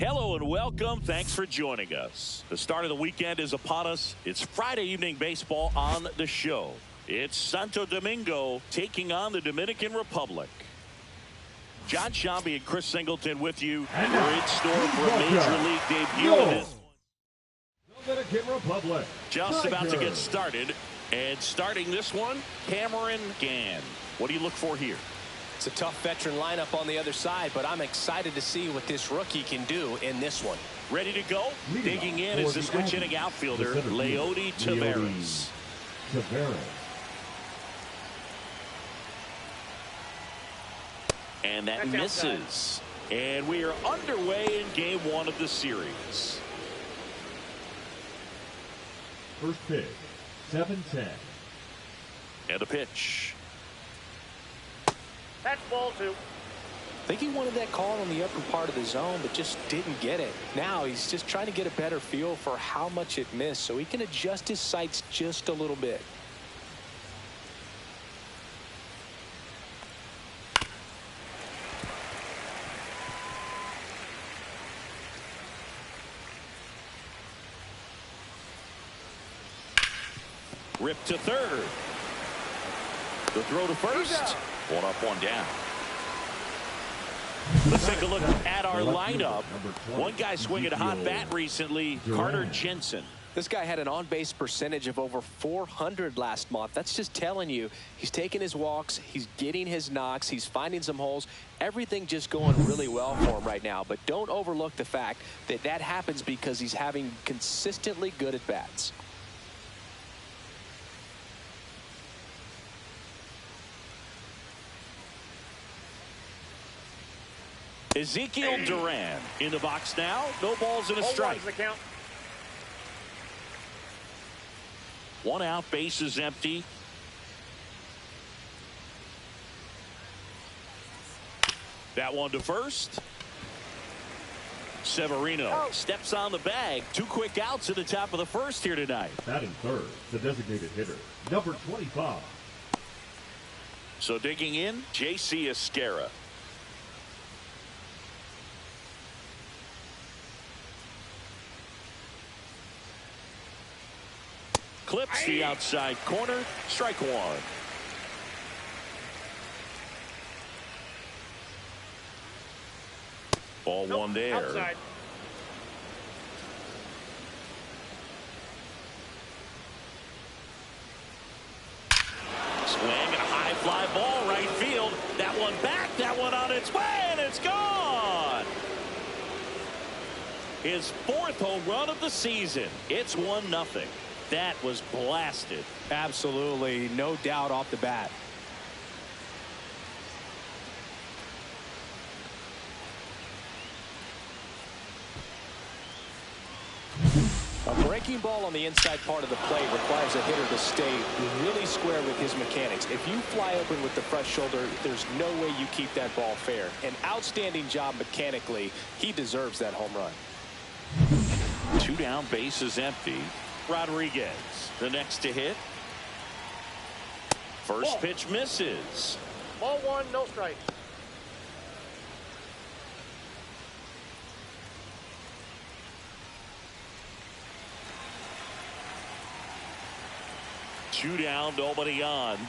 Hello and welcome. Thanks for joining us. The start of the weekend is upon us. It's Friday evening baseball on the show. It's Santo Domingo taking on the Dominican Republic. John Shambi and Chris Singleton with you. We're in store for a Major League debut in this Dominican Republic. Just about to get started. And starting this one, Cameron Gann. What do you look for here? It's a tough veteran lineup on the other side, but I'm excited to see what this rookie can do in this one. Ready to go? Digging in is the switch hitting outfielder, Leody Taveras. And that misses. And we are underway in game one of the series. First pitch, 7-10. And the pitch. That's ball two. I think he wanted that call on the upper part of the zone, but just didn't get it. Now he's just trying to get a better feel for how much it missed so he can adjust his sights just a little bit. Rip to third. The throw to first. One up, one down. Let's take a look at our lineup. One guy swinging a hot bat recently, Carter Jensen. This guy had an on-base percentage of over 400 last month. That's just telling you he's taking his walks, he's getting his knocks, he's finding some holes. Everything just going really well for him right now. But don't overlook the fact that that happens because he's having consistently good at-bats. Ezekiel Duran in the box now. No balls and a strike. One out, base is empty. That one to first. Severino steps on the bag. 2 quick outs at the top of the first here tonight. Batting third, the designated hitter, number 25. So digging in, J.C. Esquera. Clips the outside corner. Strike one. Ball one there. Outside. Swing and a high fly ball right field. That one back. That one on its way, and it's gone. His 4th home run of the season. It's 1-0. That was blasted. Absolutely, no doubt off the bat. A breaking ball on the inside part of the plate requires a hitter to stay really square with his mechanics. If you fly open with the front shoulder, there's no way you keep that ball fair. An outstanding job mechanically. He deserves that home run. 2 down, base is empty. Rodriguez, the next to hit. First pitch misses. Ball one, no strike. Two down, nobody on.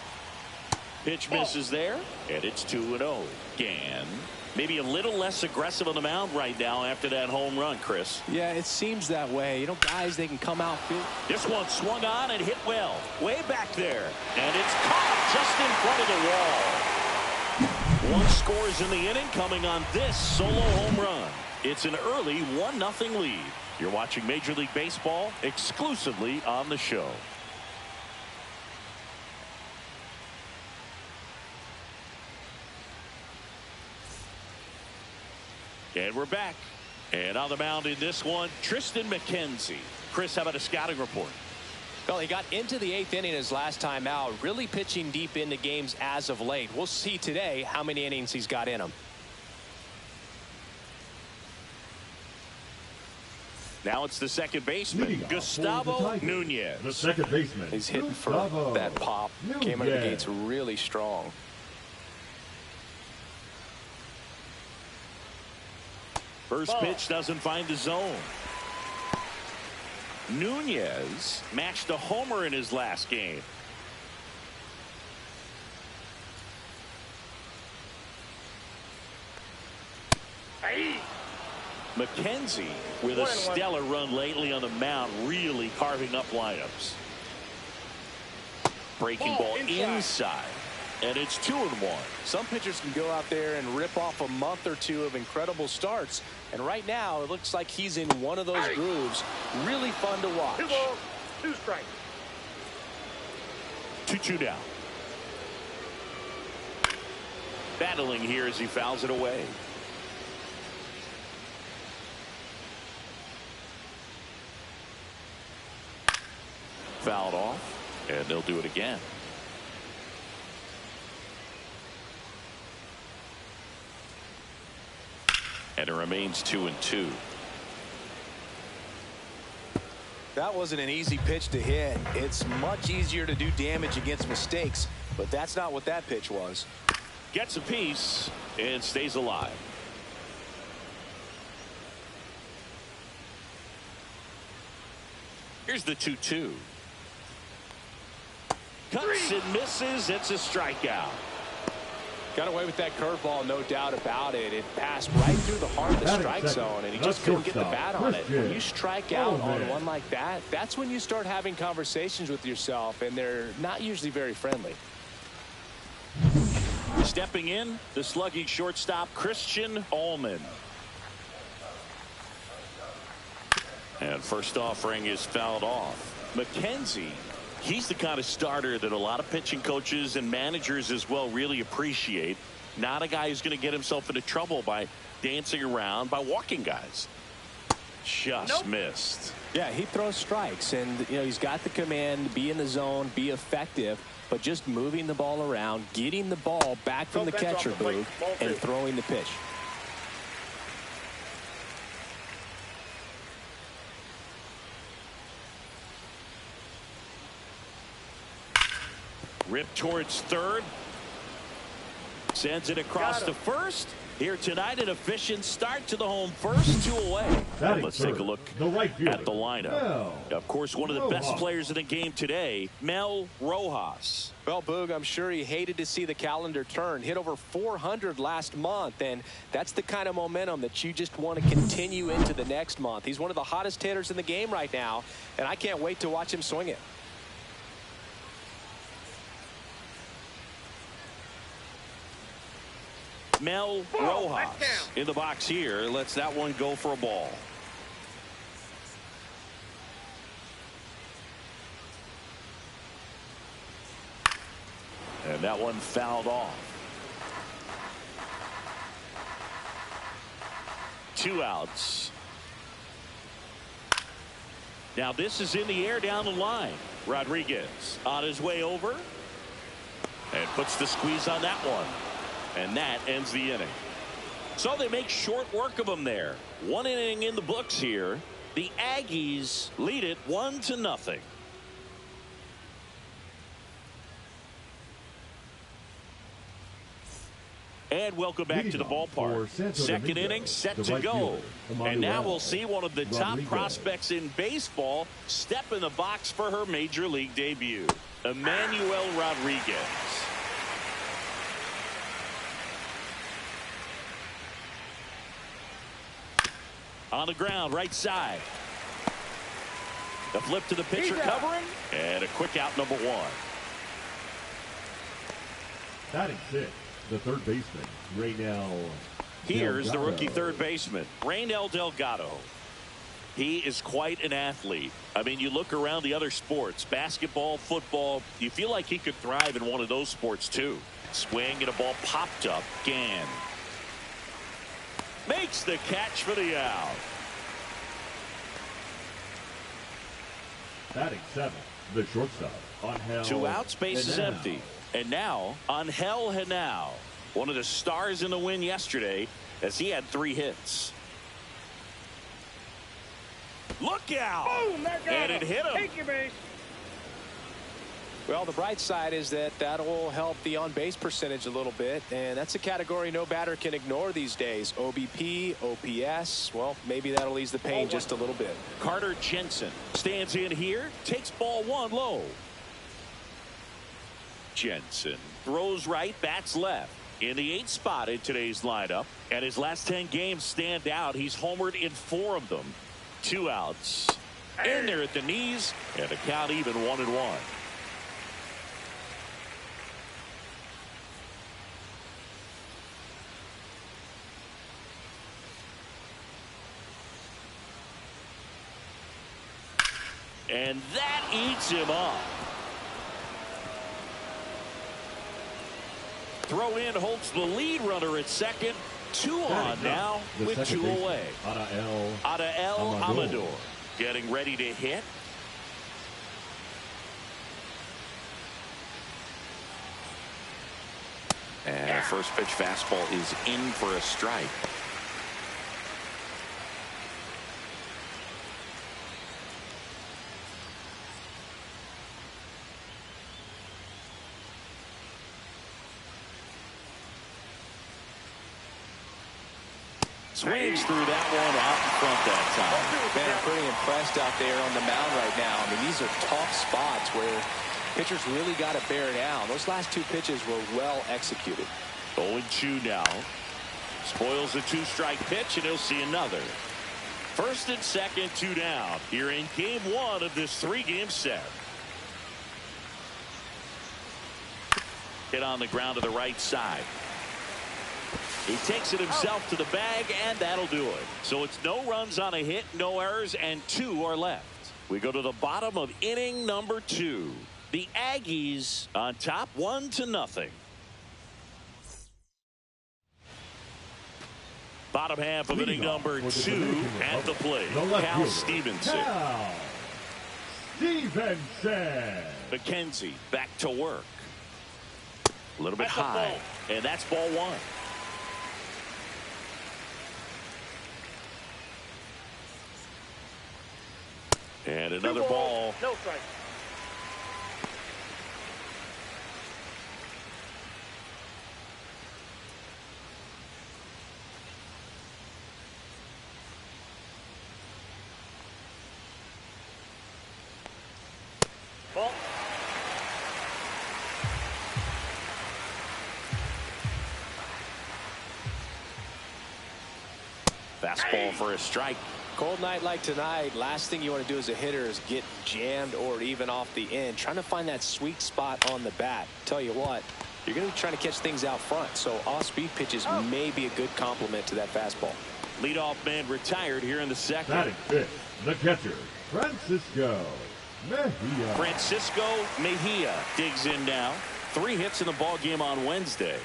Pitch misses there, and it's 2-0. Gann. Maybe a little less aggressive on the mound right now after that home run, Chris. Yeah, it seems that way. You know, guys, they can come out. This one swung on and hit well. Way back there. And it's caught just in front of the wall. One scores in the inning coming on this solo home run. It's an early 1-0 lead. You're watching Major League Baseball exclusively on the show. And we're back. And on the mound in this one, Tristan McKenzie. Chris, how about a scouting report? Well, he got into the 8th inning his last time out, really pitching deep into games as of late. We'll see today how many innings he's got in him. Now it's the second baseman, Gustavo Nunez. The second baseman. He's hitting for that pop. Came into the gates really strong. First pitch doesn't find the zone. Nunez matched a homer in his last game. McKenzie with a stellar run lately on the mound, really carving up lineups. Breaking ball inside. And it's 2-1. Some pitchers can go out there and rip off a month or two of incredible starts. And right now, it looks like he's in one of those grooves. Really fun to watch. 2 balls, 2 strikes. 2-2 down. Battling here as he fouls it away. Fouled off, and they'll do it again. And it remains 2-2. That wasn't an easy pitch to hit. It's much easier to do damage against mistakes, but that's not what that pitch was. Gets a piece and stays alive. Here's the 2-2. Cuts and misses. It's a strikeout. Got away with that curveball, no doubt about it. It passed right through the heart of the strike zone, and he just couldn't get the bat on it. When you strike out on one like that, that's when you start having conversations with yourself, and they're not usually very friendly. Stepping in, the slugging shortstop, Christian Allman. And first offering is fouled off. McKenzie, he's the kind of starter that a lot of pitching coaches and managers as well really appreciate. Not a guy who's going to get himself into trouble by dancing around, by walking guys. Just missed. Yeah, he throws strikes, and you know he's got the command, be in the zone, be effective, but just moving the ball around, getting the ball back from the catcher booth, and throwing the pitch. Rip towards third. Sends it across to first. Here tonight, an efficient start to the home first, 2 away. Let's take a look at the lineup. Of course, one of the best players in the game today, Mel Rojas. Well, Boog, I'm sure he hated to see the calendar turn. Hit over 400 last month, and that's the kind of momentum that you just want to continue into the next month. He's one of the hottest hitters in the game right now, and I can't wait to watch him swing it. Mel Rojas in the box here. Lets that one go for a ball. And that one fouled off. 2 outs. Now this is in the air down the line. Rodriguez on his way over and puts the squeeze on that one. And that ends the inning. So they make short work of them there. 1 inning in the books here. The Aggies lead it 1-0. And welcome back to the ballpark. Second inning set to go. And now we'll see one of the top prospects in baseball step in the box for her major league debut. Emmanuel Rodriguez. On the ground, right side. The flip to the pitcher covering. And a quick out, number 1. Batting 6, the third baseman, Raynel. Here's the rookie third baseman, Raynel Delgado. He is quite an athlete. I mean, you look around the other sports, basketball, football, you feel like he could thrive in one of those sports too. Swing and a ball popped up. Gann makes the catch for the out. Batting 7, the shortstop, Angel. 2 outs, base is empty. And now, Angel Henao, one of the stars in the win yesterday, as he had 3 hits. Look out! Boom, and it hit him. Take your base. Well, the bright side is that will help the on-base percentage a little bit, and that's a category no batter can ignore these days. OBP, OPS, well, maybe that'll ease the pain just a little bit. Carter Jensen stands in here, takes ball one low. Jensen throws right, bats left. In the 8th spot in today's lineup, and his last 10 games stand out. He's homered in 4 of them. 2 outs. In there at the knees, and the count even 1-1. And that eats him up. Throw in holds the lead runner at second. 2 on now with 2 away. Adael Amador getting ready to hit. And first pitch fastball is in for a strike. Swings through that one out in front that time. Man, I'm pretty impressed out there on the mound right now. I mean, these are tough spots where pitchers really got to bear down. Those last 2 pitches were well executed. 0-2 now. Spoils a 2-strike pitch, and he'll see another. First and second, 2 down. Here in game 1 of this 3-game set. Hit on the ground to the right side. He takes it himself to the bag, and that'll do it. So it's no runs on a hit, no errors, and 2 are left. We go to the bottom of inning number 2. The Aggies on top 1-0. Bottom half of inning number 2 at the plate. Cal Stevenson. McKenzie back to work. A little bit high, and that's ball 1. And another ball. No strike. Ball. Fastball for a strike. Cold night like tonight, last thing you want to do as a hitter is get jammed or even off the end. Trying to find that sweet spot on the bat. Tell you what, you're going to be trying to catch things out front, so off-speed pitches may be a good complement to that fastball. Leadoff man retired here in the second. Batting fifth, the catcher, Francisco Mejia. Francisco Mejia digs in now. 3 hits in the ball game on Wednesday.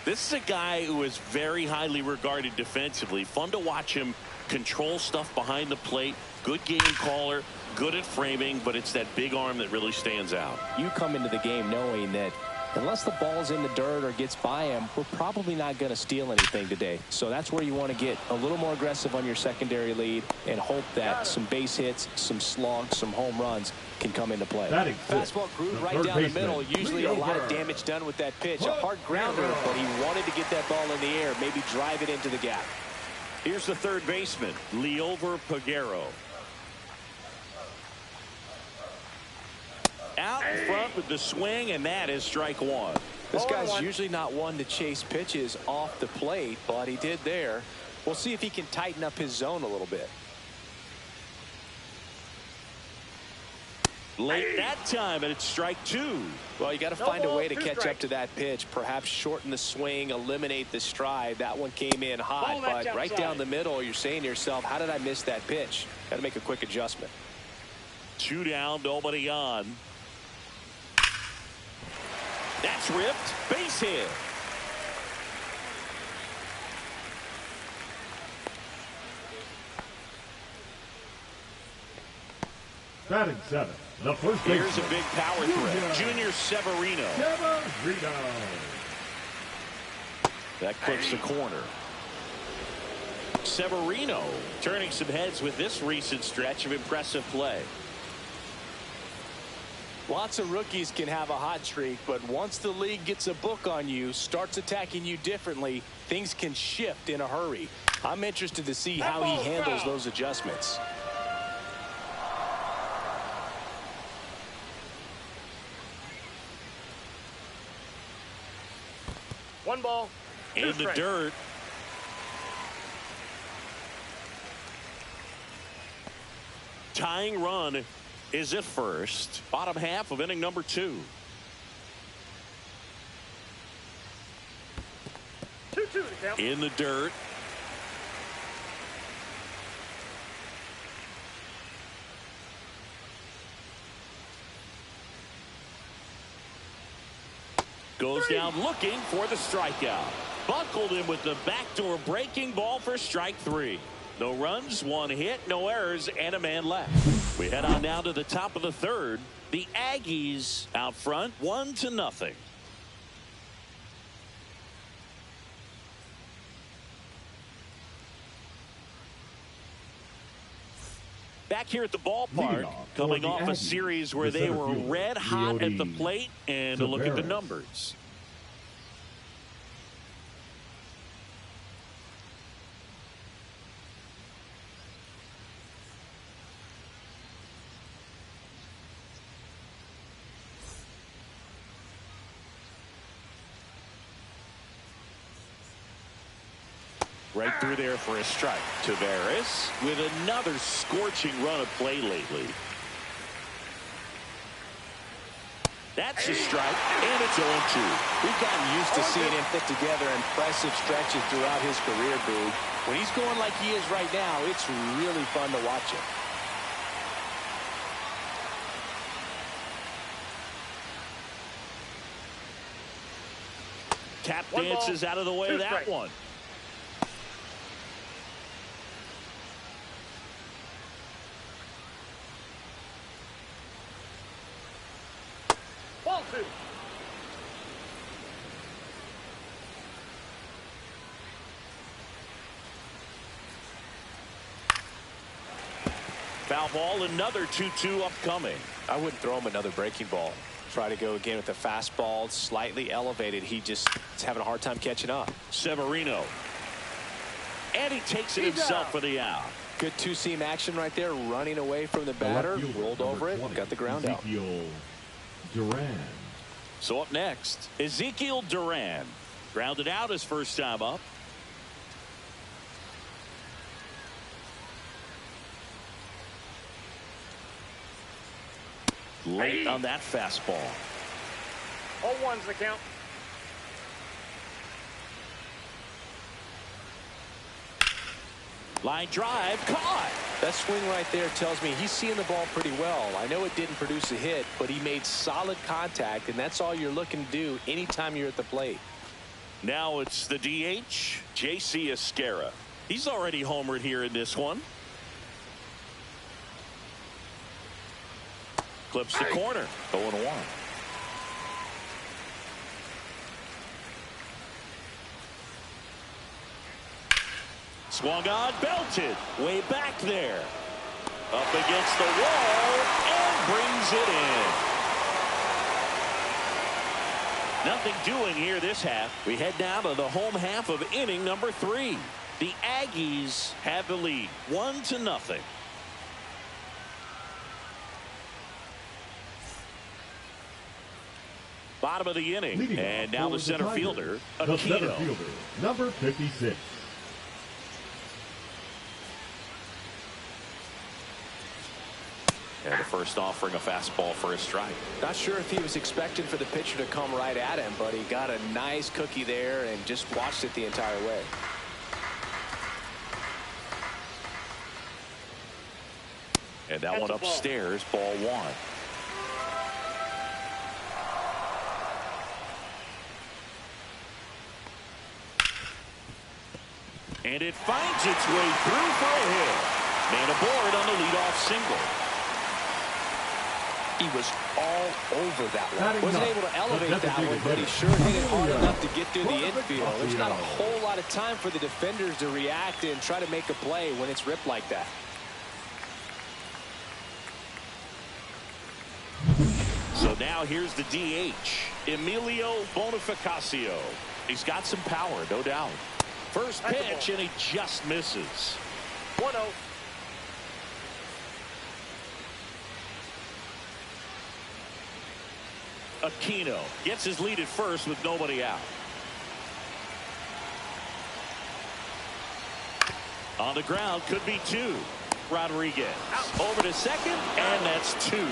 This is a guy who is very highly regarded defensively. Fun to watch him control stuff behind the plate. Good game caller, good at framing, but it's that big arm that really stands out. You come into the game knowing that unless the ball's in the dirt or gets by him, we're probably not going to steal anything today. So that's where you want to get a little more aggressive on your secondary lead and hope that some base hits, some slugs, some home runs can come into play. Fastball groove right down the middle. Usually a lot of damage done with that pitch. A hard grounder, but he wanted to get that ball in the air, maybe drive it into the gap. Here's the third baseman, Liover Peguero. Out in front with the swing, and that is strike 1. This guy's usually not one to chase pitches off the plate, but he did there. We'll see if he can tighten up his zone a little bit. Late that time, and it's strike 2. Well, you got to find a way to catch up to that pitch. Perhaps shorten the swing, eliminate the stride. That one came in hot, but right down the middle, you're saying to yourself, how did I miss that pitch? Got to make a quick adjustment. 2 down, nobody on. That's ripped. Base hit. Batting 7th, the first baseman. Here's a big power threat. Junior Severino. That clips the corner. Severino turning some heads with this recent stretch of impressive play. Lots of rookies can have a hot streak, but once the league gets a book on you, starts attacking you differently, things can shift in a hurry. I'm interested to see how he handles those adjustments. One ball. In the dirt. Tying run is at first. Bottom half of inning number 2. 2-2 to count. In the dirt. Goes down looking for the strikeout. Buckled him with the backdoor breaking ball for strike 3. No runs, 1 hit, no errors, and a man left. We head on now to the top of the 3rd. The Aggies out front, 1-0. Back here at the ballpark, coming off a series where they were red hot at the plate, and a look at the numbers. Right through there for a strike. Tavares with another scorching run of play lately. That's a strike, and it's 0-2. We've gotten used to seeing him put together impressive stretches throughout his career, Boog. When he's going like he is right now, it's really fun to watch him. Tap dances out of the way of that one. Ball 2. Foul ball, another 2-2 upcoming. I wouldn't throw him another breaking ball. Try to go again with the fastball, slightly elevated. He just is having a hard time catching up. Severino. And he takes it himself for the out. Good two-seam action right there, running away from the batter, rolled over it, got the ground out. Duran. So up next, Ezekiel Duran. Grounded out his first time up. Late on that fastball. 0-1's the count. Line drive, caught. That swing right there tells me he's seeing the ball pretty well. I know it didn't produce a hit, but he made solid contact, and that's all you're looking to do anytime you're at the plate. Now it's the DH, J.C. Esquera. He's already homered here in this one. Clips the corner. 0-1. Swung on, belted. Way back there. Up against the wall and brings it in. Nothing doing here this half. We head down to the home half of inning number 3. The Aggies have the lead, 1-0. Bottom of the inning, Leading and now the center fielder, the center Aquino. fielder, number 56. And the first offering a fastball for a strike. Not sure if he was expecting for the pitcher to come right at him, but he got a nice cookie there and just watched it the entire way. And that one upstairs, ball 1. And it finds its way through for a hit. Man aboard on the leadoff single. He was all over that one. Wasn't able to elevate that one, but he sure hit it hard enough to get through the infield. There's not a whole lot of time for the defenders to react and try to make a play when it's ripped like that. So now here's the DH, Emilio Bonifacio. He's got some power, no doubt. First pitch, and he just misses. 1-0. Aquino gets his lead at first with nobody out. On the ground, could be two. Rodriguez over to second, and that's two.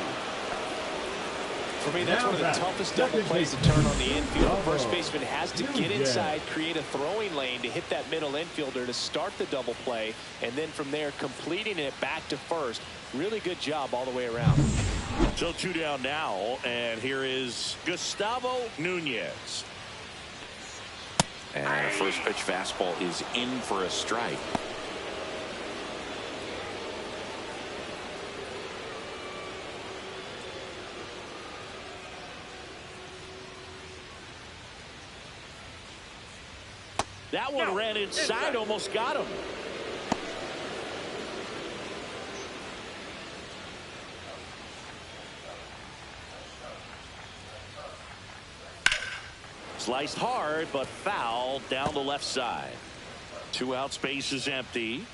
For me, that's one of the toughest double plays to turn on the infield. The first baseman has to get inside, create a throwing lane to hit that middle infielder to start the double play, and then from there completing it back to first. Really good job all the way around. So two down now, and here is Gustavo Nunez. And the first pitch fastball is in for a strike. That one ran inside, almost got him. Sliced hard, but foul down the left side. 2 out, space is empty.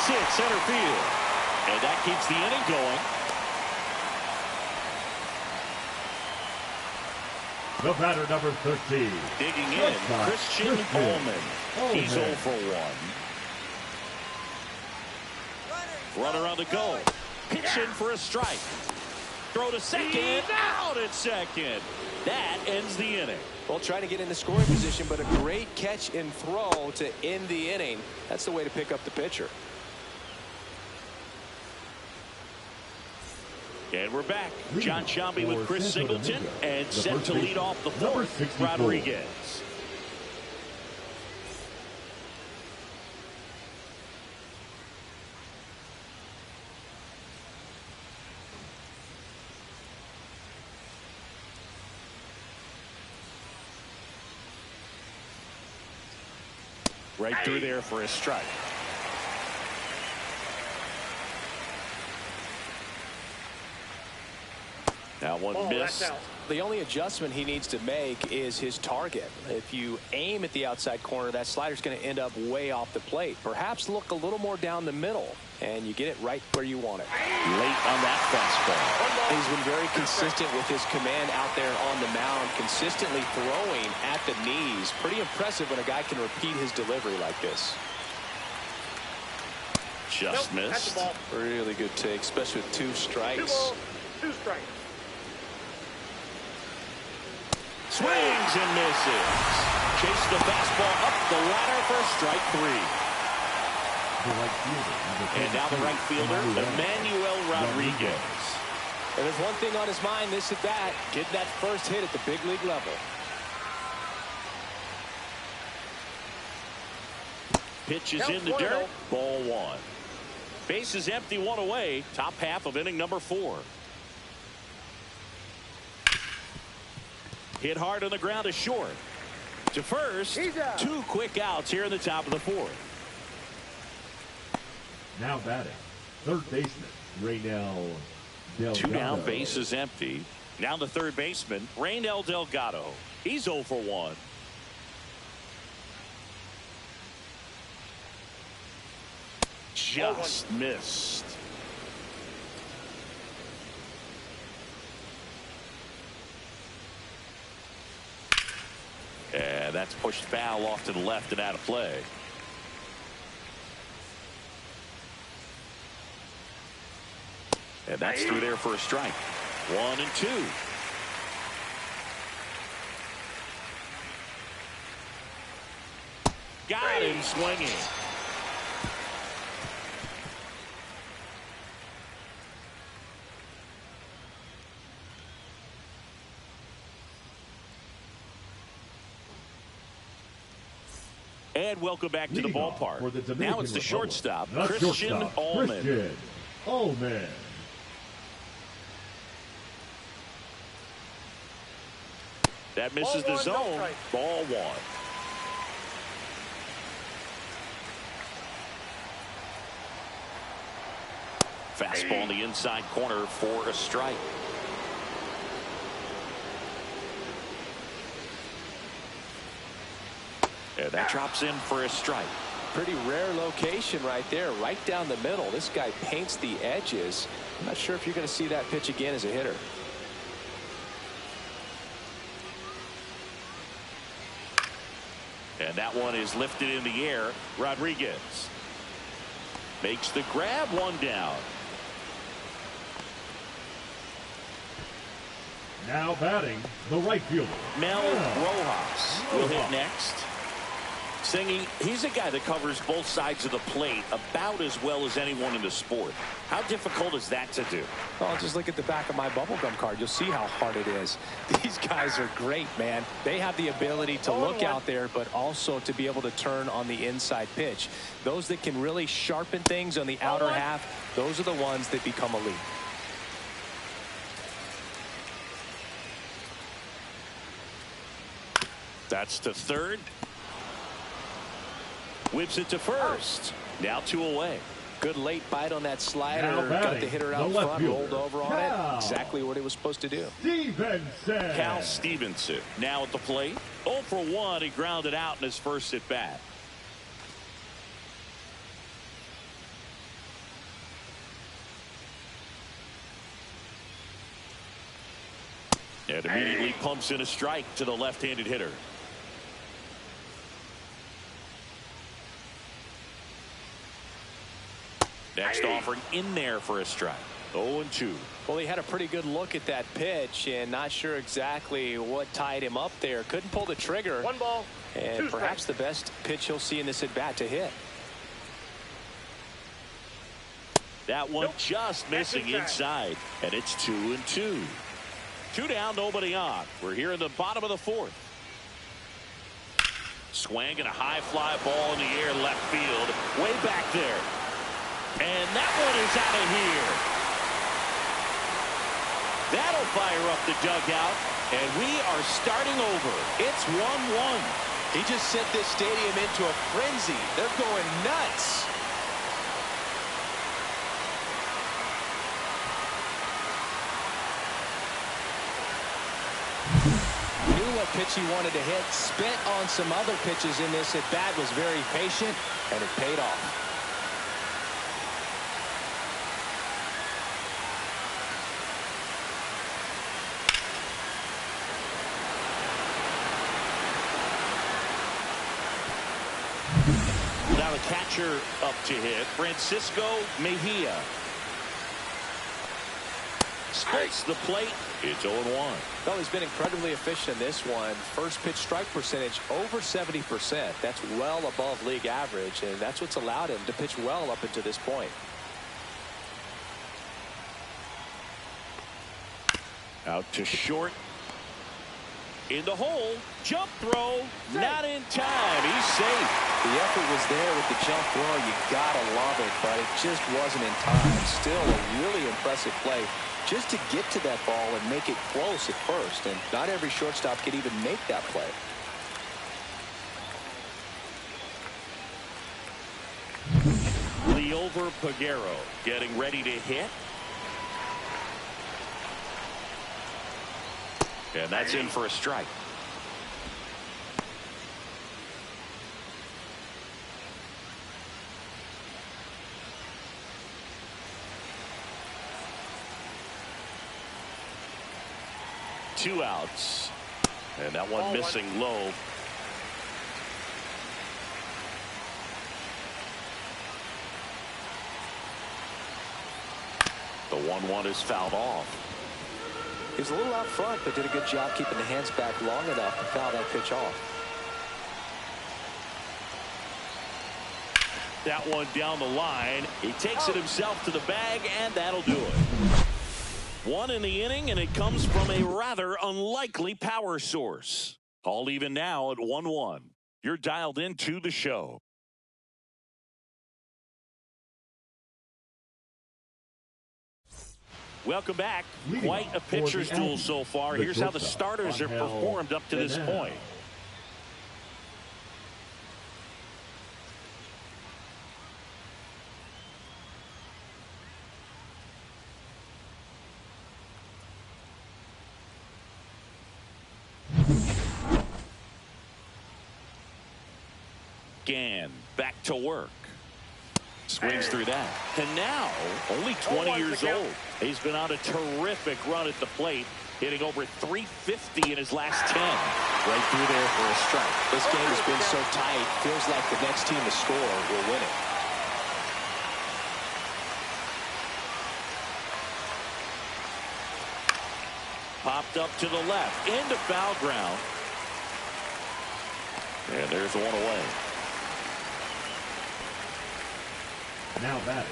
Hit center field, and that keeps the inning going. The batter, number 13. Digging in, Christian Holman. He's 0 for 1. Runner on the go. Pitch in for a strike. Throw to second. Out at second. That ends the inning. Well, trying to get in the scoring position, but a great catch and throw to end the inning. That's the way to pick up the pitcher. And we're back. John Shambi with Chris Singleton, and set to lead off the fourth, Rodriguez. Right through there for a strike. Now one missed. The only adjustment he needs to make is his target. If you aim at the outside corner, that slider's going to end up way off the plate. Perhaps look a little more down the middle, and you get it right where you want it. Late on that fastball. He's been very consistent with his command out there on the mound, consistently throwing at the knees. Pretty impressive when a guy can repeat his delivery like this. Just missed. Really good take, especially with 2 strikes. 2 balls, 2 strikes. Swings and misses. Chase the fastball up the ladder for strike 3. And now the right fielder, Emmanuel Rodriguez. And there's one thing on his mind this at bat, getting that first hit at the big league level. Pitch is in the dirt. Ball 1. Base is empty, 1 away. Top half of inning number 4. Hit hard on the ground to short. To first. 2 quick outs here in the top of the 4th. Now batting, third baseman, Raynel Delgado. 2 down, base is empty. Now the third baseman, Raynel Delgado. He's 0 for 1. Just missed. And that's pushed foul off to the left and out of play. And that's through there for a strike. 1 and 2. Got him swinging. And welcome back to the ballpark. Now it's the shortstop, The Christian shortstop, Allman. Christian Allman. That misses the zone. Ball one. Fastball in the inside corner for a strike. And that drops in for a strike. Pretty rare location right there, right down the middle. This guy paints the edges. I'm not sure if you're going to see that pitch again as a hitter. And that one is lifted in the air. Rodriguez makes the grab, one down. Now batting, the right fielder, Mel Rojas will hit next. Singing, he's a guy that covers both sides of the plate about as well as anyone in the sport. How difficult is that to do? Well, just look at the back of my bubblegum card. You'll see how hard it is. These guys are great, man. They have the ability to look out there, but also to be able to turn on the inside pitch. Those that can really sharpen things on the outer half, those are the ones that become elite. That's to third. Whips it to first. Now 2 away. Good late bite on that slider. Now Got the hitter out front, rolled over on Cal. it. Exactly what he was supposed to do. Stevenson. Cal Stevenson now at the plate. 0 for 1. He grounded out in his first at bat. And immediately pumps in a strike to the left-handed hitter. Next offering in there for a strike. 0-2. Well, he had a pretty good look at that pitch and not sure exactly what tied him up there. Couldn't pull the trigger. 1 ball. And perhaps the best pitch he'll see in this at bat to hit. That one just missing inside. And it's 2-2. 2 down, nobody on. We're here in the bottom of the 4th. Swing and a high fly ball in the air left field. Way back there. And that one is out of here. That'll fire up the dugout. And we are starting over. It's 1-1. He just sent this stadium into a frenzy. They're going nuts. Knew what pitch he wanted to hit. Spent on some other pitches in this at bat. Was very patient, and it paid off. Now the catcher up to hit, Francisco Mejia. Splits the plate. It's 0-1. Well, he's been incredibly efficient in this one. First pitch strike percentage over 70%. That's well above league average, and that's what's allowed him to pitch well up until this point. Out to short. In the hole. Jump throw. Not in time. He's safe. The effort was there with the jump throw. You gotta love it, but it just wasn't in time. Still a really impressive play just to get to that ball and make it close at first. And not every shortstop can even make that play. Leover Peguero getting ready to hit. And that's in for a strike. Two outs. And that one missing low. The 1-1 is fouled off. He was a little out front, but did a good job keeping the hands back long enough to foul that pitch off. That one down the line. He takes it himself to the bag, and that'll do it. One in the inning, and it comes from a rather unlikely power source. All even now at 1-1. You're dialed into the show. Welcome back. Quite a pitcher's duel so far. Here's how the starters have performed up to this point. Again, back to work. Swings through that. And now, only 20 years old. He's been on a terrific run at the plate, hitting over 350 in his last 10. Right through there for a strike. This game has been so tight, feels like the next team to score will win it. Popped up to the left, into foul ground. And there's one away. Now batting,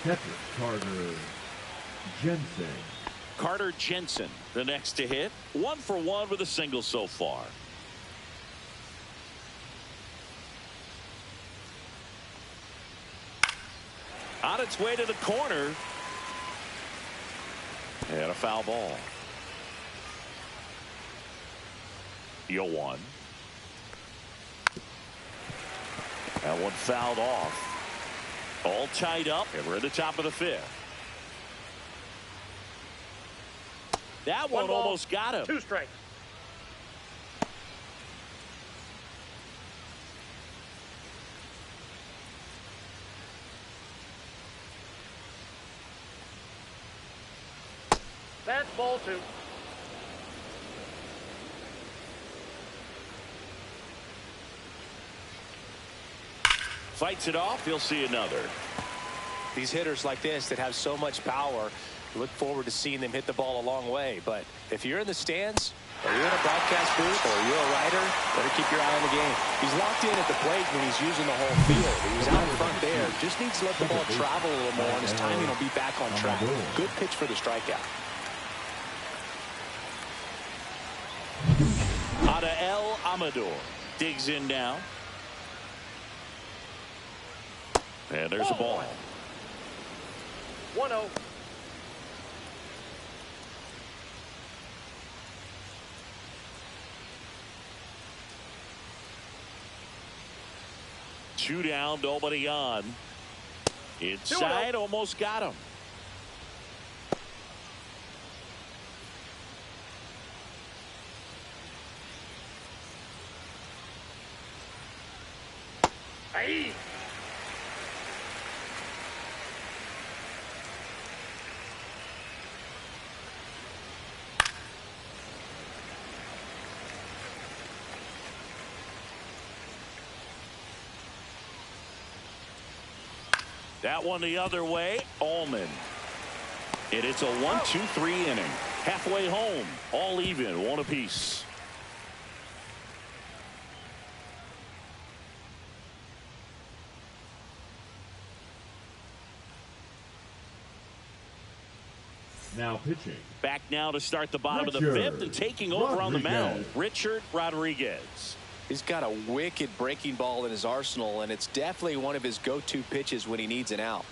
catcher Carter Jensen. Carter Jensen, the next to hit. 1 for 1 with a single so far. On its way to the corner. And a foul ball. 0-1. That one fouled off. All tied up, and we're at the top of the 5th. That one almost got him. 2 strikes. That's ball 2. Fights it off. He'll see another. These hitters like this that have so much power, look forward to seeing them hit the ball a long way. But if you're in the stands, or you're in a broadcast booth, or you're a writer, better keep your eye on the game. He's locked in at the plate when he's using the whole field. He's out in front there. Just needs to let the ball travel a little more, and his timing will be back on track. Good pitch for the strikeout. El Amador digs in now. And there's a ball. 1-0. Two down, nobody on. Inside, almost got him. Hey. That one the other way. Allman. And it's a 1-2-3 inning. Halfway home. All even. 1 apiece. Now pitching. Back now to start the bottom of the 5th and taking over on the mound. Richard Rodriguez. He's got a wicked breaking ball in his arsenal, and it's definitely one of his go-to pitches when he needs an out.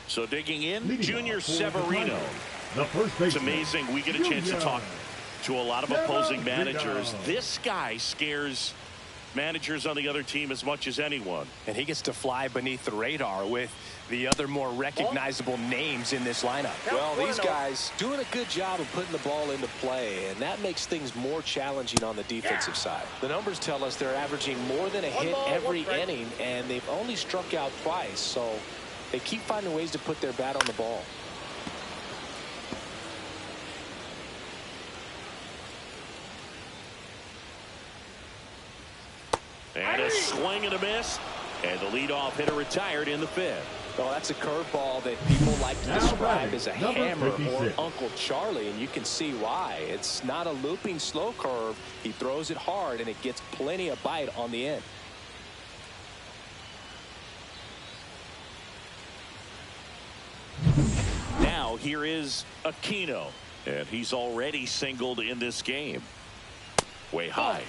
So digging in, Junior Severino. It's amazing. We get a chance to talk to a lot of opposing managers. This guy scares managers on the other team as much as anyone. And he gets to fly beneath the radar with the other more recognizable names in this lineup. Well, these guys doing a good job of putting the ball into play, and that makes things more challenging on the defensive side. The numbers tell us they're averaging more than a hit every inning, and they've only struck out twice, so they keep finding ways to put their bat on the ball. And a swing and a miss. And the leadoff hitter retired in the 5th. Well, that's a curveball that people like to describe as a hammer or Uncle Charlie, and you can see why. It's not a looping slow curve. He throws it hard, and it gets plenty of bite on the end. Now here is Aquino, and he's already singled in this game. Way high.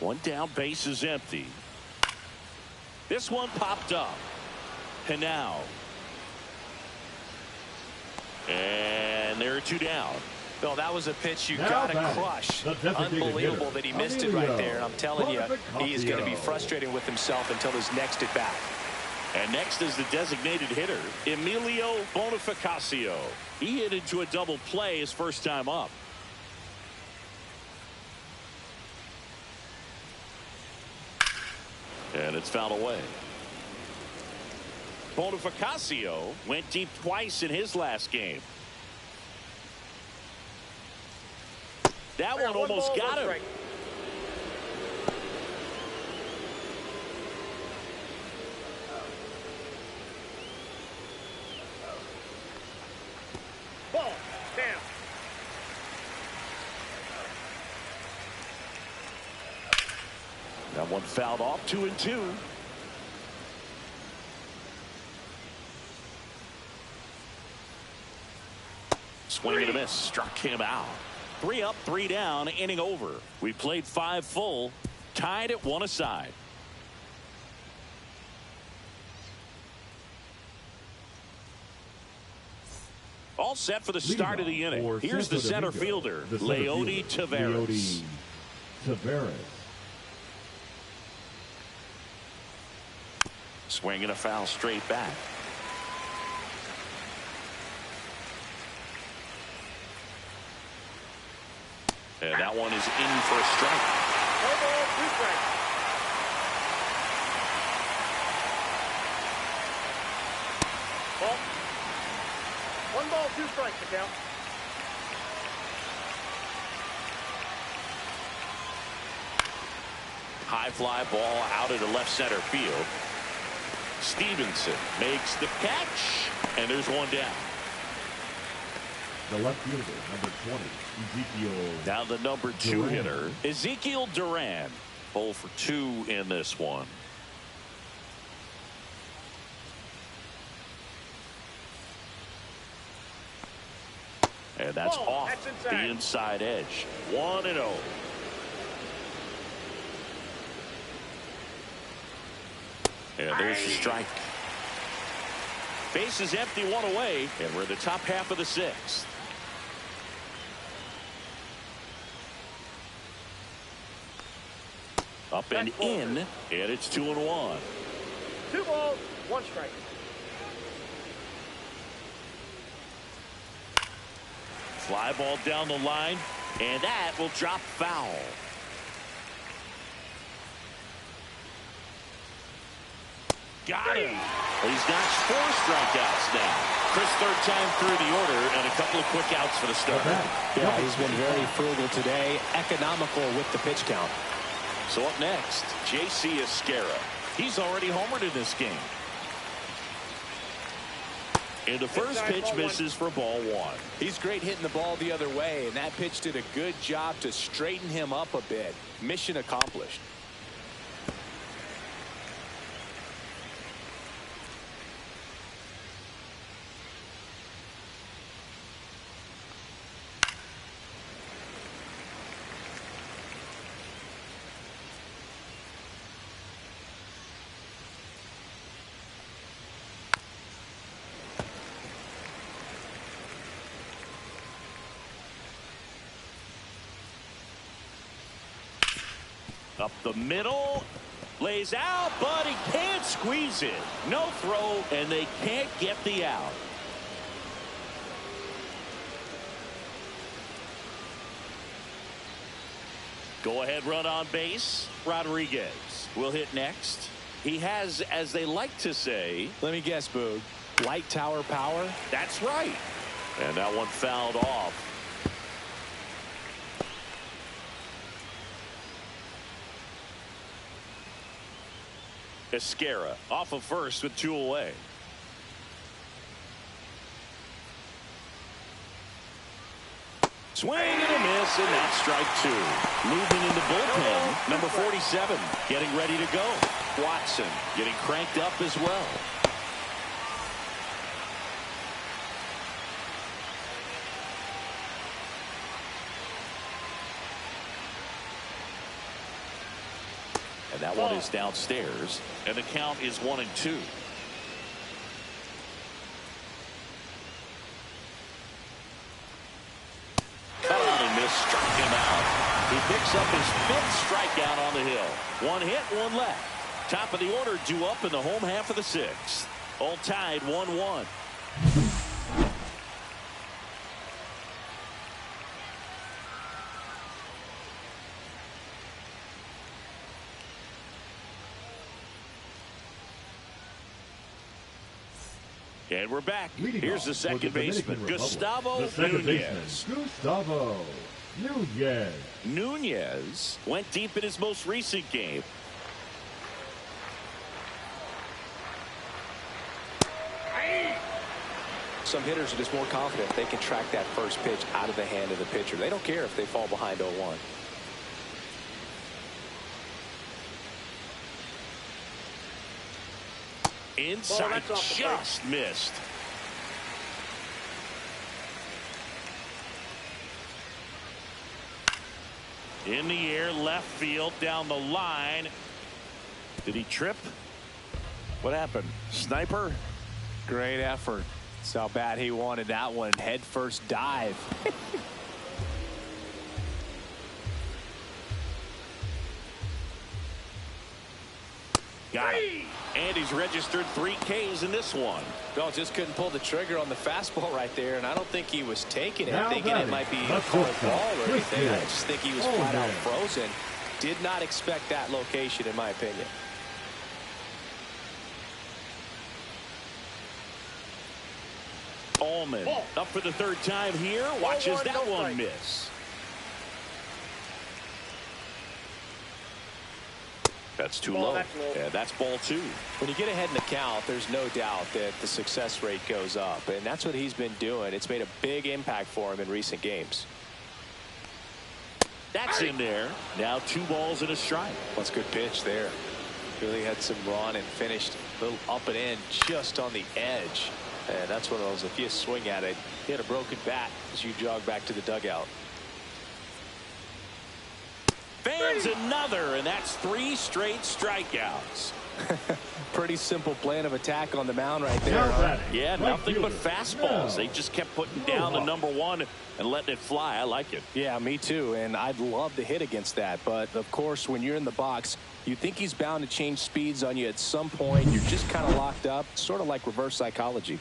One down, base is empty. This one popped up. And now. And there are two down. Bill, that was a pitch you Now got to batting, crush. the designated Unbelievable hitter, that he missed it right there. And I'm telling you, he is going to be Emilio. frustrated with himself until his next at bat. And next is the designated hitter, Emilio Bonifacio. He hit into a double play his first time up. And it's fouled away. Bonifacio went deep twice in his last game. That one almost got him. Ball. Down. That one fouled off, 2-2. Swing and a miss, struck him out. 3 up, 3 down, inning over. We played 5 full, tied at 1 aside. All set for the start of the inning. Here's the center fielder, Leody Taveras. Swing and a foul straight back. And that one is in for a strike. No ball, 2 strikes. Ball. 1 ball, 2 strikes to count. High fly ball out into left center field. Stevenson makes the catch, and there's one down. The left fielder, number 20, Ezekiel. Now the number 2 Duran. hitter, Ezekiel Duran. 0 for 2 in this one. And that's Ball. off That's inside. the inside edge. 1-0. And there's the strike. Base is empty, 1 away, and we're in the top half of the 6th. Up and in, and it's 2-1. 2 balls, 1 strike. Fly ball down the line, and that will drop foul. Got him. He's got 4 strikeouts now. Chris, 3rd time through the order, and a couple of quick outs for the starter. Yeah, he's been very frugal today, economical with the pitch count. So up next, J.C. Esquera. He's already homered in this game. And the first pitch misses for ball 1. He's great hitting the ball the other way, and that pitch did a good job to straighten him up a bit. Mission accomplished. Up the middle, lays out, but he can't squeeze it. No throw, and they can't get the out. Go ahead, run on base. Rodriguez will hit next. He has, as they like to say, Let me guess, Boog. Light tower power? that's right. And that one fouled off. Esquera off of first with 2 away. Swing and a miss. misses, and that's strike two. Moving into bullpen, number 47, getting ready to go. Watson getting cranked up as well. And that one is downstairs, and the count is 1-2. Cut out and missed, struck him out. He picks up his 5th strikeout on the hill. One hit, one left. Top of the order due up in the home half of the 6th. All tied 1-1. And we're back. Here's the second baseman, Gustavo Nunez. Gustavo Nunez. Nunez went deep in his most recent game. Some hitters are just more confident they can track that first pitch out of the hand of the pitcher. They don't care if they fall behind 0-1. Inside, just missed. In the air, left field, down the line. Did he trip? What happened? Sniper? Great effort. That's how bad he wanted that one. Head first dive. Got it. And he's registered 3 Ks in this one. No, just couldn't pull the trigger on the fastball right there, and I don't think he was taking it, Now thinking it might be a foul ball or anything. I just think he was flat out frozen. Did not expect that location, in my opinion. Allman up for the 3rd time here. Watches that one miss. That's too low. Yeah, that's ball 2. When you get ahead in the count, there's no doubt that the success rate goes up, and that's what he's been doing. It's made a big impact for him in recent games. That's in there. Now 2 balls and a strike. That's a good pitch there. Really had some run and finished a little up and in just on the edge. And that's one of those, if you swing at it, hit a broken bat as you jog back to the dugout. Fans another, and that's 3 straight strikeouts. Pretty simple plan of attack on the mound right there. Huh? Yeah, nothing but fastballs. They just kept putting down the number 1 and letting it fly. I like it. Yeah, me too. And I'd love to hit against that. But, of course, when you're in the box, you think he's bound to change speeds on you at some point. You're just kind of locked up, sort of like reverse psychology.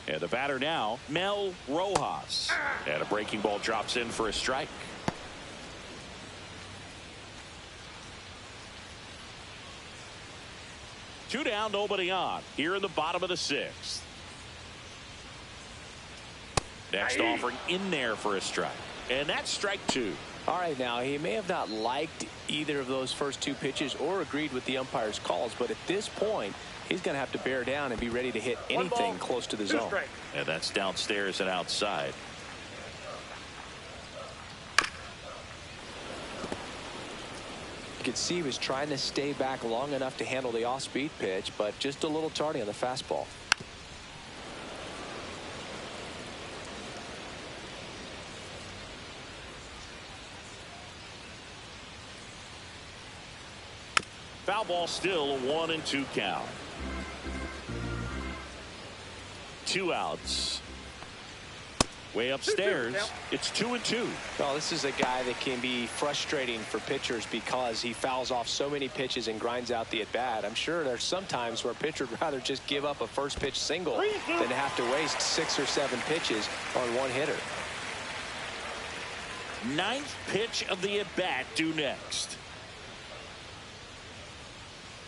And the batter now, Mel Rojas. And a breaking ball drops in for a strike. Two down, nobody on. Here in the bottom of the 6th. Next offering in there for a strike. And that's strike 2. All right, now he may have not liked either of those first 2 pitches or agreed with the umpire's calls, but at this point, he's going to have to bear down and be ready to hit anything close to the zone. And that's downstairs and outside. You could see he was trying to stay back long enough to handle the off-speed pitch, but just a little tardy on the fastball. Foul ball still, a 1-2 count. 2 outs. Way upstairs, it's 2-2. Well, this is a guy that can be frustrating for pitchers because he fouls off so many pitches and grinds out the at-bat. I'm sure there's some times where a pitcher would rather just give up a first pitch single than to have to waste 6 or 7 pitches on one hitter. 9th pitch of the at-bat due next.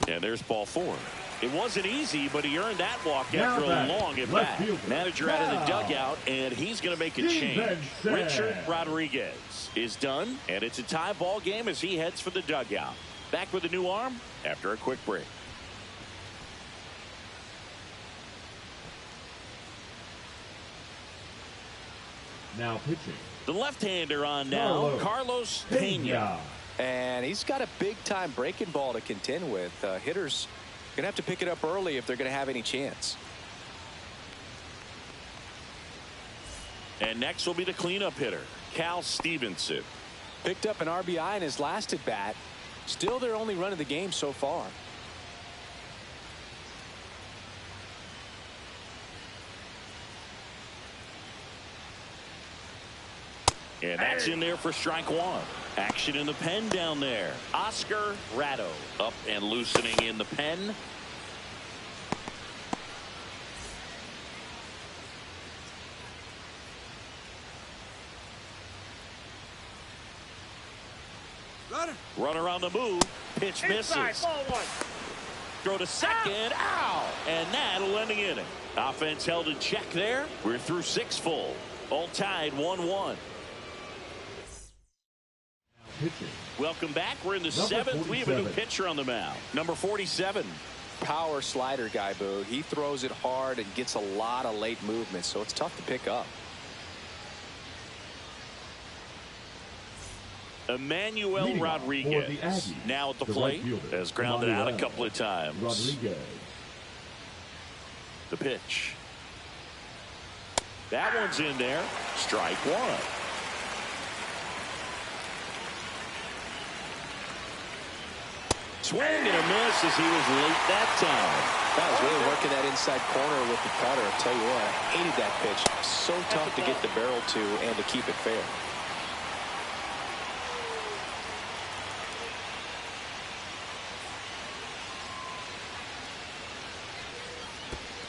And there's ball 4. It wasn't easy, but he earned that walk after a long at-bat. Manager out of the dugout, and he's going to make a change. Richard Rodriguez is done, and it's a tie ball game as he heads for the dugout. Back with a new arm after a quick break. Now pitching The left-hander on now, Carlos Pena. And he's got a big-time breaking ball to contend with. Hitters going to have to pick it up early if they're going to have any chance. And next will be the cleanup hitter, Cal Stevenson. Picked up an RBI in his last at-bat. Still their only run of the game so far. And that's in there for strike one. Action in the pen down there. Oscar Ratto up and loosening in the pen. Runner on the move. Pitch misses. Inside, ball one. Throw to second. Ow! And that'll end the inning. Offense held in check there. We're through 6 full. All tied 1-1. Welcome back. We're in the 7th. We have a new pitcher on the mound. Number 47. Power slider guy, Boo. He throws it hard and gets a lot of late movement, so it's tough to pick up. Emmanuel Rodriguez now at the plate. Has grounded out a couple of times. The pitch. That one's in there. Strike one. Swing and a miss as he was late that time. That was really working that inside corner with the cutter. I'll tell you what, I hated that pitch. So tough to get the barrel to and to keep it fair.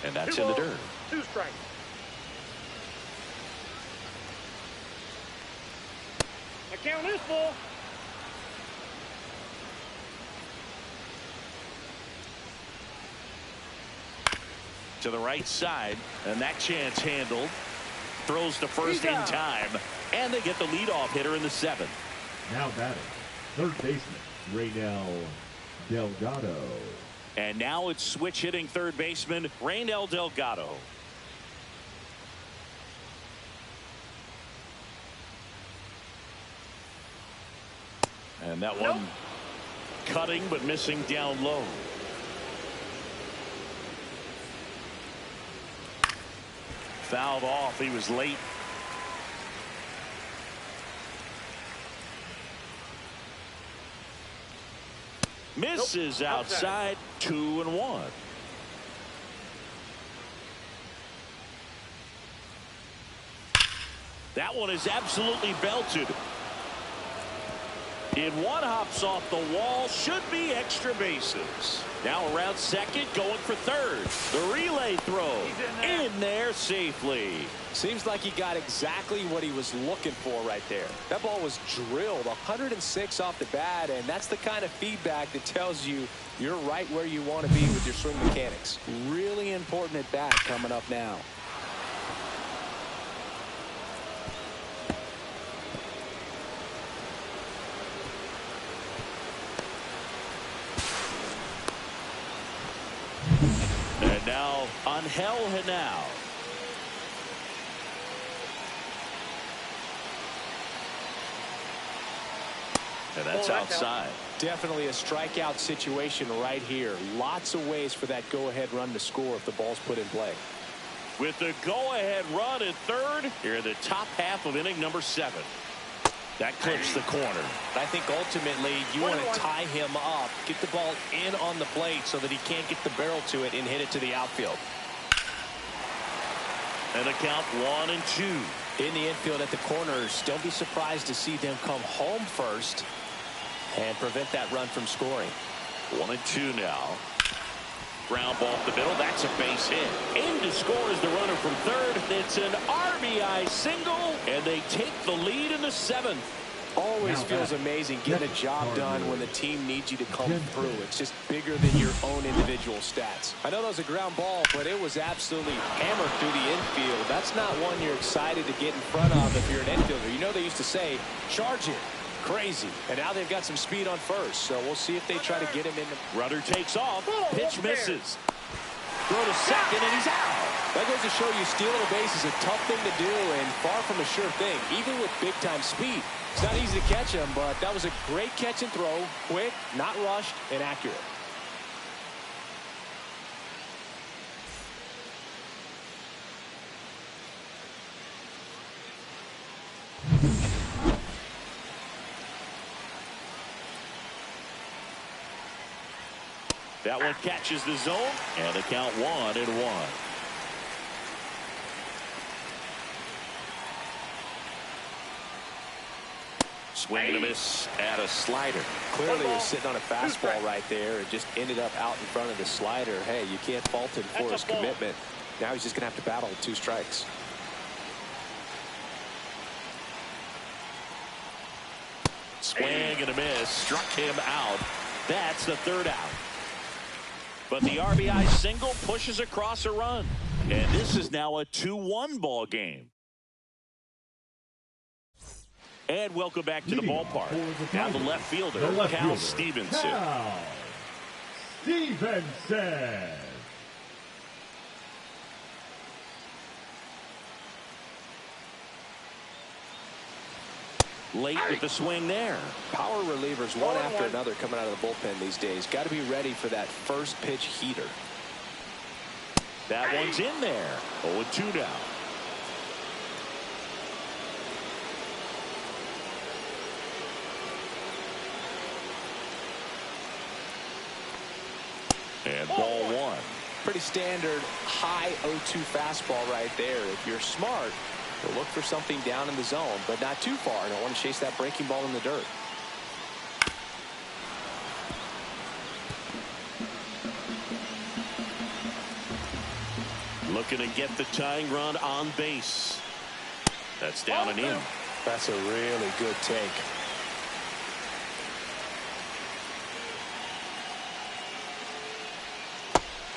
And that's in the dirt. 2 strikes. The count is full. To the right side, and that chance handled. Throws to first in time, and they get the leadoff hitter in the 7th. Now batting, third baseman, Raynel Delgado. And now it's switch hitting third baseman, Raynel Delgado. And that one cutting but missing down low. Fouled off. He was late. Misses outside. 2-1. That one is absolutely belted. In one, hops off the wall. Should be extra bases. Now around second, going for third. The relay throw in there safely. Seems like he got exactly what he was looking for right there. That ball was drilled 106 off the bat, and that's the kind of feedback that tells you you're right where you want to be with your swing mechanics. Really important at bat coming up now. And now Angel Henao. And that's outside. Definitely a strikeout situation right here. Lots of ways for that go-ahead run to score if the ball's put in play. With the go-ahead run at third, here in the top half of inning number 7. That clips the corner. I think ultimately you want to tie him up, get the ball in on the plate so that he can't get the barrel to it and hit it to the outfield. And a count 1-2. In the infield at the corners, don't be surprised to see them come home first and prevent that run from scoring. 1-2 now. Ground ball up the middle. That's a base hit. In to score is the runner from third. It's an RBI single, and they take the lead in the 7th. Always feels amazing getting a job done when the team needs you to come through. It's just bigger than your own individual stats. I know that was a ground ball, but it was absolutely hammered through the infield. That's not one you're excited to get in front of if you're an infielder. You know they used to say, charge it. Crazy. And now they've got some speed on first, so we'll see if they try to get him in. Runner takes off. Pitch misses. Throw to second, and he's out. That goes to show you stealing a base is a tough thing to do and far from a sure thing, even with big-time speed. It's not easy to catch him, but that was a great catch and throw. Quick, not rushed, and accurate. That one catches the zone, and the count 1-1. Swing and a miss at a slider. Clearly he was sitting on a fastball right there and just ended up out in front of the slider. Hey, you can't fault him for his commitment. Now he's just going to have to battle with 2 strikes. Swing and a miss. Struck him out. That's the 3rd out. But the RBI single pushes across a run. And this is now a 2-1 ball game. And welcome back to the ballpark. Now the left fielder, Cal Stevenson. Cal Stevenson. Late with the swing there. Power relievers one after another coming out of the bullpen these days. Got to be ready for that first pitch heater. That one's in there. 0-2 now. And ball 1. Pretty standard high 0-2 fastball right there. If you're smart, you'll look for something down in the zone, but not too far. Don't want to chase that breaking ball in the dirt. Looking to get the tying run on base. That's down and in. That's a really good take.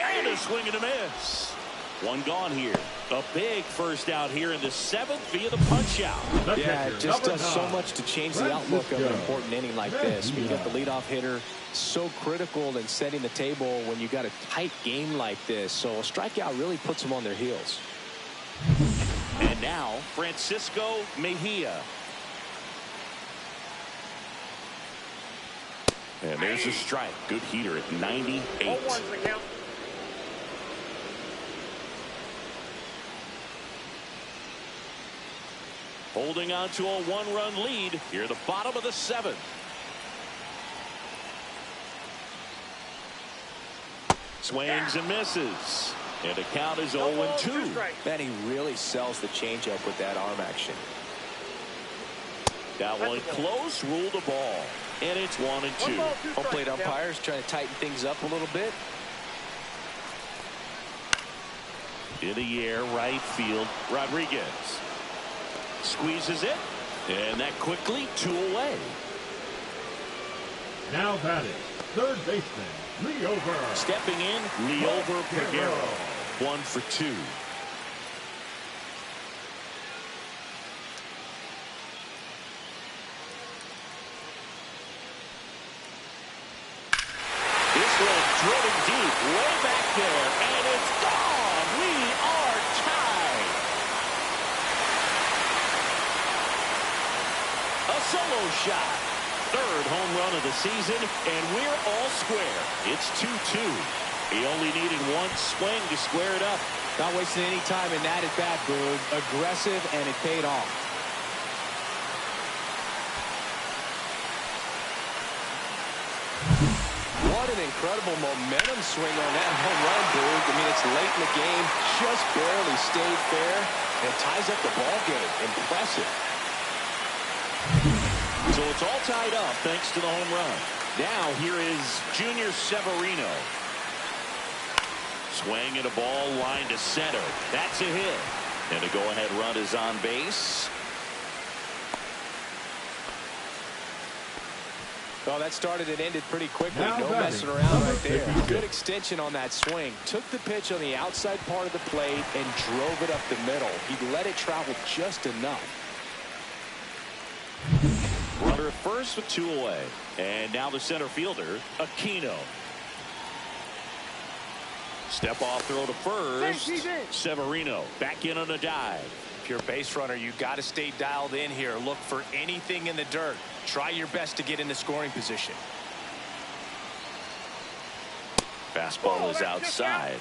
And a swing and a miss. One gone here. A big first out here in the 7th via the punch out. Yeah, it just does so much to change the outlook of an important inning like this. When you got the leadoff hitter, so critical in setting the table when you got a tight game like this. So a strikeout really puts them on their heels. And now Francisco Mejia. And there's a strike. Good heater at 98. Holding on to a 1-run lead here at the bottom of the 7th. Swings and misses. And the count is 0-2. Man, he really sells the changeup with that arm action. That one close, ruled the ball. And it's 1-2. Home plate umpires trying to tighten things up a little bit. In the air, right field, Rodriguez. Squeezes it, and that quickly 2 away. Now batting, 3rd baseman, Leover. Stepping in, Leover Peguero. 1 for 2. This one drilling deep, way back there, and it's gone. We are tied. A solo shot. 3rd home run of the season, and we're all square. It's 2-2. He only needed 1 swing to square it up. Not wasting any time in that at bat, Boog. Aggressive, and it paid off. What an incredible momentum swing on that home run, Boog. I mean, it's late in the game, just barely stayed fair, and ties up the ball game. Impressive. So it's all tied up thanks to the home run. Now here is Junior Severino. Swing and a ball line to center. That's a hit. And a go-ahead run is on base. Well, that started and ended pretty quickly. No messing around right there. Good extension on that swing. Took the pitch on the outside part of the plate and drove it up the middle. He let it travel just enough. Runner at first with 2 away. And now the center fielder, Aquino. Step off throw to first. Severino back in on a dive. If you're a base runner, you got to stay dialed in here. Look for anything in the dirt. Try your best to get in the scoring position. Fastball is outside.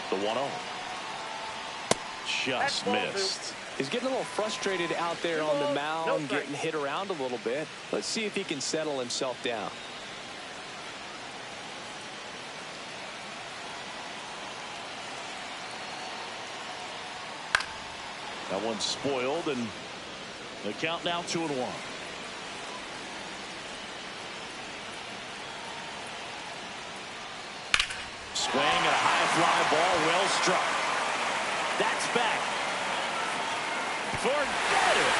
The 1-0. Just missed. He's getting a little frustrated out there on the mound, getting hit around a little bit. Let's see if he can settle himself down. That one's spoiled, and the count now 2-1. Swing and a high fly ball, well struck. That's back. Forget it.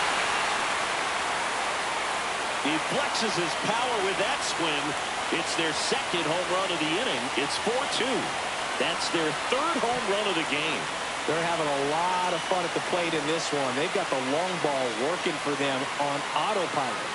He flexes his power with that swing. It's their second home run of the inning. It's 4-2. That's their third home run of the game. They're having a lot of fun at the plate in this one. They've got the long ball working for them on autopilot.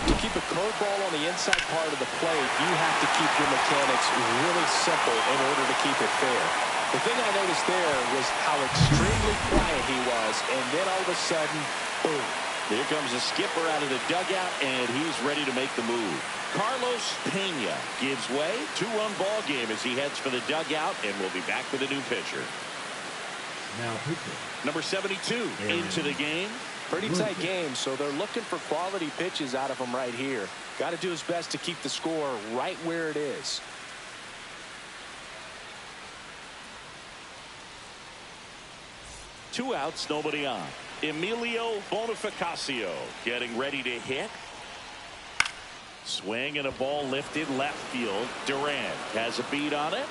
To keep a curveball on the inside part of the plate, you have to keep your mechanics really simple in order to keep it fair. The thing I noticed there was how extremely quiet he was, and then all of a sudden, boom. Here comes the skipper out of the dugout, and he's ready to make the move. Carlos Pena gives way. 2-run ball game as he heads for the dugout, and we'll be back with a new pitcher. Now pitcher. Number 72 into the game. Pretty tight game, so they're looking for quality pitches out of him right here. Got to do his best to keep the score right where it is. Two outs, nobody on. Emilio Bonifacio getting ready to hit. Swing and a ball lifted left field. Durant has a beat on it.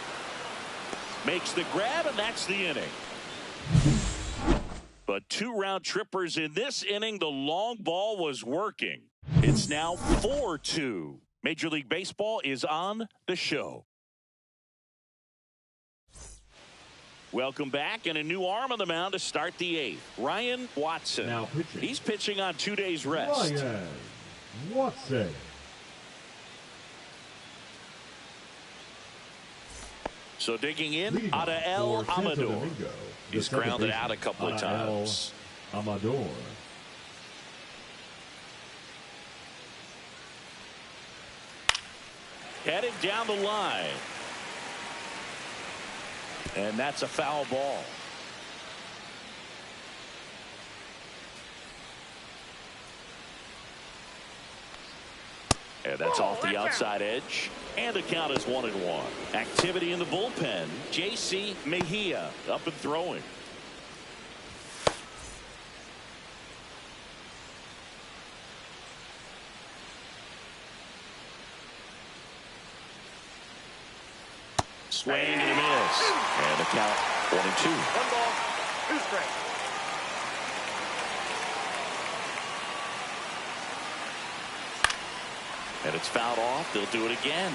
Makes the grab, and that's the inning. But 2 round trippers in this inning. The long ball was working. It's now 4-2. Major League Baseball is on the show. Welcome back, and a new arm on the mound to start the 8th. Ryan Watson. Now pitching. He's pitching on 2 days rest. Ryan Watson. So digging in, Adael Amador. He's grounded out a couple of times. Amador. Headed down the line. And that's a foul ball. And that's off the outside edge. And the count is 1-1. Activity in the bullpen. J.C. Mejia up and throwing. Swing and a miss. And the count 1-2. 1 ball, 2 strikes. And it's fouled off. They'll do it again.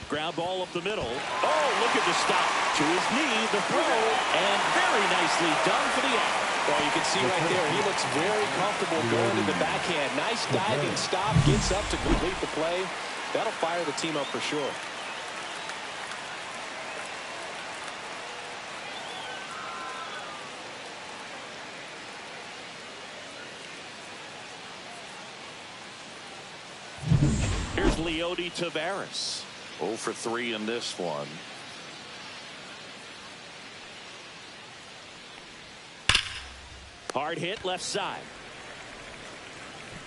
Ground ball up the middle. Oh, look at the stop. To his knee, the throw, and very nicely done for the out. Well, you can see right there, he looks very comfortable going to the backhand. Nice diving stop, gets up to complete the play. That'll fire the team up for sure. Here's Leody Taveras. 0 for 3 in this one. Hard hit left side.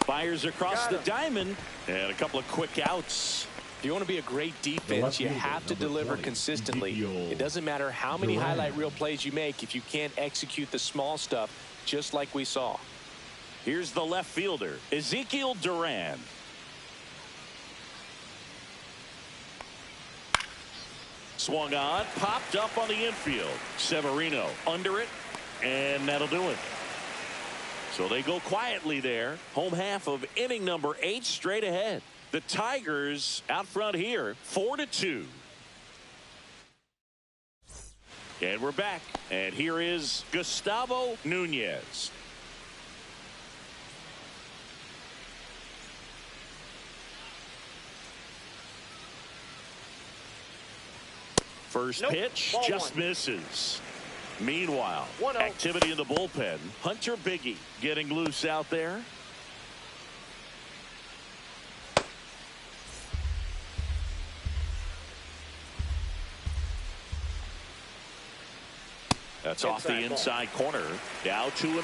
Fires across the diamond. And a couple of quick outs. If you want to be a great defense, you have to deliver consistently. It doesn't matter how many highlight reel plays you make if you can't execute the small stuff, just like we saw. Here's the left fielder, Ezekiel Swung on, popped up on the infield. Severino under it, and that'll do it. So they go quietly there. Home half of inning number 8 straight ahead. The Tigers out front here, 4-2. And we're back. And here is Gustavo Nunez. First pitch just misses. Meanwhile, activity in the bullpen. Hunter Biggie getting loose out there. That's off the inside corner. Now 2-0.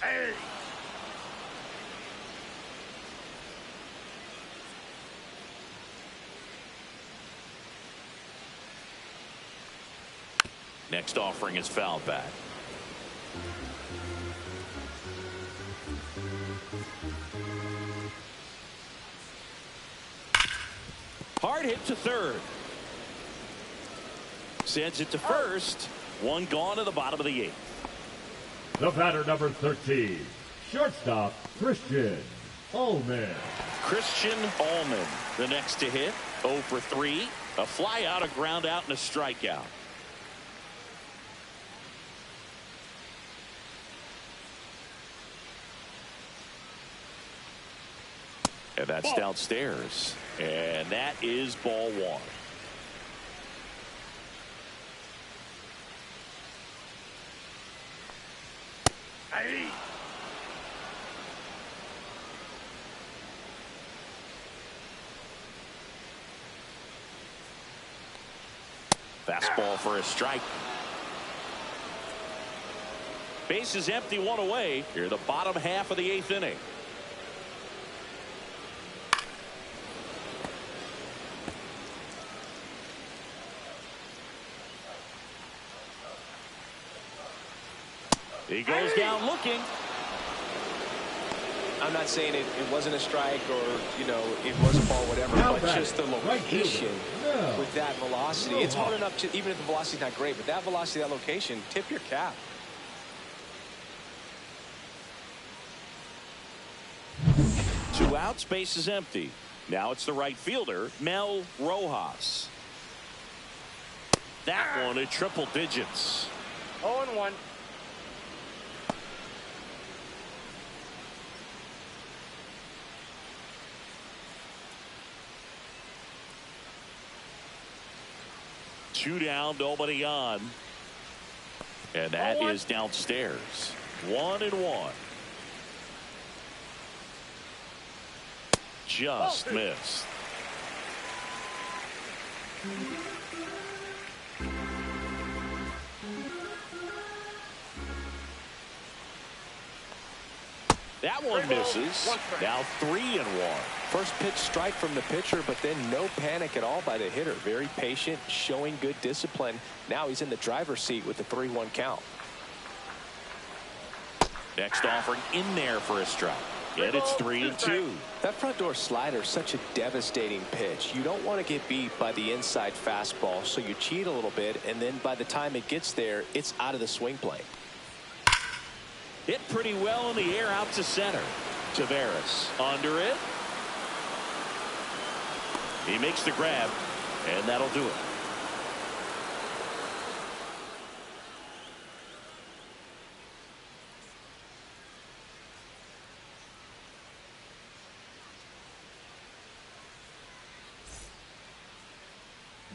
Hey. Next offering is foul back. Hard hit to third. Sends it to first. One gone to the bottom of the 8th. The batter, number 13, shortstop Christian Allman. Christian Allman, the next to hit. 0 for 3. A fly out, a ground out, and a strikeout. And that's downstairs. And that is ball 1. Hey. Fastball for a strike. Base is empty, 1 away. Here, the bottom half of the 8th inning. He goes down looking. I'm not saying it wasn't a strike or, you know, it was a ball, whatever, but just the location with that velocity. It's hard enough to, even if the velocity's not great, but that velocity, that location, tip your cap. Two outs, base is empty. Now it's the right fielder, Mel Rojas. That one at triple digits. 0-1. Two down, nobody on. And that is downstairs. 1-1. Just missed. That one misses. Now 3-1. First pitch strike from the pitcher, but then no panic at all by the hitter. Very patient, showing good discipline. Now he's in the driver's seat with the 3-1 count. Next offering in there for a strike. And it's 3-2. That front door slider is such a devastating pitch. You don't want to get beat by the inside fastball, so you cheat a little bit, and then by the time it gets there, it's out of the swing plane. Hit pretty well in the air out to center. Tavares under it. He makes the grab, and that'll do it.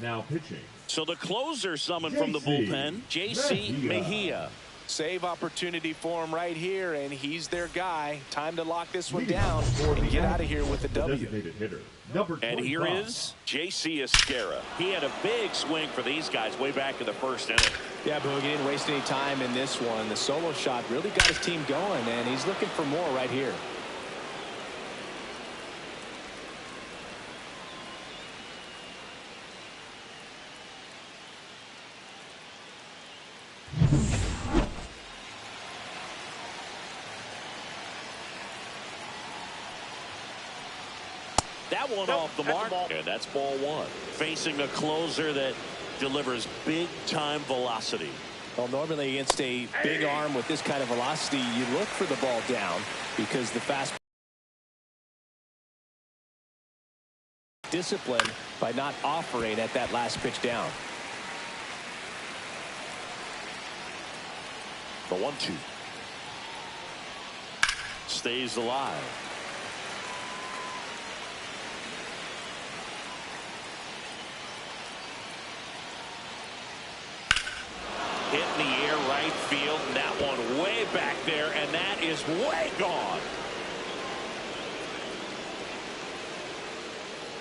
Now pitching. So the closer summoned from the bullpen, J.C. Mejia. Save opportunity for him right here, and he's their guy. Time to lock this one down and get out of here with the W. Designated hitter, number 25. And here is J.C. Esquera. He had a big swing for these guys way back in the first inning. Yeah, Boog, he didn't waste any time in this one. The solo shot really got his team going, and he's looking for more right here. That one off the mark, and that's ball one. Facing a closer that delivers big-time velocity. Well, normally against a big arm with this kind of velocity, you look for the ball down because the fast discipline by not offering at that last pitch down. The 1-2 stays alive. Hit in the air, right field, and that one way back there, and that is way gone.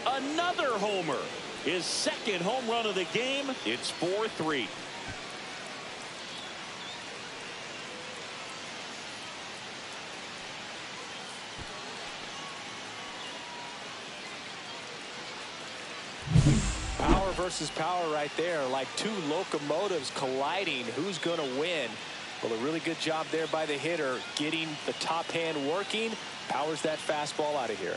Another homer. His second home run of the game. It's 4-3. Power versus power right there, like two locomotives colliding. Who's going to win? Well, a really good job there by the hitter, getting the top hand working. Powers that fastball out of here.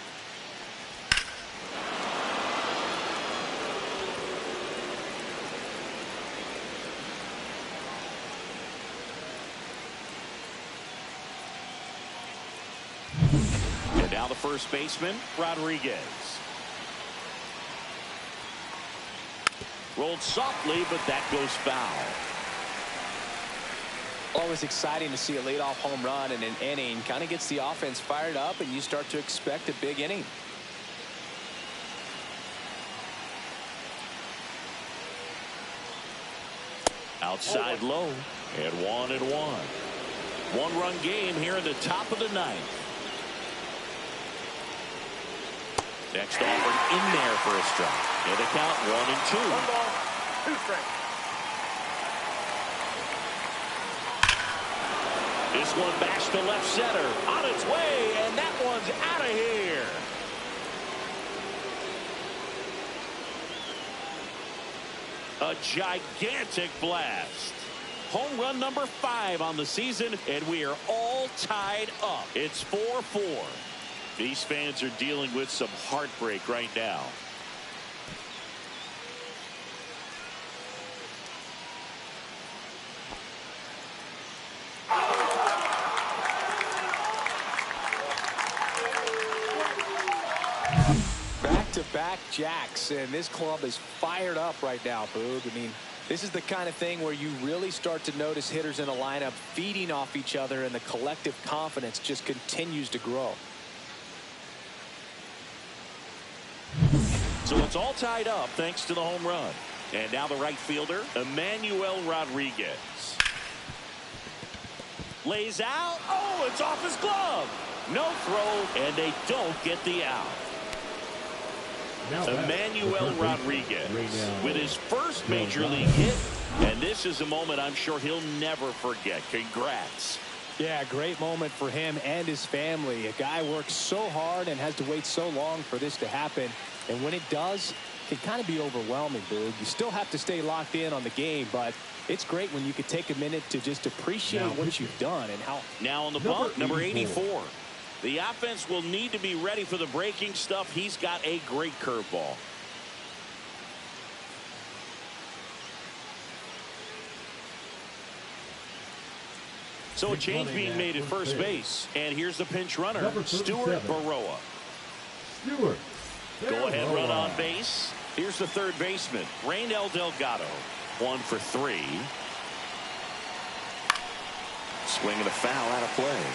And now the first baseman, Rodriguez. Rolled softly, but that goes foul. Always exciting to see a leadoff home run in an inning. Kind of gets the offense fired up, and you start to expect a big inning. Outside low, and 1-1. One-run game here in the top of the ninth. Next offer in there for a strike. And the count 1-2. 1 ball, 2 strikes. This one bashed to left center. On its way, and that one's out of here. A gigantic blast. Home run number 5 on the season, and we are all tied up. It's 4-4. These fans are dealing with some heartbreak right now. Back-to-back jacks, and this club is fired up right now, Boog. I mean, this is the kind of thing where you really start to notice hitters in a lineup feeding off each other, and the collective confidence just continues to grow. So it's all tied up thanks to the home run. And now the right fielder, Emmanuel Rodriguez. Lays out. Oh, it's off his glove. No throw, and they don't get the out. Emmanuel Rodriguez with his first major league hit. And this is a moment I'm sure he'll never forget. Congrats. Yeah, great moment for him and his family. A guy works so hard and has to wait so long for this to happen. And when it does, it can kind of be overwhelming, dude. You still have to stay locked in on the game, but it's great when you could take a minute to just appreciate what you've done and how. Now on the bump, number 84. The offense will need to be ready for the breaking stuff. He's got a great curveball. So a change being made at first base. And here's the pinch runner, Stuart Baroa. Go ahead run on base. Here's the third baseman, Raynel Delgado. 1 for 3. Swing and a foul out of play.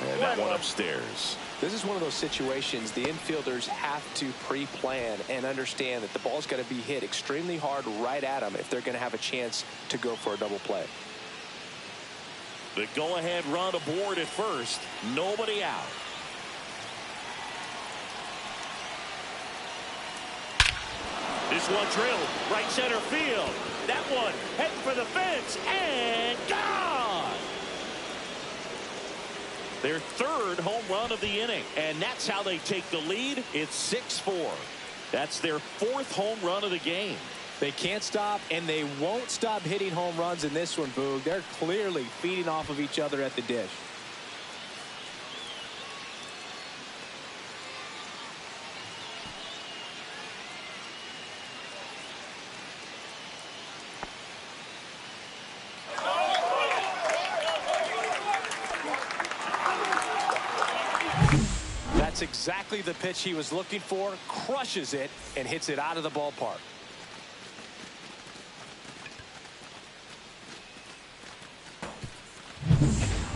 And that one upstairs. This is one of those situations the infielders have to pre-plan and understand that the ball's got to be hit extremely hard right at them if they're going to have a chance to go for a double play. The go-ahead run aboard at first. Nobody out. This one drilled right center field. That one heading for the fence and gone. Their third home run of the inning. And that's how they take the lead. It's 6-4. That's their fourth home run of the game. They can't stop, and they won't stop hitting home runs in this one, Boog. They're clearly feeding off of each other at the dish. That's exactly the pitch he was looking for. Crushes it and hits it out of the ballpark.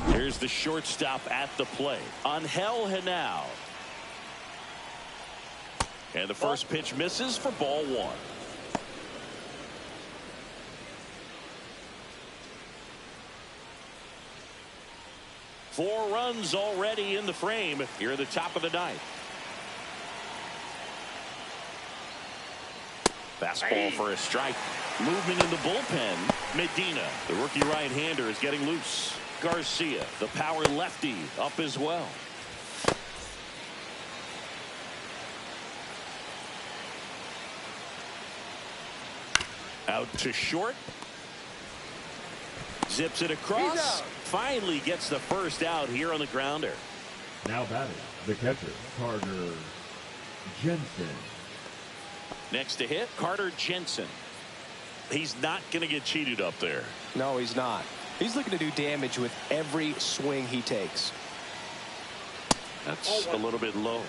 Here's the shortstop at the plate, Angel Henao. And the first pitch misses for ball one. Four runs already in the frame here at the top of the ninth. Fastball for a strike. Movement in the bullpen. Medina, the rookie right-hander, is getting loose. Garcia, the power lefty, up as well. Out to short. Zips it across. Finally gets the first out here on the grounder. Now batting, the catcher, Carter Jensen. Next to hit, Carter Jensen. He's not going to get cheated up there. No, he's not. He's looking to do damage with every swing he takes. That's a little bit low.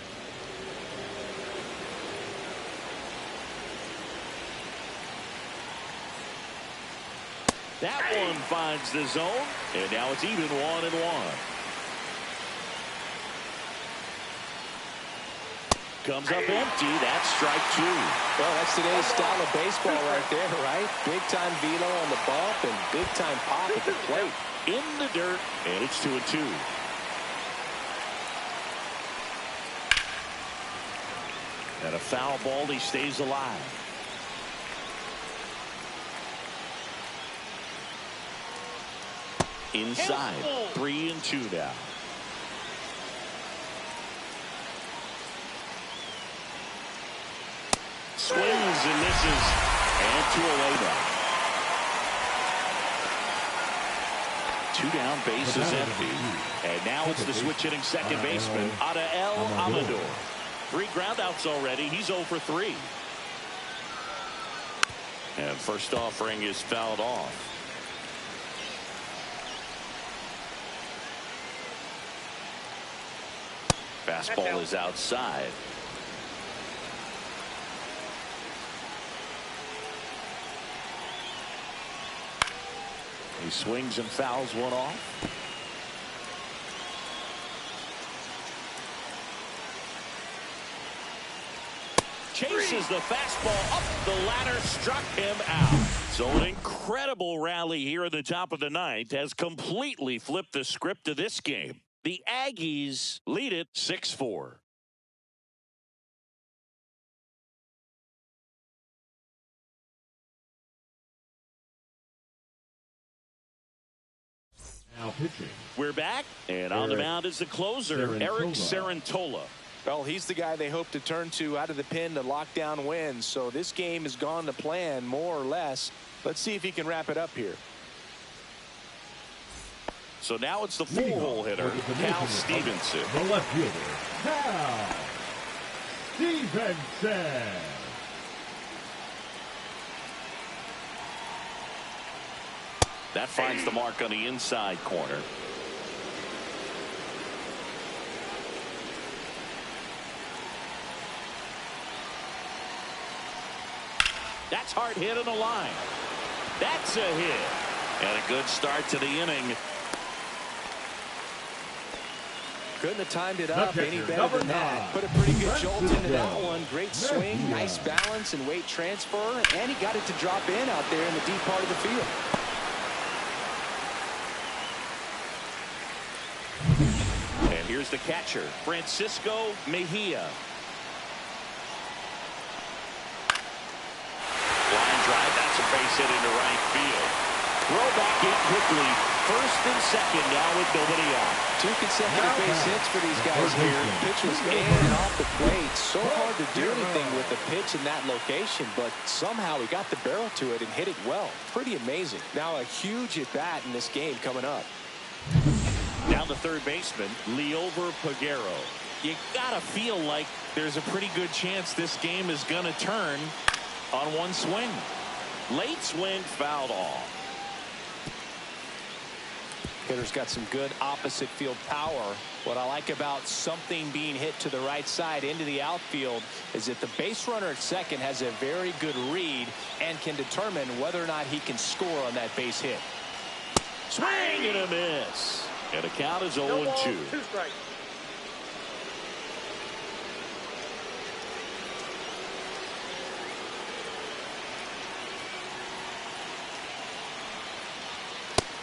That one finds the zone, and now it's even 1-1. Comes up empty. That's strike two. Well, that's today's style of baseball right there, right? Big-time velo on the bump and big-time pop at the plate. In the dirt, and it's 2-2. And a foul ball. He stays alive. Inside, 3-2 now. Swings and misses, and 2 away now. 2 down, base is empty. And now it's the switch hitting second baseman, Adael Amador. 3 groundouts already. He's 0 for 3. And first offering is fouled off. Fastball is outside. He swings and fouls one off. Chases the fastball up the ladder, struck him out. So an incredible rally here at the top of the ninth has completely flipped the script of this game. The Aggies lead it 6-4. Now pitching. We're back, and on the mound is the closer, Eric Sarantola. Well, he's the guy they hope to turn to out of the pen to lock down wins. So this game has gone to plan, more or less. Let's see if he can wrap it up here. So now it's the full-hole hitter, Cal Stevenson. The left fielder, Cal Stevenson. That finds the mark on the inside corner. That's hard hit on the line. That's a hit. And a good start to the inning. Couldn't have timed it up any better than that. Put a pretty good jolt into that one. Great swing, nice balance and weight transfer. And he got it to drop in out there in the deep part of the field. And here's the catcher, Francisco Mejia. Line drive, that's a base hit into right field. Throw back in quickly. first and second now with nobody out. 2 consecutive base hits for these guys here. Pitch was in and off the plate. So hard to do anything with the pitch in that location, but somehow he got the barrel to it and hit it well. Pretty amazing. Now a huge at-bat in this game coming up. Now the third baseman, Liover Peguero. You gotta feel like there's a pretty good chance this game is gonna turn on one swing. Late swing, fouled off. Hitter's got some good opposite field power. What I like about something being hit to the right side into the outfield is that the base runner at second has a very good read and can determine whether or not he can score on that base hit. Swing and a miss. And the count is 0-2. 2 strikes.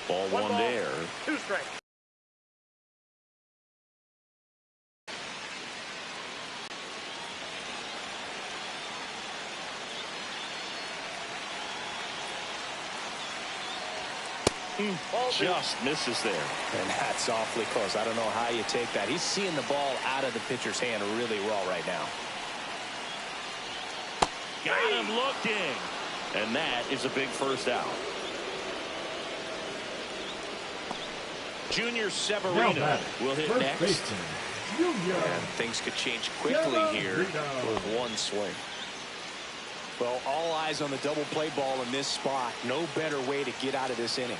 Ball one there. 2 strikes. Just misses there. And that's awfully close. I don't know how you take that. He's seeing the ball out of the pitcher's hand really well right now. Got him looking. And that is a big first out. Junior Severino will hit next. And things could change quickly here with one swing. Well, all eyes on the double play ball in this spot. No better way to get out of this inning.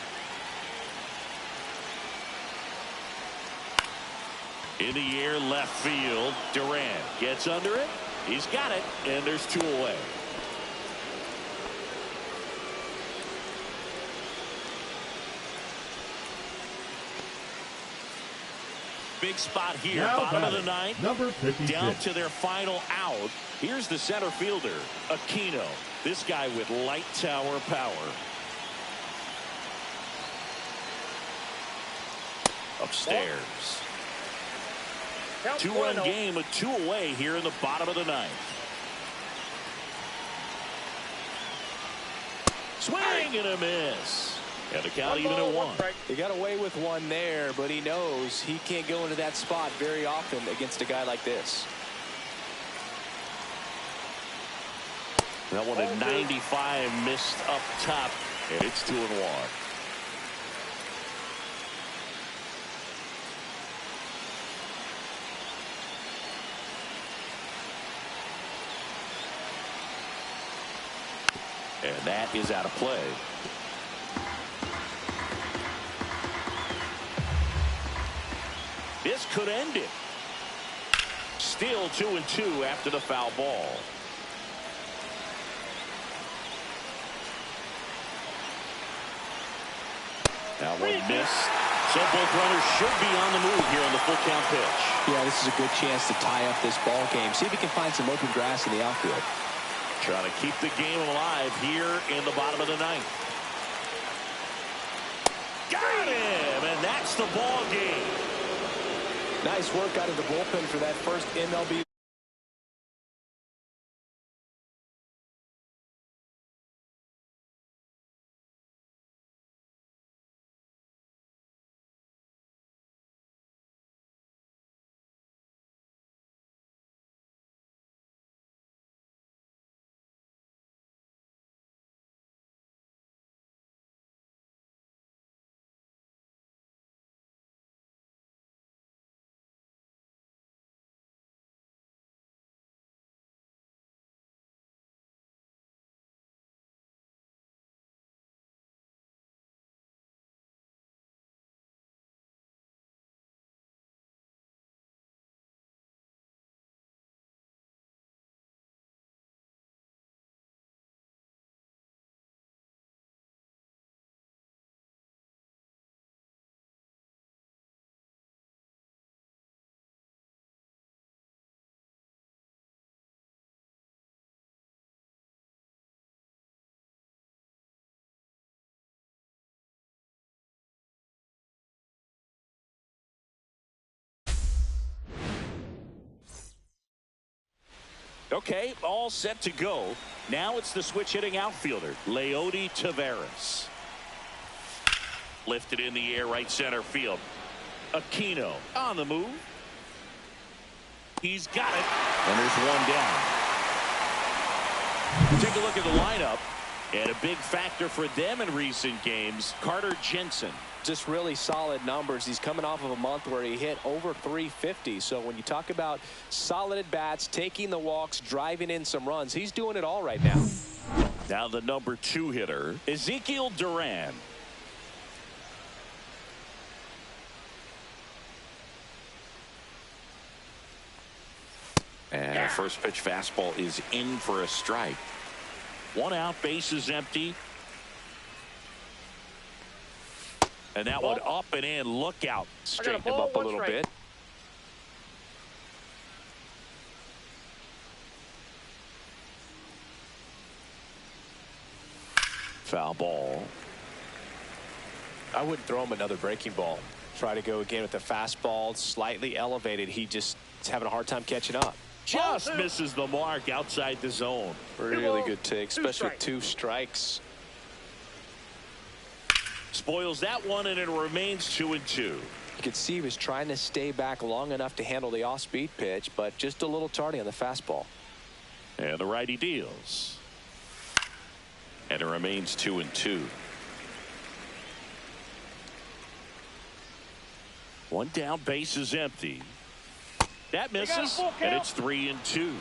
In the air, left field. Duran gets under it. He's got it, and there's 2 away. Big spot here, Now bottom of the ninth. Number 56. Down to their final out. Here's the center fielder, Aquino. This guy with light tower power. Upstairs. 2-run game with 2 away here in the bottom of the ninth. Swing and a miss. And the count even at 1. He got away with one there, but he knows he can't go into that spot very often against a guy like this. That one at 95 missed up top, and it's 2-1. And that is out of play. This could end it. Still 2-2 after the foul ball. That one missed. So both runners should be on the move here on the full count pitch. Yeah, this is a good chance to tie up this ball game. See if he can find some open grass in the outfield. Trying to keep the game alive here in the bottom of the ninth. Got him, and that's the ball game. Nice work out of the bullpen for that first MLB. Okay, all set to go. Now it's the switch hitting outfielder, Leody Taveras. Lifted in the air, right center field. Aquino on the move. He's got it. And there's one down. Take a look at the lineup. And a big factor for them in recent games, Carter Jensen. Just really solid numbers. He's coming off of a month where he hit over 350. So when you talk about solid at bats, taking the walks, driving in some runs, he's doing it all right now. Now the number 2 hitter, Ezekiel Duran. And a first pitch fastball is in for a strike. 1 out, base is empty. And that one up and in. Look out. Straighten him up a little bit. Foul ball. I wouldn't throw him another breaking ball. Try to go again with the fastball, slightly elevated. He just is having a hard time catching up. Just misses the mark outside the zone. Really good take, especially with 2 strikes. Spoils that one, and it remains 2-2. You could see he was trying to stay back long enough to handle the off-speed pitch, but just a little tardy on the fastball. And the righty deals. And it remains 2-2. 1 down, base is empty. That misses, and it's 3-2.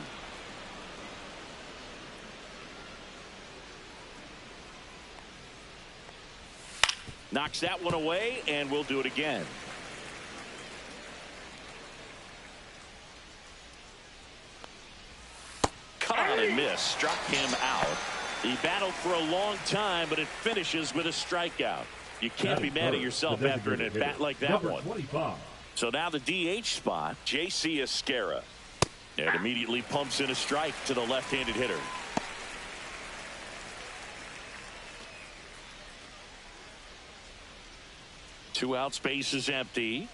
Knocks that one away, and we'll do it again. Cut on and miss. Struck him out. He battled for a long time, but it finishes with a strikeout. You can't be mad at yourself after an at-bat like that one. 25. So now the DH spot, J.C. Esquera. And immediately pumps in a strike to the left-handed hitter. Two out, space is empty.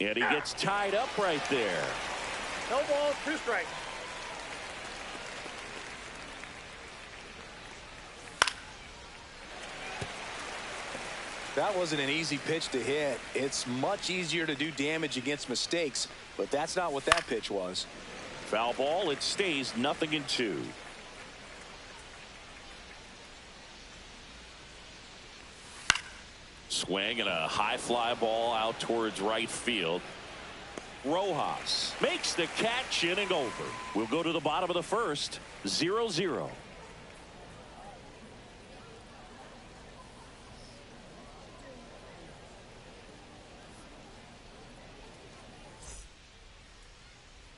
And he gets tied up right there. No balls, 2 strikes. That wasn't an easy pitch to hit. It's much easier to do damage against mistakes, but that's not what that pitch was. Foul ball. It stays 0-2. Swing and a high fly ball out towards right field. Rojas makes the catch, inning over. We'll go to the bottom of the first. 0-0.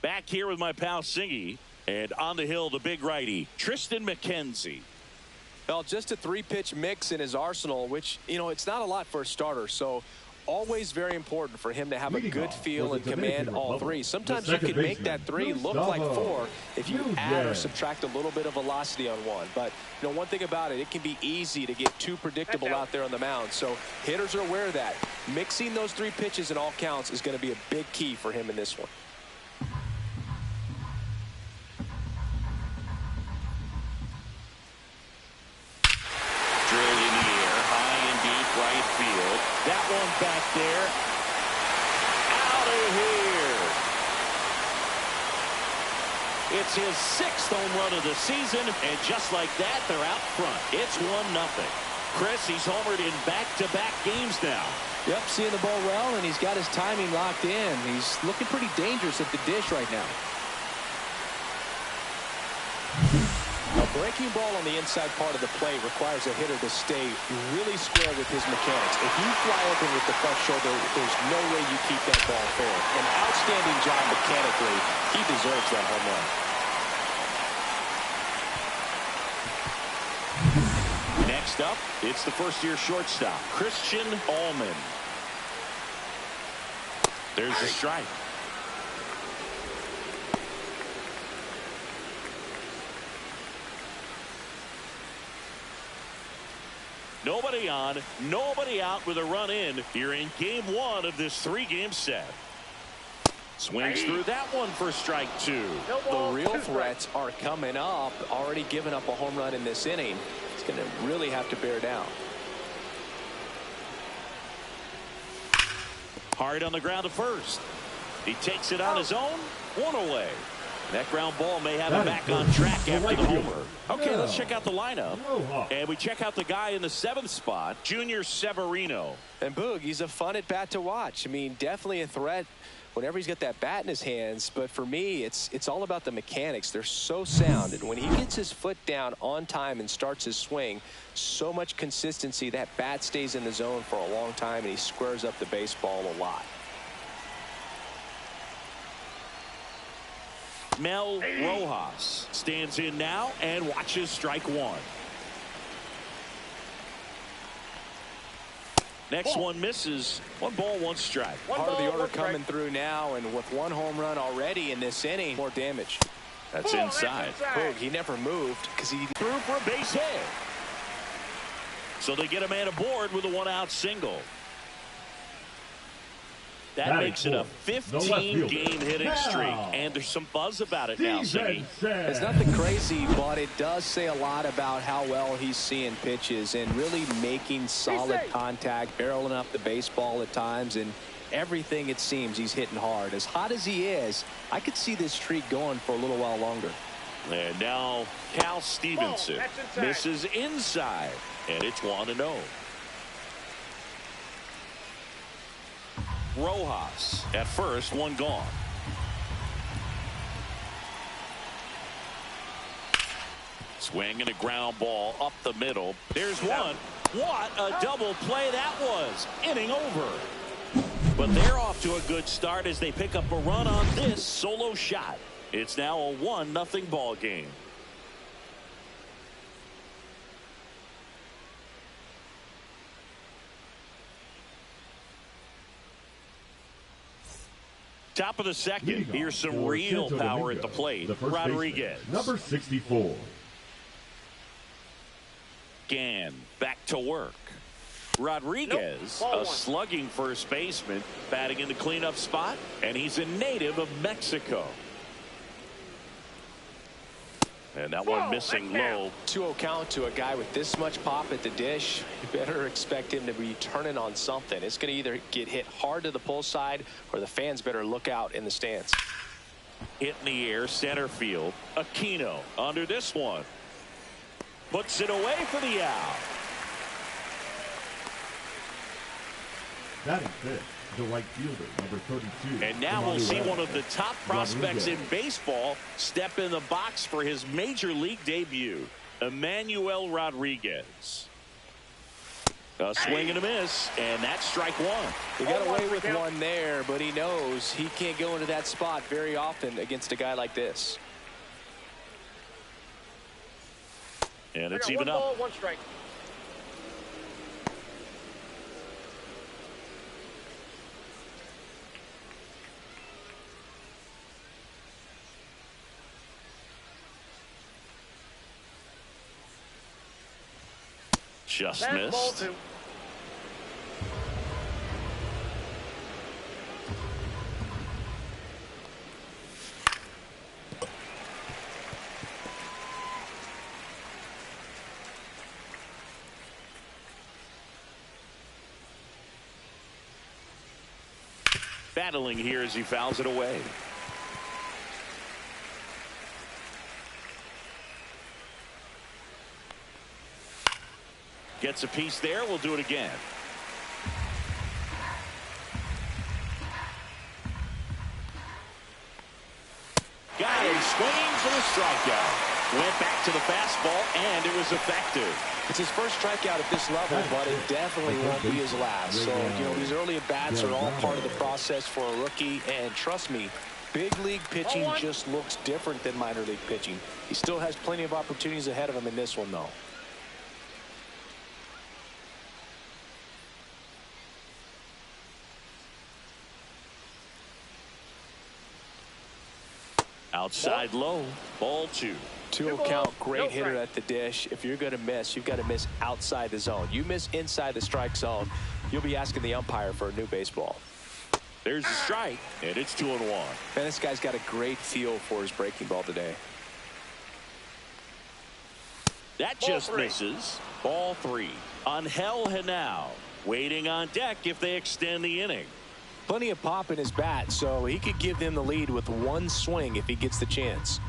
Back here with my pal Singy, and on the hill the big righty Tristan McKenzie. Well, just a 3-pitch mix in his arsenal, which, you know, it's not a lot for a starter, so always very important for him to have a good feel and command all 3. Sometimes you can make that 3 look like 4 if you add or subtract a little bit of velocity on one. But, you know, one thing about it, it can be easy to get too predictable out there on the mound. So hitters are aware of that. Mixing those 3 pitches in all counts is going to be a big key for him in this one. That one back there. Out of here. It's his 6th home run of the season, and just like that, they're out front. It's 1-0. Chris, he's homered in back-to-back games now. Yep, seeing the ball well, and he's got his timing locked in. He's looking pretty dangerous at the dish right now. A breaking ball on the inside part of the plate requires a hitter to stay really square with his mechanics. If you fly open with the left shoulder, there's no way you keep that ball fair. An outstanding job mechanically. He deserves that home run. Next up, it's the first-year shortstop, Christian Allman. There's a strike. Nobody on, nobody out with a run in here in game 1 of this 3-game set. Swings through that one for strike 2. The real threats are coming up. Already given up a home run in this inning. going to really have to bear down. Hard on the ground to first. He takes it on his own. One away. That ground ball may have him back on track after the homer. Okay, let's check out the lineup. And we check out the guy in the 7th spot, Junior Severino. And Boog, he's a fun at bat to watch. I mean, definitely a threat whenever he's got that bat in his hands. But for me, it's all about the mechanics. They're so sound. And when he gets his foot down on time and starts his swing, so much consistency, that bat stays in the zone for a long time, and he squares up the baseball a lot. Mel Rojas stands in now and watches strike one. Next one misses. 1 ball, 1 strike. Part of the order coming through now, and with 1 home run already in this inning, more damage. That's inside. Boog, he never moved because he threw for a base hit. So they get a man aboard with a 1-out single. That makes it a 15-game hitting streak, and there's some buzz about it now, Siggy. It's nothing crazy, but it does say a lot about how well he's seeing pitches and really making solid contact, barreling up the baseball at times, and everything it seems he's hitting hard. As hot as he is, I could see this streak going for a little while longer. And now Cal Stevenson misses inside, and it's 1-0. Rojas at first, 1 gone. Swing and a ground ball up the middle. There's one. What a double play that was. Inning over. But they're off to a good start as they pick up a run on this solo shot. It's now a 1-0 ball game. Top of the second. Here's some real power at the plate. Rodriguez. Number 64. Gann back to work. Rodriguez, a slugging first baseman, batting in the cleanup spot, and he's a native of Mexico. And that one missing low. 2-0 count to a guy with this much pop at the dish. You better expect him to be turning on something. It's going to either get hit hard to the pull side, or the fans better look out in the stands. Hit in the air, center field. Aquino under this one. Puts it away for the out. Batting fifth, the right fielder, number 32. And now we'll see one of the top prospects in baseball step in the box for his major league debut, Emmanuel Rodriguez. A swing and a miss, and that's strike one. He got away with one there, but he knows he can't go into that spot very often against a guy like this. And it's even up. 1 ball, 1 strike. Just missed. Battling here as he fouls it away. Gets a piece there. We'll do it again. Got him swinging for the strikeout. Went back to the fastball, and it was effective. It's his first strikeout at this level, but it definitely won't be his last. So, you know, these early at-bats are all part of the process for a rookie. And trust me, big league pitching just looks different than minor league pitching. He still has plenty of opportunities ahead of him in this one, though. Outside low, ball 2. 2-0 count, great hitter at the dish. If you're going to miss, you've got to miss outside the zone. You miss inside the strike zone, you'll be asking the umpire for a new baseball. There's the strike, and it's 2-1. Man, this guy's got a great feel for his breaking ball today. That Ball just three. misses. Ball 3. Angel Henao waiting on deck if they extend the inning. Plenty of pop in his bat, so he could give them the lead with one swing if he gets the chance.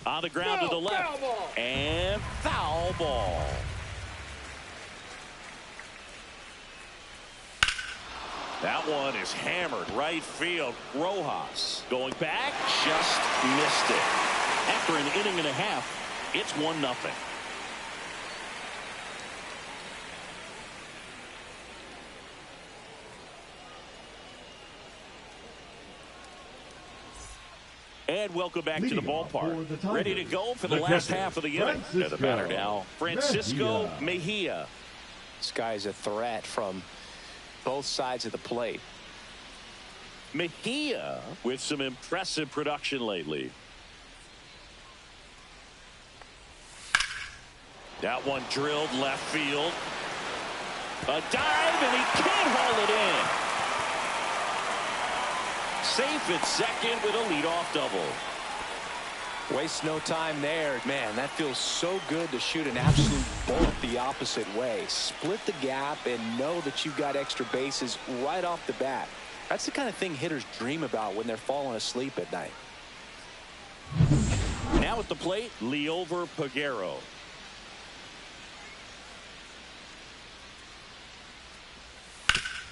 On the ground to the left. Foul ball. And foul ball. That one is hammered right field. Rojas going back, just missed it. After an inning and a half, it's 1-0. And welcome back to the ballpark. Ready to go for the last half of the inning. And the batter now, Francisco Mejia. This guy's a threat from both sides of the plate. Mejia with some impressive production lately. That one drilled left field. A dive, and he can't haul it in. Safe at second with a leadoff double. Waste no time there. Man, that feels so good to shoot an absolute bolt the opposite way. Split the gap and know that you've got extra bases right off the bat. That's the kind of thing hitters dream about when they're falling asleep at night. Now at the plate, Liover Peguero.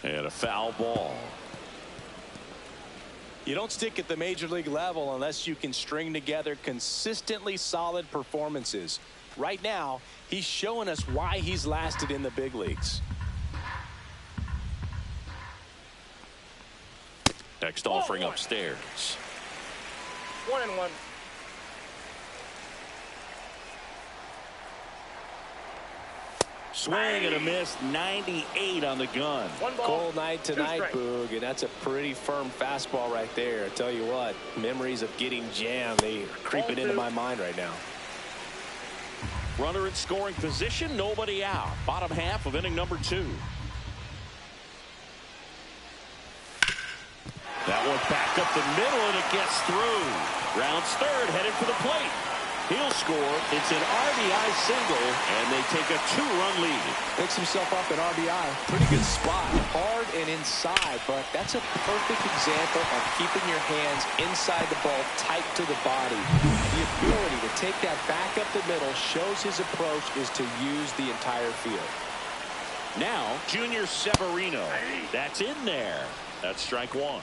And a foul ball. You don't stick at the major league level unless you can string together consistently solid performances. Right now, he's showing us why he's lasted in the big leagues. Next offering upstairs. 1-1. Swing and a miss, 98 on the gun. 1 ball. Cold night tonight, 2 strikes. Boog, and that's a pretty firm fastball right there. I tell you what, memories of getting jammed, they are creeping into my mind right now. Runner in scoring position, nobody out. Bottom half of inning number 2. That one back up the middle, and it gets through. Rounds third, headed for the plate. He'll score. It's an RBI single, and they take a 2-run lead. Picks himself up an RBI. Pretty good spot. Hard and inside, but that's a perfect example of keeping your hands inside the ball, tight to the body. The ability to take that back up the middle shows his approach is to use the entire field. Now, Junior Severino. That's in there. That's strike 1.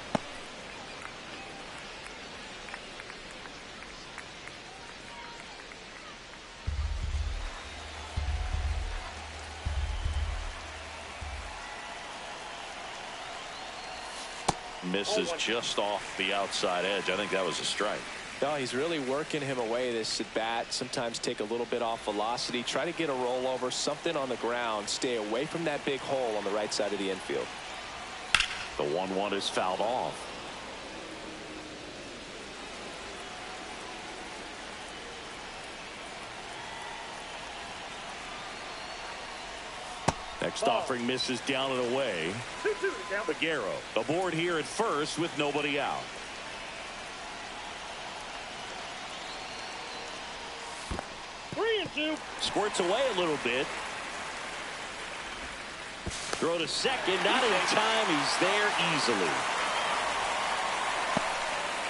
Misses just off the outside edge. I think that was a strike. No, he's really working him away this at bat. Sometimes take a little bit off velocity. Try to get a rollover, something on the ground. Stay away from that big hole on the right side of the infield. The 1-1 is fouled off. Next offering misses down and away. 2-2 down. Peguero aboard here at first with nobody out. 3-2. Squirts away a little bit. Throw to second, not in time. He's there easily.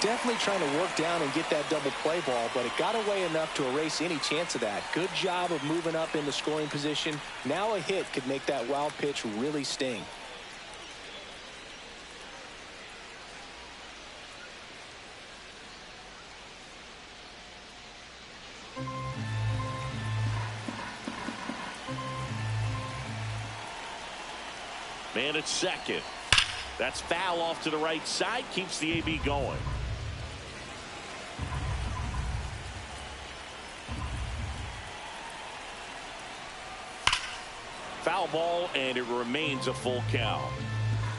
Definitely trying to work down and get that double play ball, but it got away enough to erase any chance of that. Good job of moving up into scoring position. Now a hit could make that wild pitch really sting. Man at second. That's foul off to the right side. Keeps the AB going. Foul ball, and it remains a full count.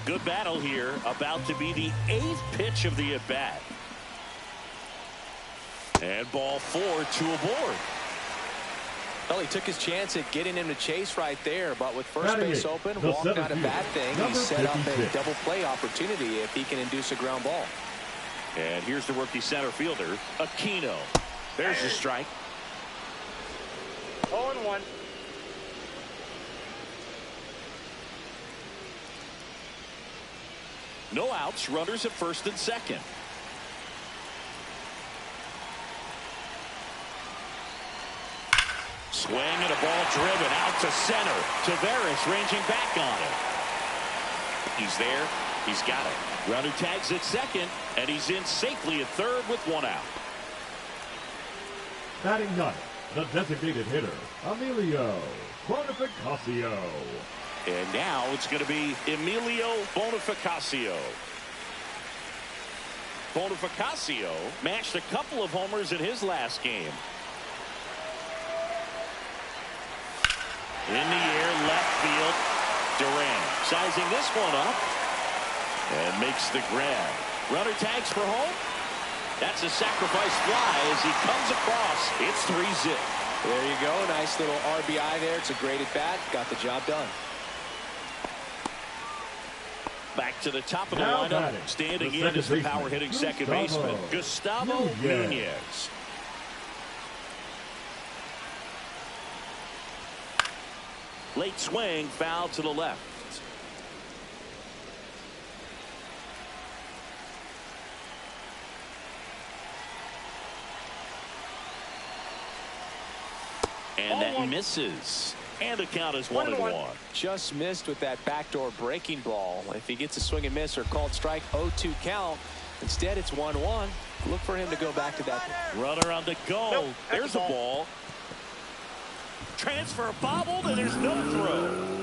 Good battle here. About to be the 8th pitch of the at-bat. And ball 4, 2 aboard. Well, he took his chance at getting him to chase right there, but with first Batting base it, open, the walk not a seventh bad field, thing. He number set up a 56. double play opportunity if he can induce a ground ball. And here's the rookie center fielder, Aquino. There's a strike. 0-1. No outs, runners at first and second. Swing and a ball driven out to center. Taveras ranging back on it. He's there. He's got it. Runner tags at second, and he's in safely at third with one out. Batting ninth, the designated hitter, Emilio Bonifacio. And now it's going to be Emilio Bonifacio. Bonifacio matched a couple of homers in his last game. In the air, left field. Duran sizing this one up and makes the grab. Runner tags for home. That's a sacrifice fly as he comes across. It's 3-zip. There you go. Nice little RBI there. It's a great at bat. Got the job done. Back to the top of the Now lineup. batting, Standing the in is the second power hitting second baseman, Gustavo Nunez. Late swing, foul to the left. And that misses. And the count is 1-1. Just missed with that backdoor breaking ball. If he gets a swing and miss or called strike, 0-2 count. Instead, it's 1-1. Look for him to go back to that. Runner on the go. Nope, there's the ball. Transfer bobbled, and there's no throw.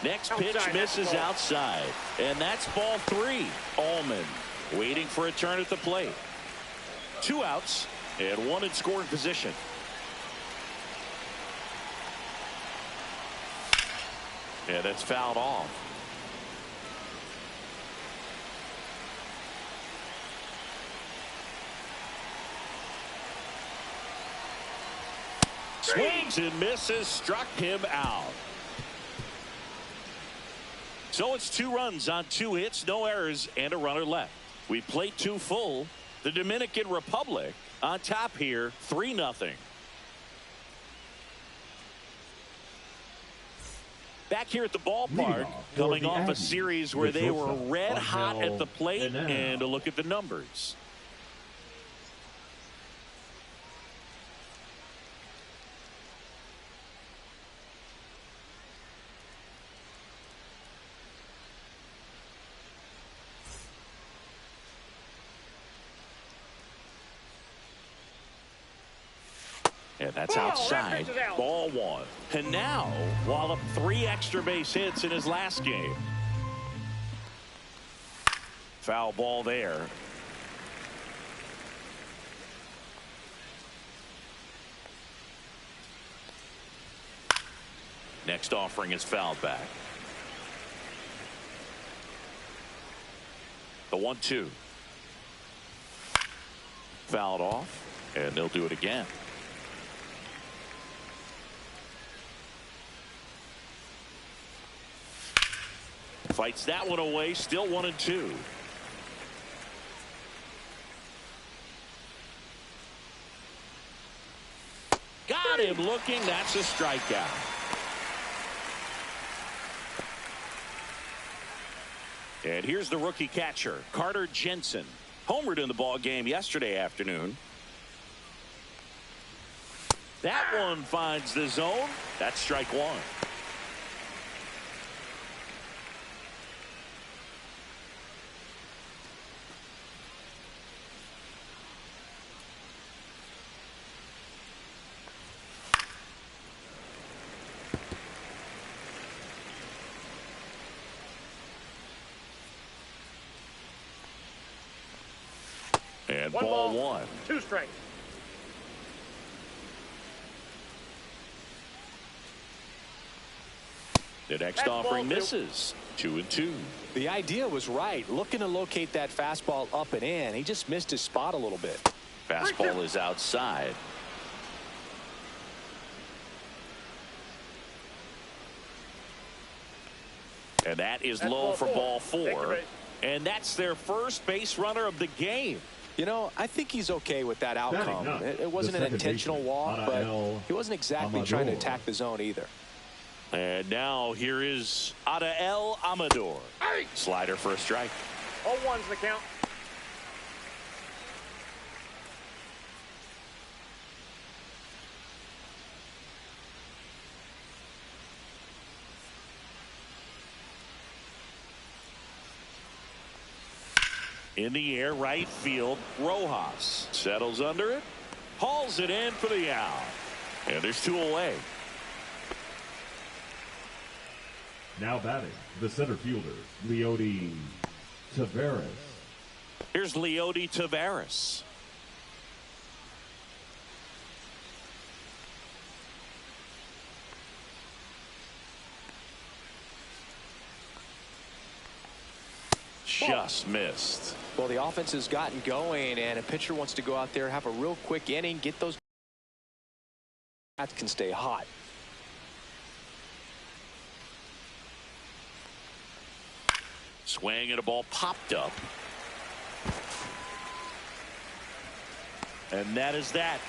Next pitch misses outside, and that's ball 3. Allman waiting for a turn at the plate. 2 outs and 1 in scoring position. And that's fouled off. Swings and misses, struck him out. So it's 2 runs on 2 hits, no errors, and a runner left. We played 2 full. The Dominican Republic on top here, 3-0. Back here at the ballpark, coming off a series where they were red hot at the plate, and a look at the numbers. And that's outside. Ball 1. And now, wallop 3 extra base hits in his last game. Foul ball there. Next offering is fouled back. The 1-2. Fouled off, and they'll do it again. Fights that one away, still 1-2. Got him looking. That's a strikeout. And here's the rookie catcher, Carter Jensen. Homered in the ball game yesterday afternoon. That one finds the zone. That's strike 1. And ball 1. 2 strikes. The next offering misses. 2-2. The idea was right. Looking to locate that fastball up and in. He just missed his spot a little bit. Fastball is outside. And that is That's low for ball Take the 4. base. And that's their first base runner of the game. You know, I think he's okay with that outcome. It wasn't an second intentional baseman, walk, but Adael he wasn't exactly Amador. trying to attack the zone either. And now here is Adael Amador. Slider for a strike. 0-1's the count. In the air, right field, Rojas settles under it, hauls it in for the out. And there's 2 away. Now batting, the center fielder, Leody Taveras. Here's Leody Taveras. Just missed. Well, the offense has gotten going, and a pitcher wants to go out there, have a real quick inning, get those bats can stay hot. Swing and a ball popped up. And that is that.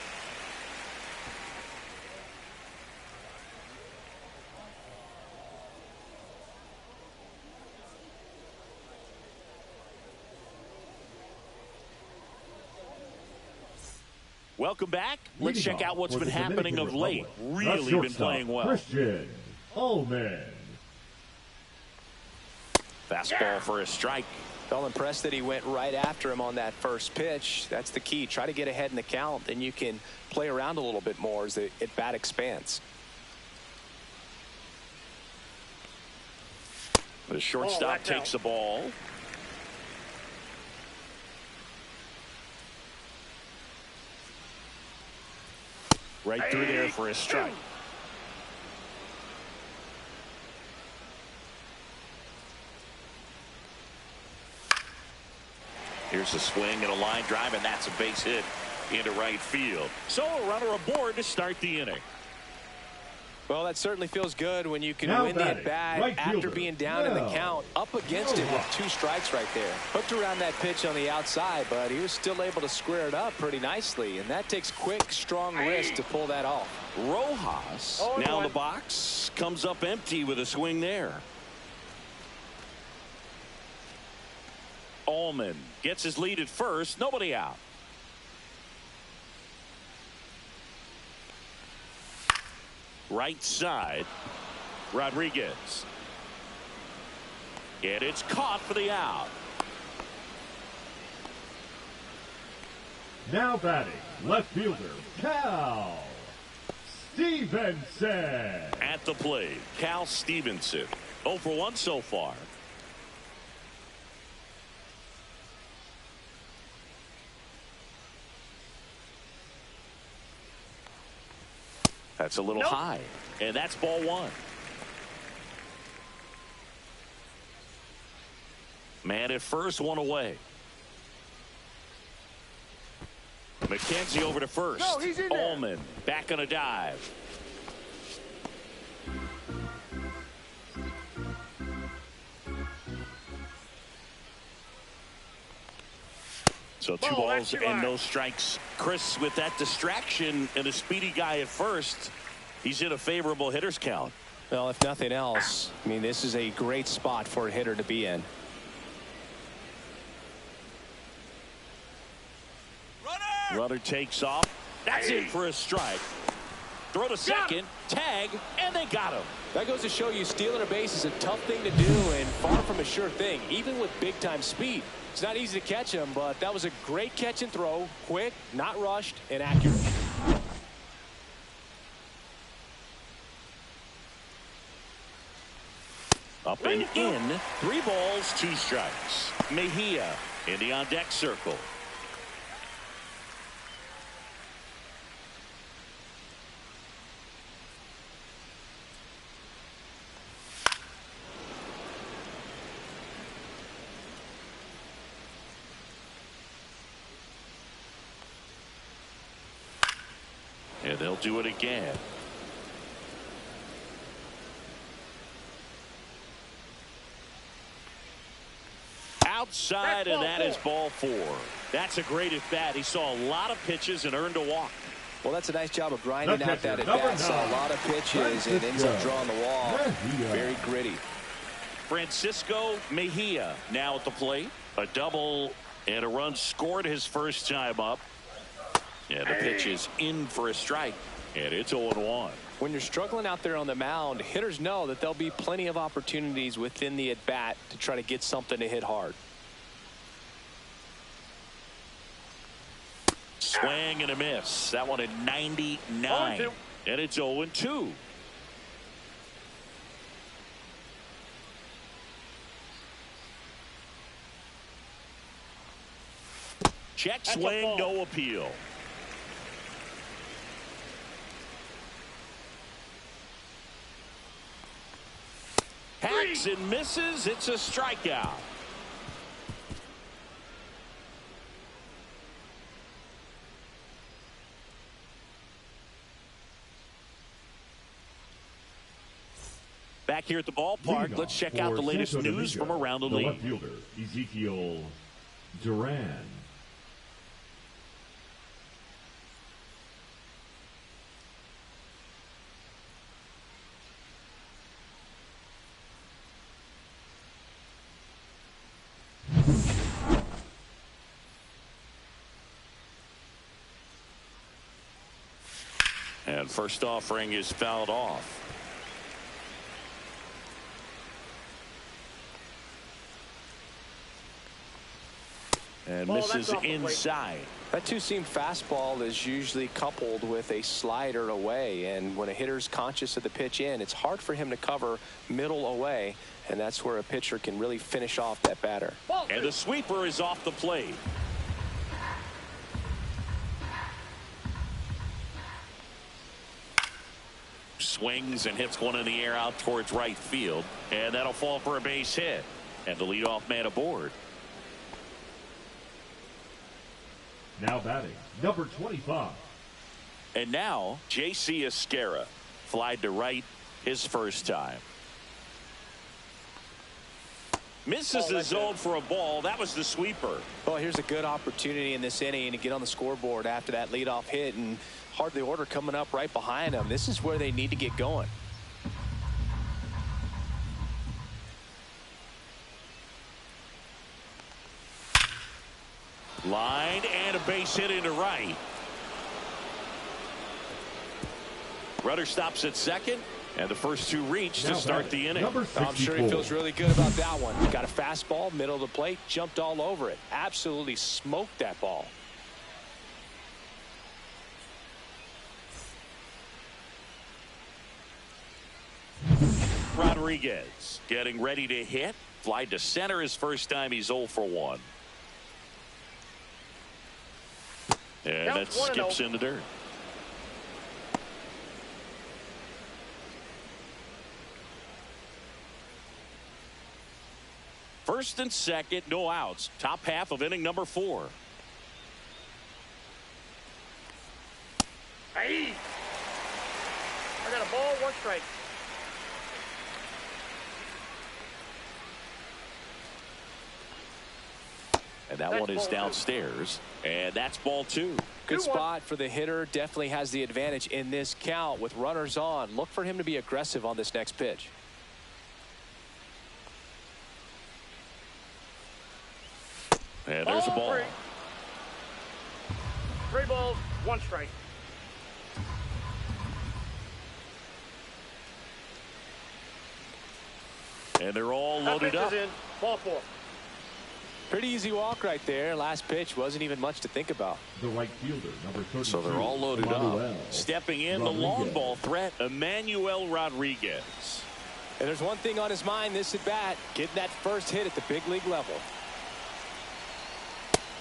Welcome back. Let's check out what's been happening of late. Really been playing well. Christian Ullman. Fastball for a strike. Felt impressed that he went right after him on that first pitch. That's the key. Try to get ahead in the count, then you can play around a little bit more as the at bat expands. The shortstop takes the ball. Right through there for a strike. Here's a swing and a line drive, and that's a base hit into right field. So a runner aboard to start the inning. Well, that certainly feels good when you can Now win the batting, at-bat right after fielder, being down in the Mel count. Up against it with 2 strikes right there. Hooked around that pitch on the outside, but he was still able to square it up pretty nicely. And that takes quick, strong wrist to pull that off. Rojas now in the box. Comes up empty with a swing there. Ullman gets his lead at first. Nobody out. Right side, Rodriguez. And it's caught for the out. Now batting, left fielder, Cal Stevenson. At the plate, Cal Stevenson. 0 for 1 so far. That's a little high, and that's ball 1. Man at first, 1 away. McKenzie over to first. No, he's in there. Ullman back on a dive. So 2 balls and no strikes. Chris, with that distraction and a speedy guy at first, he's in a favorable hitter's count. Well, if nothing else, I mean, this is a great spot for a hitter to be in. Runner takes off. That's in for a strike. Throw to second, tag, and they got him. That goes to show you stealing a base is a tough thing to do and far from a sure thing, even with big-time speed. It's not easy to catch him, but that was a great catch and throw. Quick, not rushed, and accurate. Up and in. 3 balls, 2 strikes. Mejia in the on-deck circle. And they'll do it again. outside, and that is ball 4. That's a great at bat. He saw a lot of pitches and earned a walk. Well, that's a nice job of grinding out that at bat. Saw a lot of pitches and ends up drawing the wall. Very gritty. Francisco Mejia now at the plate. A double and a run scored his first time up. And the pitch is in for a strike. And it's 0-1. When you're struggling out there on the mound, hitters know that there'll be plenty of opportunities within the at-bat to try to get something to hit hard. Swing and a miss. That one at 99. And it's 0-2. Check swing, no appeal. Hacks and misses. It's a strikeout. Back here at the ballpark, let's check out the latest news from around the league. Left fielder, Ezekiel Duran. And first offering is fouled off. And misses inside. That two-seam fastball is usually coupled with a slider away, and when a hitter's conscious of the pitch in, it's hard for him to cover middle away, and that's where a pitcher can really finish off that batter. And the sweeper is off the plate. Swings and hits one in the air out towards right field, and that'll fall for a base hit. And the leadoff man aboard. Now batting, number 25. And now, J.C. Esquera. Flied to right his first time. Misses the zone for a ball. That was the sweeper. Well, here's a good opportunity in this inning to get on the scoreboard after that leadoff hit, and hardly order coming up right behind them. This is where they need to get going. Line and a base hit into right. Runner stops at second, and the first two reach to start the inning. I'm sure he feels really good about that one. Got a fastball, middle of the plate, jumped all over it. Absolutely smoked that ball. Rodriguez getting ready to hit. Fly to center his first time. He's 0 for 1. And that skips in the dirt. First and second, no outs. Top half of inning number 4. Hey! I got a ball, 1 strike. And that one is downstairs, and that's ball 2. Good spot for the hitter. Definitely has the advantage in this count with runners on. Look for him to be aggressive on this next pitch. And there's a ball. 3 balls, 1 strike. And they're all loaded up. In. Ball 4. Pretty easy walk right there. Last pitch wasn't even much to think about. The right fielder, number 32. So they're all loaded up. Stepping in, the long ball threat, Emmanuel Rodriguez. And there's one thing on his mind this at bat, getting that first hit at the big league level.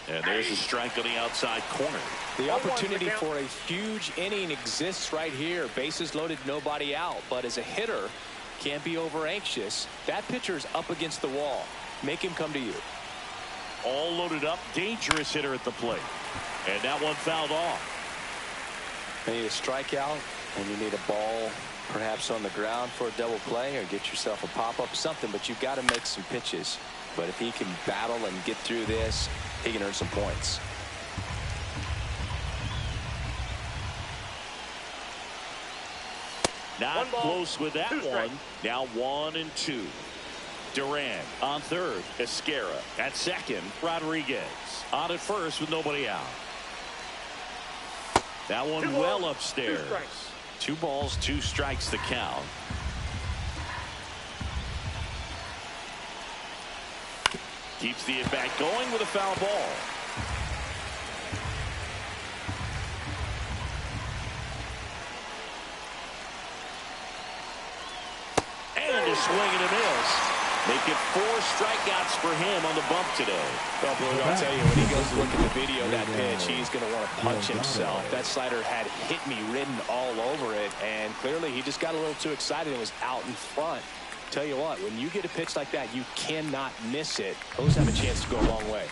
And there's a strike on the outside corner. The opportunity for a huge inning exists right here. Bases loaded, nobody out. But as a hitter, can't be over anxious. That pitcher's up against the wall. Make him come to you. All loaded up, dangerous hitter at the plate. And that one fouled off. You need a strikeout, and you need a ball perhaps on the ground for a double play, or get yourself a pop-up, something, but you've got to make some pitches. but if he can battle and get through this, he can earn some points. Not close with that one. Now 1-2. Duran on third. Esquera at second. Rodriguez on at first with nobody out. That one well upstairs. 2 balls, 2 strikes the count. Keeps the at-bat going with a foul ball. And a swing and a miss. Make it 4 strikeouts for him on the bump today. Well, Blue, I'll tell you, when he goes to look at the video of that pitch, he's going to want to punch himself. That slider had hit me written all over it, and clearly he just got a little too excited and was out in front. Tell you what, when you get a pitch like that, you cannot miss it. Those have a chance to go a long way.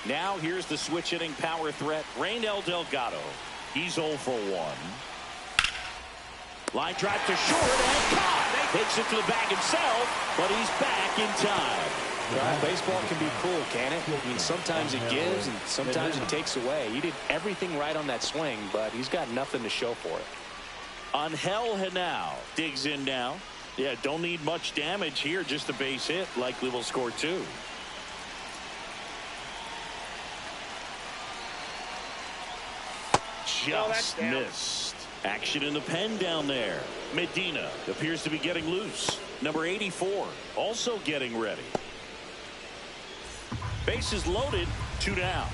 Now here's the switch hitting power threat, Raynel Delgado. He's 0 for 1. Line drive to short and caught. Takes it to the bag himself, but he's back in time. Well, baseball can be cruel, can it? I mean, sometimes it gives and sometimes it takes away. He did everything right on that swing, but he's got nothing to show for it. Angel Henao digs in now. Yeah, don't need much damage here, just a base hit. Likely will score 2. Just missed. Action in the pen down there. Medina appears to be getting loose. Number 84 also getting ready. Bases loaded, 2 down.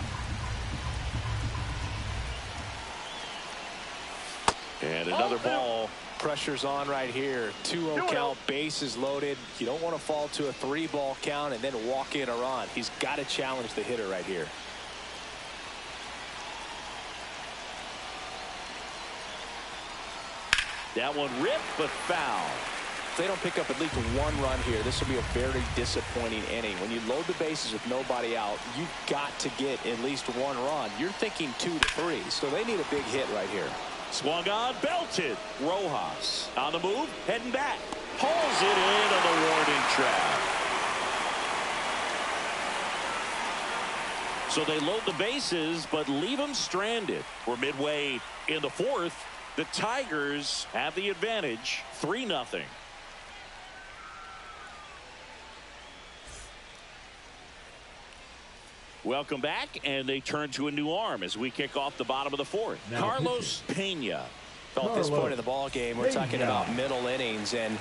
And another ball. Pressure's on right here. 2-0 count, bases loaded. You don't want to fall to a 3-ball count and then walk in a run. He's got to challenge the hitter right here. That one ripped, but foul. If they don't pick up at least 1 run here, this will be a very disappointing inning. When you load the bases with nobody out, you've got to get at least 1 run. You're thinking 2 to 3, so they need a big hit right here. Swung on, belted. Rojas on the move, heading back. Pulls it in on the warning track. So they load the bases, but leave them stranded. We're midway in the 4th. The Tigers have the advantage, 3-0. Welcome back, and they turn to a new arm as we kick off the bottom of the 4th. Now Carlos Pena. Well, at this point in the ball game, we're talking about middle innings, and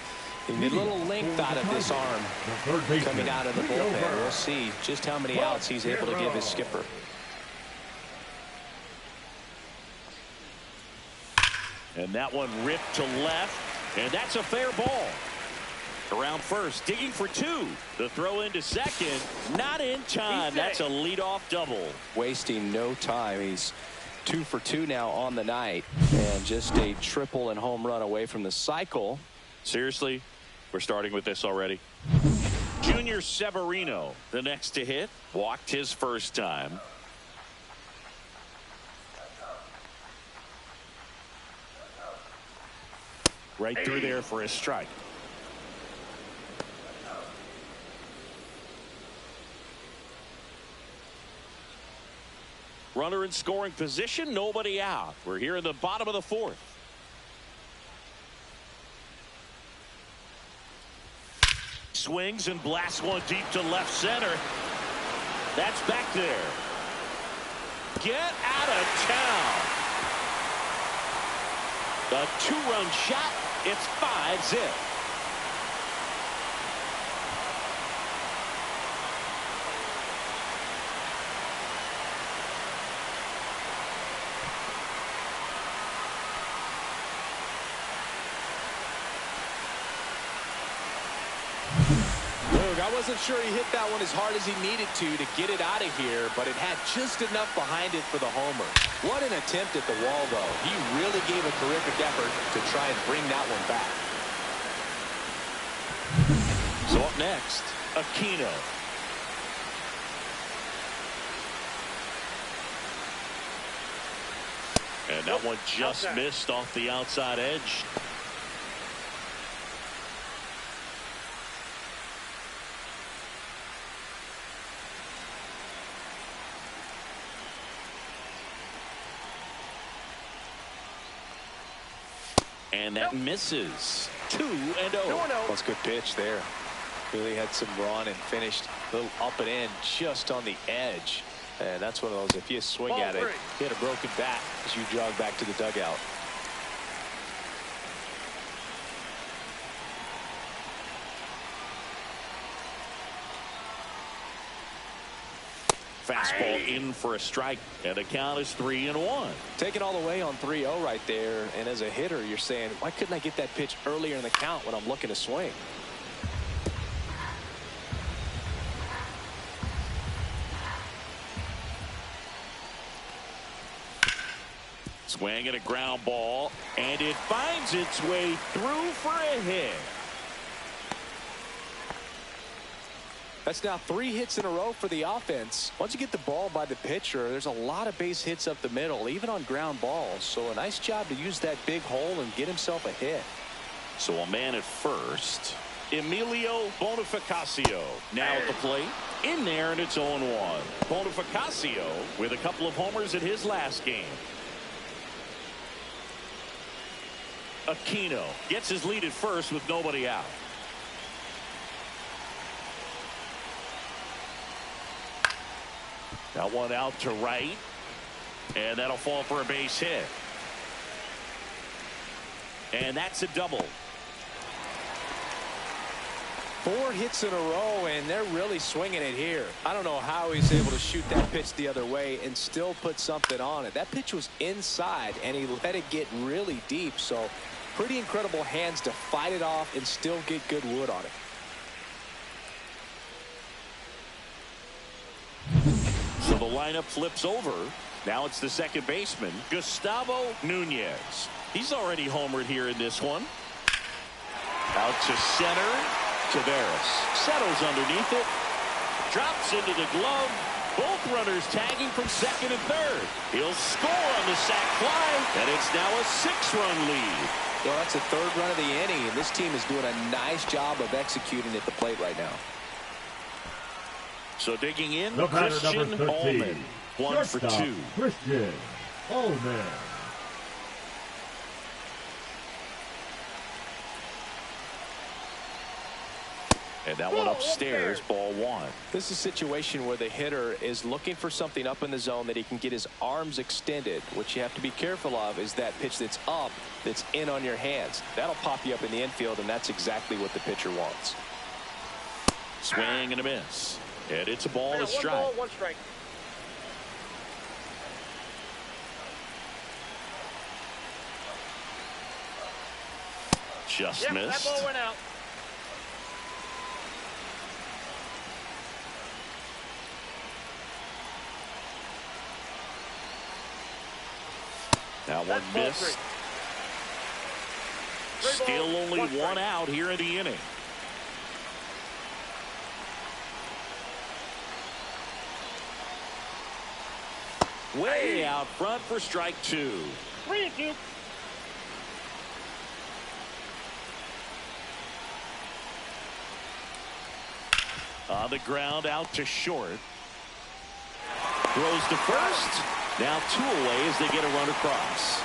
a little length out of this arm coming out of the bullpen. We'll see just how many outs he's able to give his skipper. And that one ripped to left, and that's a fair ball. Around first, digging for 2. The throw into second, not in time. That's a leadoff double. Wasting no time. He's 2 for 2 now on the night, and just a triple and home run away from the cycle. Seriously, we're starting with this already. Junior Severino, the next to hit, walked his first time. Right through there for a strike. Runner in scoring position, nobody out. We're here in the bottom of the 4th. Swings and blasts one deep to left center. That's back there. Get out of town. The 2-run shot. It's 5-zip. I wasn't sure he hit that one as hard as he needed to get it out of here, but it had just enough behind it for the homer. What an attempt at the wall, though. He really gave a terrific effort to try and bring that one back. So up next, Aquino. And that one just missed off the outside edge. And that misses. 2-0. That's a good pitch there. Really had some run and finished a little up and in just on the edge. And that's one of those, if you swing at it, hit a broken bat as you jog back to the dugout. Fastball in for a strike, and the count is 3-1. Taking all the way on 3-0 right there, and as a hitter, you're saying, why couldn't I get that pitch earlier in the count when I'm looking to swing? Swing and a ground ball, and it finds its way through for a hit. That's now 3 hits in a row for the offense. Once you get the ball by the pitcher, there's a lot of base hits up the middle, even on ground balls. So a nice job to use that big hole and get himself a hit. So a man at first. Emilio Bonifacio now at the plate. In there, and it's 0-1. Bonifacio with a couple of homers in his last game. Aquino gets his lead at first with nobody out. That one out to right, and that'll fall for a base hit. And that's a double. 4 hits in a row, and they're really swinging it here. I don't know how he's able to shoot that pitch the other way and still put something on it. That pitch was inside, and he let it get really deep. So pretty incredible hands to fight it off and still get good wood on it. So the lineup flips over. Now it's the second baseman, Gustavo Nunez. He's already homered here in this one. Out to center. Tavares settles underneath it. Drops into the glove. Both runners tagging from second and third. He'll score on the sac fly, and it's now a 6-run lead. Well, that's the 3rd run of the inning, and this team is doing a nice job of executing at the plate right now. So digging in, The batter, Christian number 13, Allman. 1 for 2. Christian Allman. And that one upstairs, ball 1. This is a situation where the hitter is looking for something up in the zone that he can get his arms extended. What you have to be careful of is that pitch that's up, that's in on your hands. That'll pop you up in the infield, and that's exactly what the pitcher wants. Swing and a miss. And it's a ball and a strike. 1 ball, 1 strike. Just missed. That ball went out. That one missed. Still only 1 out here in the inning. Way out front for strike 2. 3-2. On the ground, out to short. Throws to first. Now 2 away as they get a run across.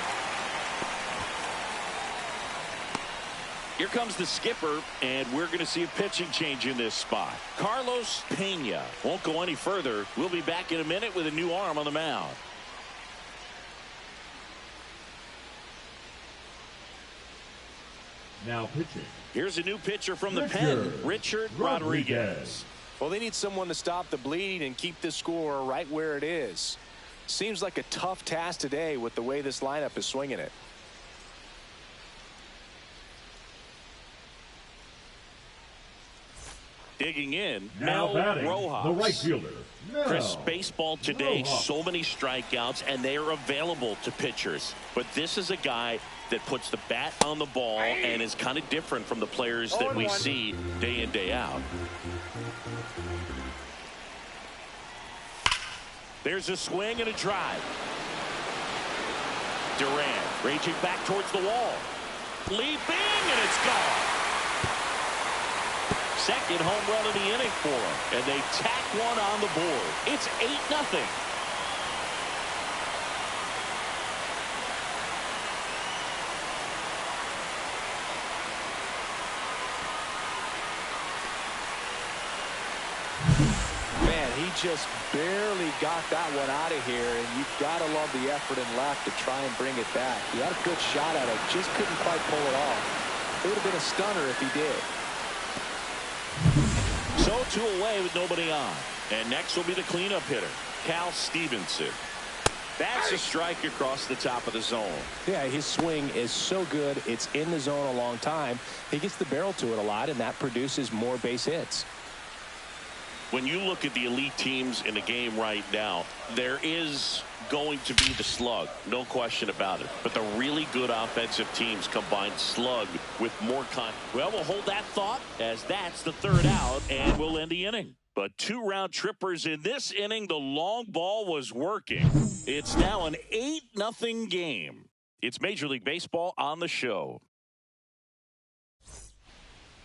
Here comes the skipper, and we're going to see a pitching change in this spot. Carlos Pena won't go any further. We'll be back in a minute with a new arm on the mound. Now pitching. Here's a new pitcher from the pen, Richard Rodriguez. Well, they need someone to stop the bleeding and keep this score right where it is. Seems like a tough task today with the way this lineup is swinging it. Digging in, Now Mel batting, Rojas. the right fielder, Mel Chris, baseball today, Rojas. so many strikeouts, and they are available to pitchers. But this is a guy that puts the bat on the ball and is kind of different from the players that we see day in, day out. There's a swing and a drive. Duran raging back towards the wall. Leaping, and it's gone. Second home run of the inning for him, and they tack one on the board. It's 8-0. just barely got that one out of here, and you've got to love the effort and left to try and bring it back. He had a good shot at it, just couldn't quite pull it off. It would have been a stunner if he did. So 2 away with nobody on. And next will be the cleanup hitter, Cal Stevenson. That's a strike across the top of the zone. Yeah, his swing is so good. It's in the zone a long time. He gets the barrel to it a lot, and that produces more base hits. When you look at the elite teams in the game right now, there is going to be the slug, no question about it. But the really good offensive teams combine slug with more Well, we'll hold that thought as that's the 3rd out, and we'll end the inning. But 2 round trippers in this inning. The long ball was working. It's now an 8-0 game. It's Major League Baseball on the show.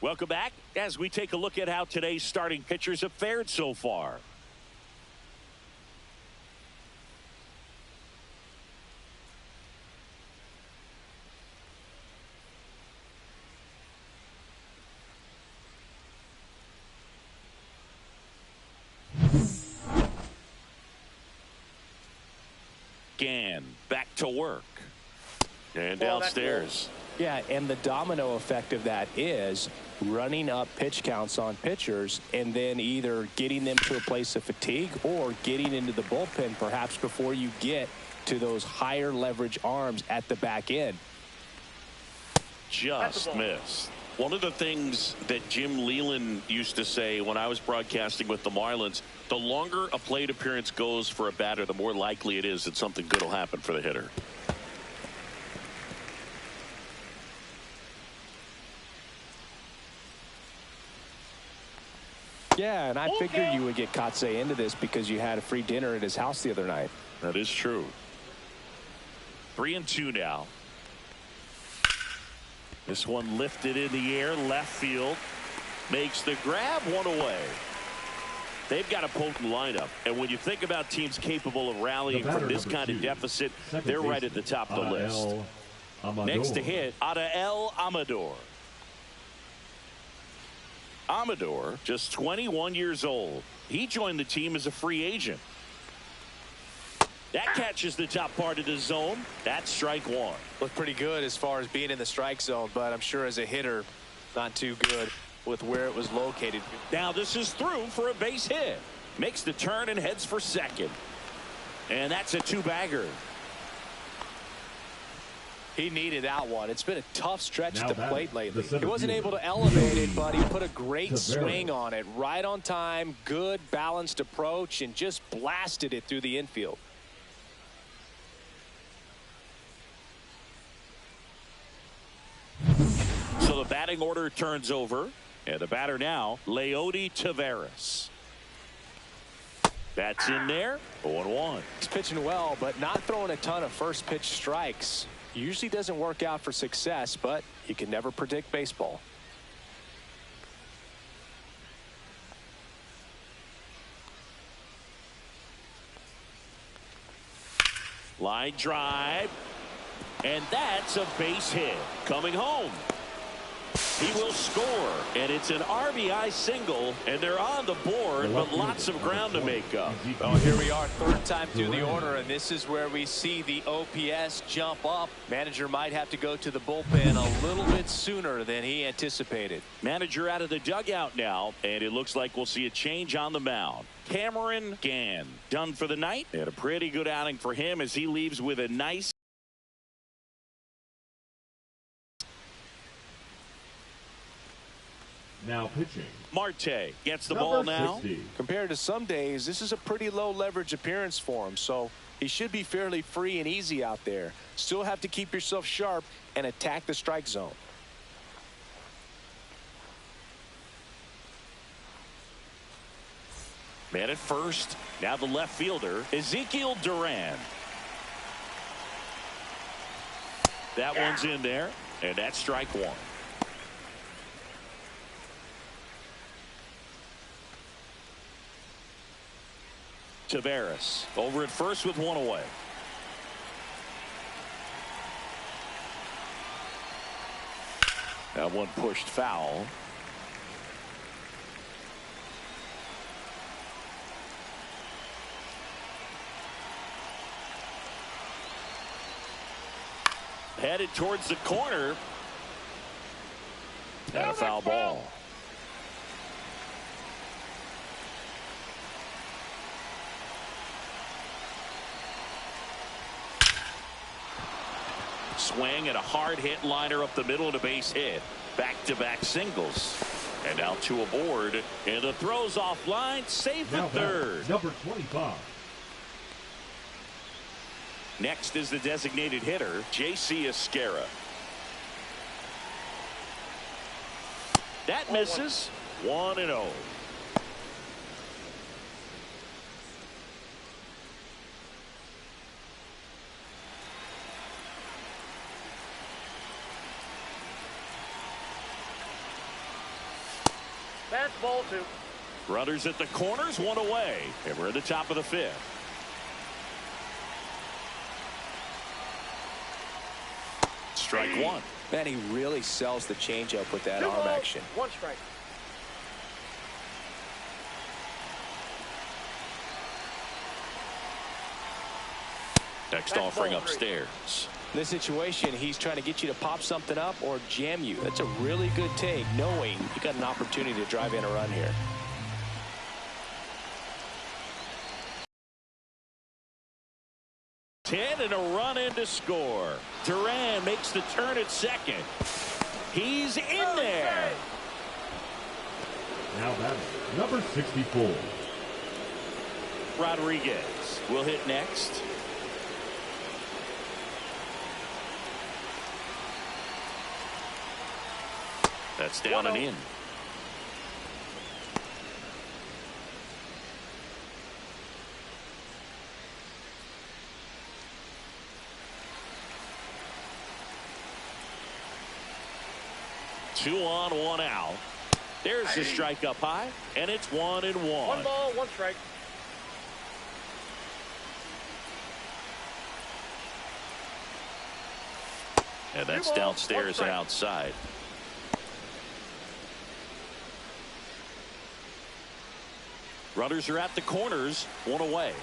Welcome back as we take a look at how today's starting pitchers have fared so far. Gann back to work. And downstairs. Yeah, and the domino effect of that is running up pitch counts on pitchers and then either getting them to a place of fatigue or getting into the bullpen perhaps before you get to those higher leverage arms at the back end. Just missed. One of the things that Jim Leland used to say when I was broadcasting with the Marlins, the longer a plate appearance goes for a batter, the more likely it is that something good will happen for the hitter. Yeah, and I figured you would get Kotsay into this because you had a free dinner at his house the other night. That is true. 3-2 now. This one lifted in the air, left field. Makes the grab, 1 away. They've got a potent lineup. And when you think about teams capable of rallying from this kind of deficit, they're right at the top of the list. Next to hit, Adael Amador. Amador, just 21 years old. He joined the team as a free agent. That catches the top part of the zone. That's strike 1. Looked pretty good as far as being in the strike zone, but I'm sure as a hitter, not too good with where it was located. Now this is through for a base hit. Makes the turn and heads for second. And that's a 2-bagger. He needed that one. It's been a tough stretch at the plate lately. He wasn't able to elevate it, but he put a great swing on it. Right on time, good balanced approach, and just blasted it through the infield. So the batting order turns over. And the batter now, Leody Taveras. That's in there, 0-1. He's pitching well, but not throwing a ton of first pitch strikes. Usually doesn't work out for success, but you can never predict baseball. Line drive. And that's a base hit. Coming home. He will score, and it's an RBI single, and they're on the board, but lots of ground to make up. Well, here we are, 3rd time through the order, and this is where we see the OPS jump up. Manager might have to go to the bullpen a little bit sooner than he anticipated. Manager out of the dugout now, and it looks like we'll see a change on the mound. Cameron Gann done for the night, and a pretty good outing for him as he leaves with a nice. Now pitching. Marte gets the ball now. 60. Compared to some days, this is a pretty low leverage appearance for him, so he should be fairly free and easy out there. Still have to keep yourself sharp and attack the strike zone. Man at first. Now the left fielder, Ezekiel Duran. That one's in there, and that's strike 1. Taveras over at first with 1 away. That one pushed foul. headed towards the corner. And a foul ball. Swing and a hard hit liner up the middle and a base hit. Back-to-back singles. And now two aboard. And the throws offline. Save the third. Number 25. Next is the designated hitter, J.C. Esquera. That misses. 1-0. That's ball 2. Runners at the corners, one away. And we're at the top of the 5th. Strike one. Man, he really sells the changeup with that arm action. 1 strike. Next offering upstairs. In this situation, he's trying to get you to pop something up or jam you. That's a really good take, knowing you got an opportunity to drive in a run here. Ten and a run in to score. Duran makes the turn at second. He's in there. Now that's number 64. Rodriguez will hit next. That's down and in. Two on, one out. There's the strike up high, and it's 1-1. 1 ball, 1 strike. And that's downstairs and outside. Runners are at the corners, one away.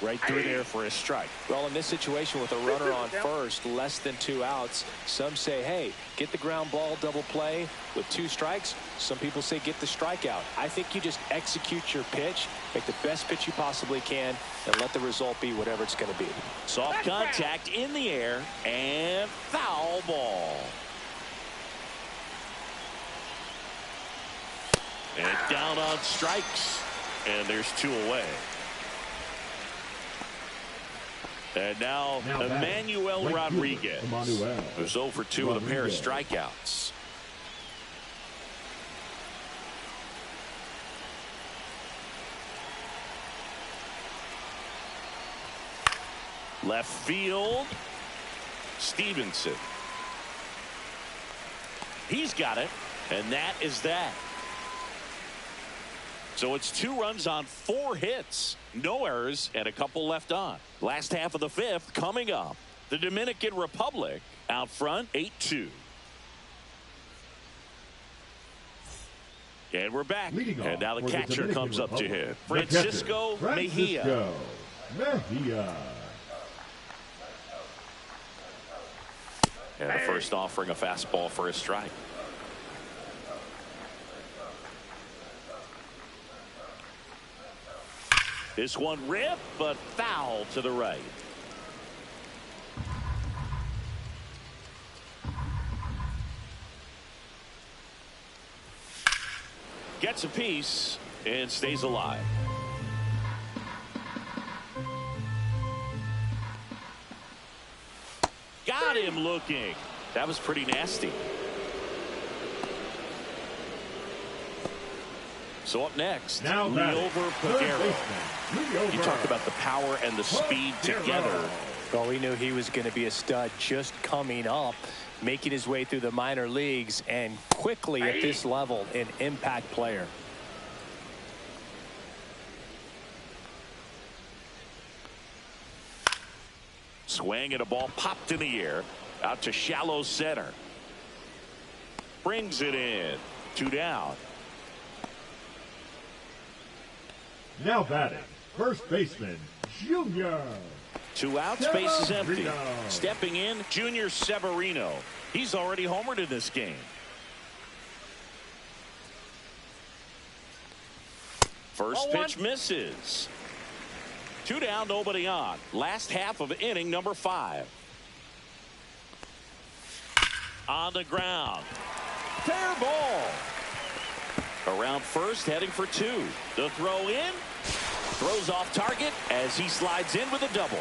Right through there for a strike. Well, in this situation with a runner on first, less than 2 outs, some say, hey, get the ground ball double play with 2 strikes. Some people say get the strikeout. I think you just execute your pitch, make the best pitch you possibly can, and let the result be whatever it's going to be. Soft contact in the air and foul ball. And down on strikes. And there's 2 away. And now Emmanuel Rodriguez, who's 0 for 2 with a pair of strikeouts. Left field, Stevenson. He's got it, and that is that. So it's 2 runs on 4 hits, no errors, and a couple left on. Last half of the 5th coming up. The Dominican Republic out front, 8-2. And we're back. And now the catcher comes up to him. Francisco Mejia. And the first offering a fastball for a strike. This one ripped, but foul to the right. Gets a piece and stays alive. Got him looking. That was pretty nasty. So up next, Liover Peguero. You talked about the power and the speed together. Well, we knew he was going to be a stud just coming up, making his way through the minor leagues, and quickly at this level, an impact player. Swing and a ball popped in the air, out to shallow center. Brings it in. 2 down. Now batting, first baseman Junior. 2 outs, base is empty. Severino. Stepping in, Junior Severino. He's already homered in this game. First pitch misses. 2 down, nobody on. Last half of inning number 5. On the ground. Fair ball. Around first, heading for 2. The throw in. Throws off target as he slides in with a double.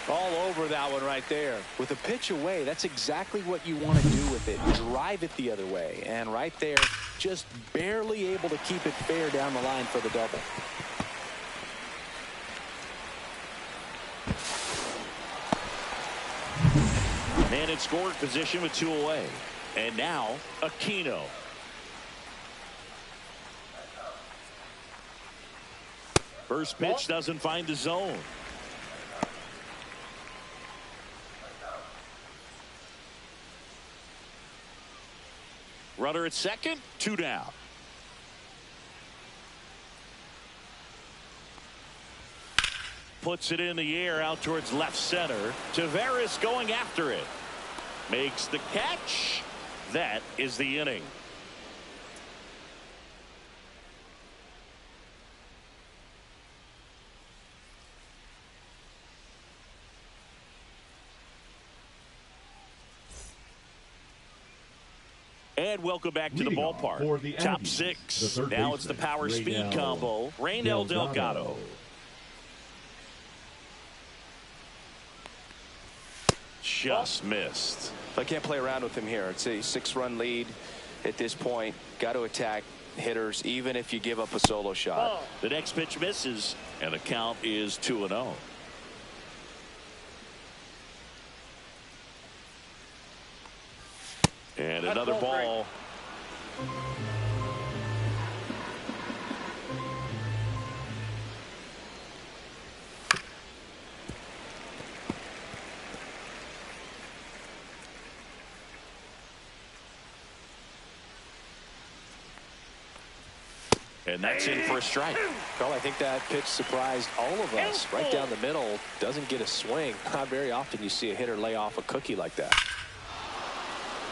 All over that one right there. With a pitch away, that's exactly what you want to do with it. Drive it the other way. And right there, just barely able to keep it fair down the line for the double. Man in scoring position with 2 away. And now, Aquino. First pitch doesn't find the zone. Runner at second, 2 down. Puts it in the air out towards left center. Tavares going after it. Makes the catch. That is the inning. And welcome back to the ballpark. The Top Aggies, 6. Now it's the power speed combo. Raynel Delgado. Just missed. I can't play around with him here. It's a 6-run lead at this point. Got to attack hitters even if you give up a solo shot. The next pitch misses and the count is 2-0. And another ball. And that's in for a strike. Well, I think that pitch surprised all of us. Right down the middle, doesn't get a swing. Not very often you see a hitter lay off a cookie like that.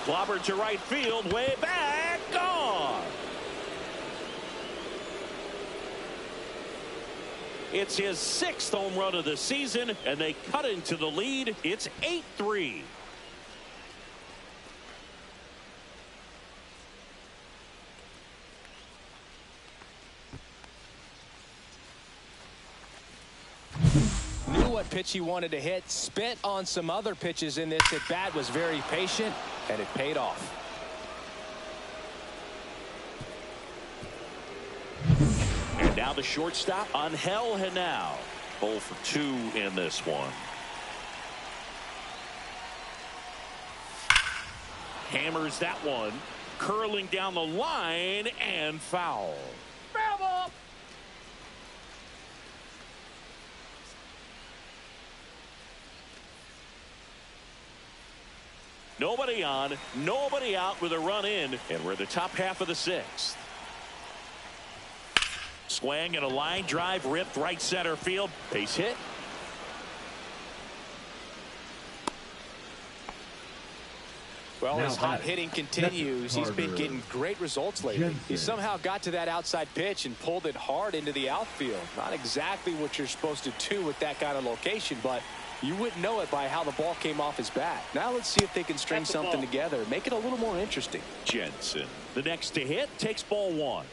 Clobbered to right field, way back, gone. It's his 6th home run of the season, and they cut into the lead. It's 8-3. What pitch he wanted to hit, spent on some other pitches in this at bat, was very patient, and it paid off. And now the shortstop, Angel Henao. 0 for 2 in this one. Hammers that one, curling down the line, and foul. Foul ball. Nobody on, nobody out with a run in, and we're the top half of the 6th. Swing and a line drive ripped right center field. Base hit. Well, his hot hitting continues. He's been getting great results lately. He somehow got to that outside pitch and pulled it hard into the outfield. Not exactly what you're supposed to do with that kind of location, but you wouldn't know it by how the ball came off his bat. Now let's see if they can string something together, make it a little more interesting. Jensen, the next to hit, takes ball 1.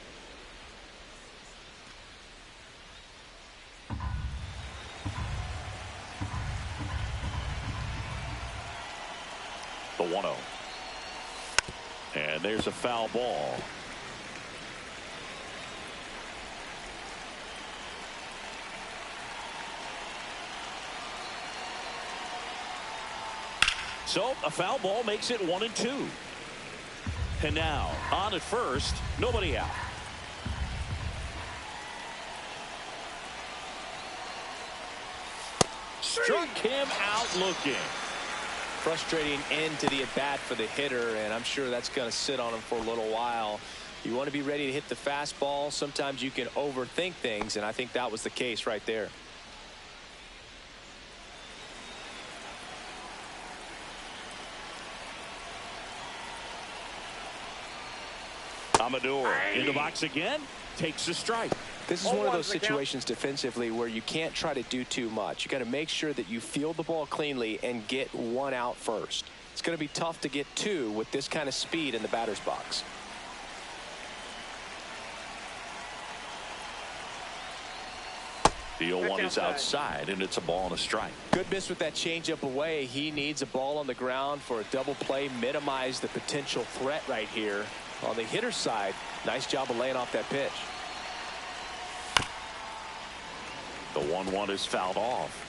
The 1-0. And there's a foul ball. So a foul ball makes it 1-2. And now on at first, nobody out. Struck him out looking. Frustrating end to the at bat for the hitter, and I'm sure that's going to sit on him for a little while. You want to be ready to hit the fastball. Sometimes you can overthink things, and I think that was the case right there. Amador in the box again, takes a strike. This is one of those situations defensively where you can't try to do too much. You got to make sure that you field the ball cleanly and get one out first. It's going to be tough to get two with this kind of speed in the batter's box. The 0-1 is outside, and it's a ball and a strike. Good miss with that changeup away. He needs a ball on the ground for a double play. Minimize the potential threat right here. On the hitter's side, nice job of laying off that pitch. The 1-1 is fouled off.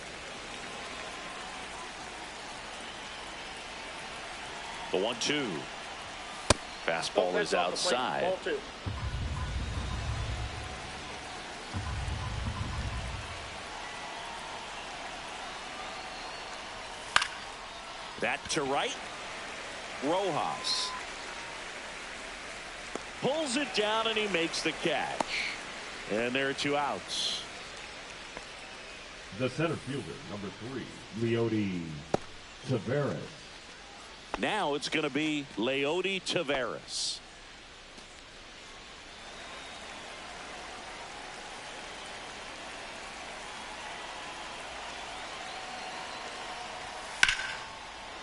The 1-2. Fastball is outside. Ball two. That to right. Rojas pulls it down and he makes the catch. And there are two outs. The center fielder, number 3, Leody Taveras. Now it's going to be Leody Taveras.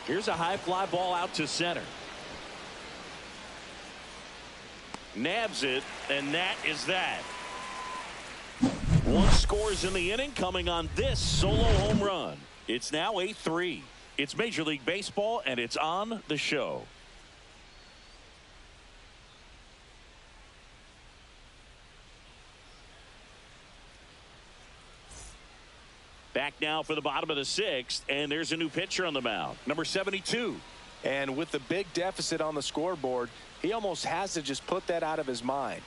Here's a high fly ball out to center. Nabs it, and that is that. One scores in the inning coming on this solo home run. It's now 8-3. It's Major League Baseball, and it's on the show. Back now for the bottom of the 6th, and there's a new pitcher on the mound, number 72. And with the big deficit on the scoreboard, he almost has to just put that out of his mind.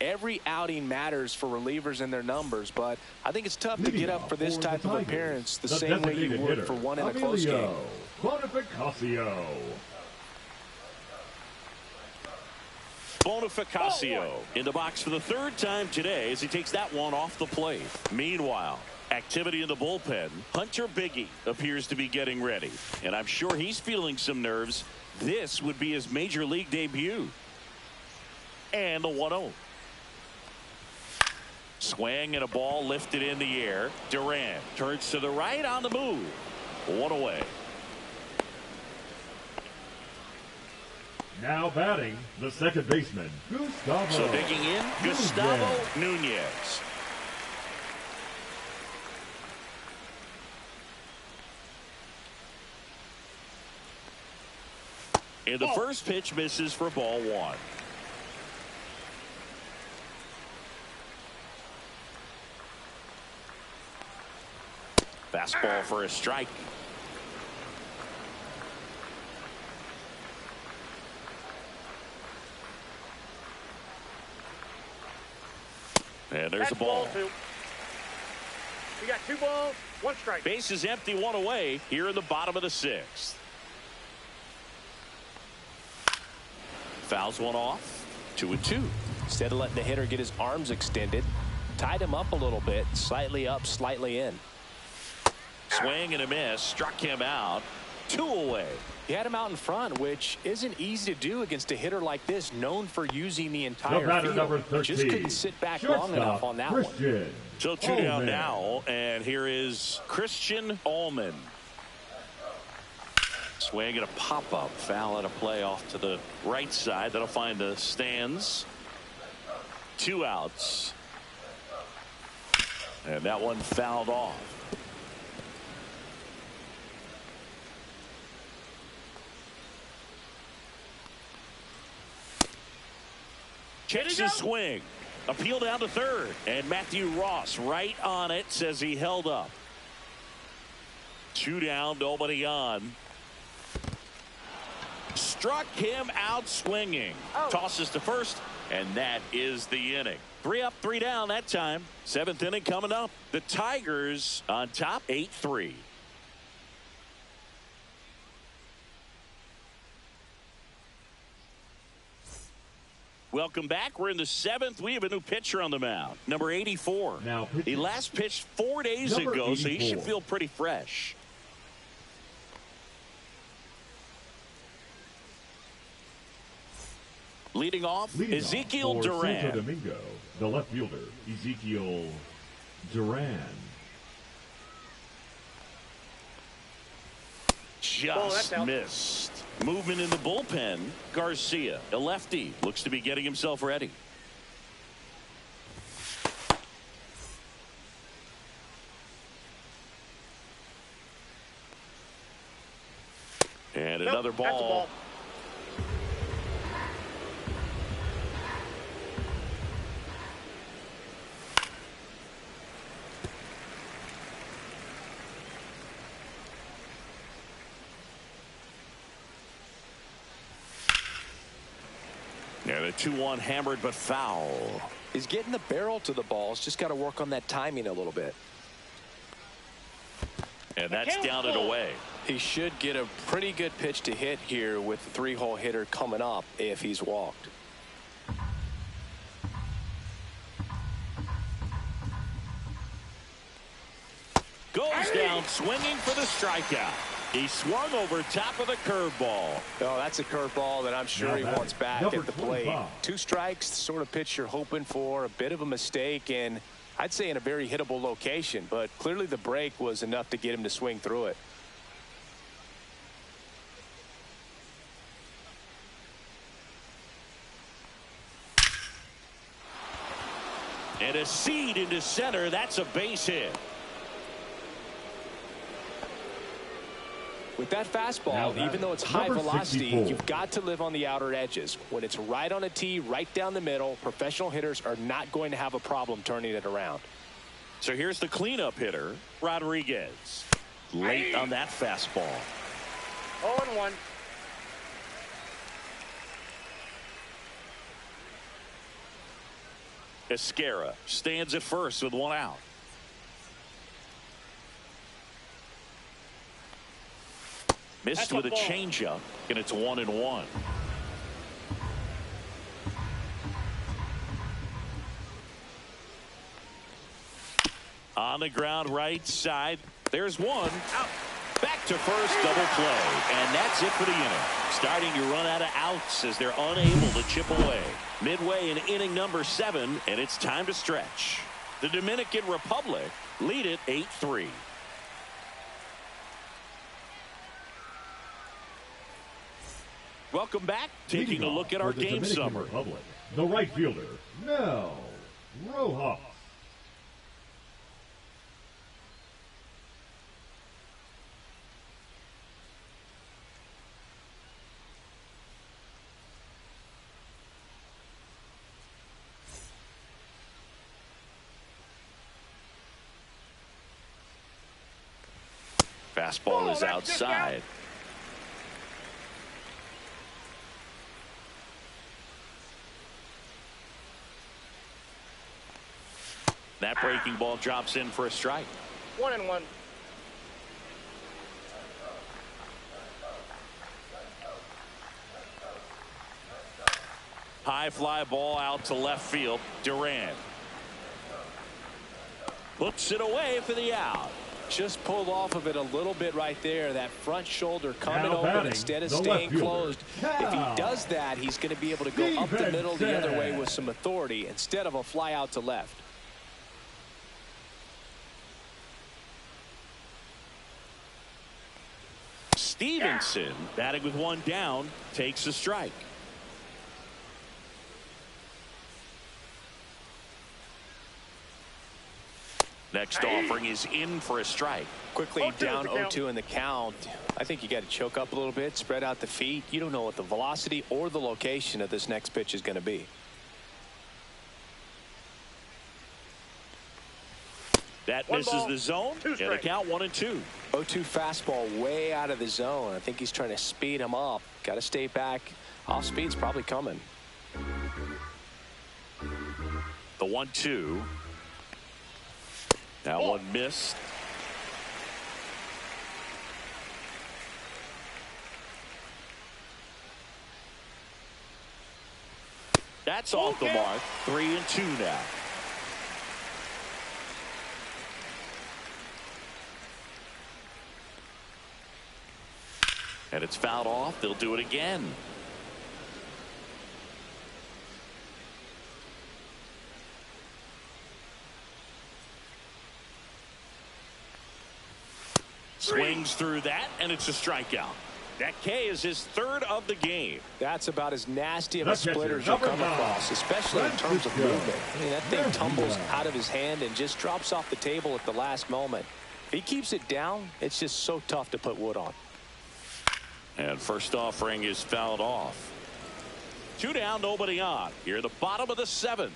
Every outing matters for relievers and their numbers, but I think it's tough to get up for this type of appearance the same way you would for one in a close game. Bonifacio in the box for the 3rd time today as he takes that one off the plate. Meanwhile, activity in the bullpen. Hunter Biggie appears to be getting ready, and I'm sure he's feeling some nerves. This would be his major league debut. And the 1-0. Swing and a ball lifted in the air. Duran turns to the right on the move. One away. Now batting, the second baseman, Gustavo. So digging in, Gustavo Nunez. And the first pitch misses for ball 1. Fastball for a strike. And there's a ball. You got 2 balls, 1 strike. Base is empty, 1 away here in the bottom of the 6th. Fouls one off. 2-2. Instead of letting the hitter get his arms extended, tied him up a little bit, slightly up, slightly in. Swing and a miss, struck him out. 2 away. He had him out in front, which isn't easy to do against a hitter like this, known for using the entire field. Number 13, just couldn't sit back long enough on that one. So 2 down now, and here is Christian Allman. Swing and a pop-up, foul at a play off to the right side. That'll find the stands. 2 outs. And that one fouled off. Checks his swing. Appeal down to 3rd. And Matthew Ross right on it, says he held up. 2 down, nobody on. Struck him out swinging. Tosses to 1st, and that is the inning. 3 up, 3 down that time. 7th inning coming up. The Tigers on top, 8-3. Welcome back. We're in the 7th. We have a new pitcher on the mound, number 84. Now he last pitched 4 days ago, 84. so he should feel pretty fresh. Leading off, Ezekiel for Santo Duran. Domingo, the left fielder, Ezekiel Duran. Just missed. Movement in the bullpen. Garcia, a lefty, looks to be getting himself ready. And another ball. And a 2-1 hammered but foul. He's getting the barrel to the ball. He's just got to work on that timing a little bit. And that's down and away. He should get a pretty good pitch to hit here with the 3-hole hitter coming up if he's walked. Goes down swinging for the strikeout. He swung over top of the curveball. Oh, that's a curveball that I'm sure he wants back at the plate. 25. 2 strikes, the sort of pitch you're hoping for. A bit of a mistake, and I'd say in a very hittable location, but clearly the break was enough to get him to swing through it. And a seed into center. That's a base hit. With that fastball, even though it's high velocity, you've got to live on the outer edges. When it's right on a tee, right down the middle, professional hitters are not going to have a problem turning it around. So here's the cleanup hitter, Rodriguez. Late on that fastball. 0-1. Esquera stands at first with 1 out. Missed with a changeup, and it's 1-1. On the ground right side. There's one. Out. Back to first, double play. And that's it for the inning. Starting to run out of outs as they're unable to chip away. Midway in inning number 7, and it's time to stretch. The Dominican Republic lead it 8-3. Welcome back. Taking a look at our game summary. Republic, the right fielder, Mel Rojas. Fastball is outside. That breaking ball drops in for a strike. 1-1. High fly ball out to left field. Duran puts it away for the out. Just pulled off of it a little bit right there. That front shoulder coming open instead of staying closed. If he does that, he's going to be able to go up the middle the other way with some authority instead of a fly out to left. Stevenson, batting with 1 down, takes a strike. Next offering is in for a strike. Quickly down 0-2 in the count. I think you got to choke up a little bit, spread out the feet. You don't know what the velocity or the location of this next pitch is going to be. That misses the zone, and the count 1-2. 0-2 fastball way out of the zone. I think he's trying to speed him up. Got to stay back. Off speed's probably coming. The 1-2. That one missed. That's off the mark. 3-2 now. And it's fouled off. They'll do it again. Swings through that, and it's a strikeout. That K is his third of the game. That's about as nasty of a splitter as you'll come across, especially in terms of movement. I mean, that thing tumbles out of his hand and just drops off the table at the last moment. If he keeps it down, it's just so tough to put wood on. And first offering is fouled off. 2 down, nobody on. Here at the bottom of the 7th.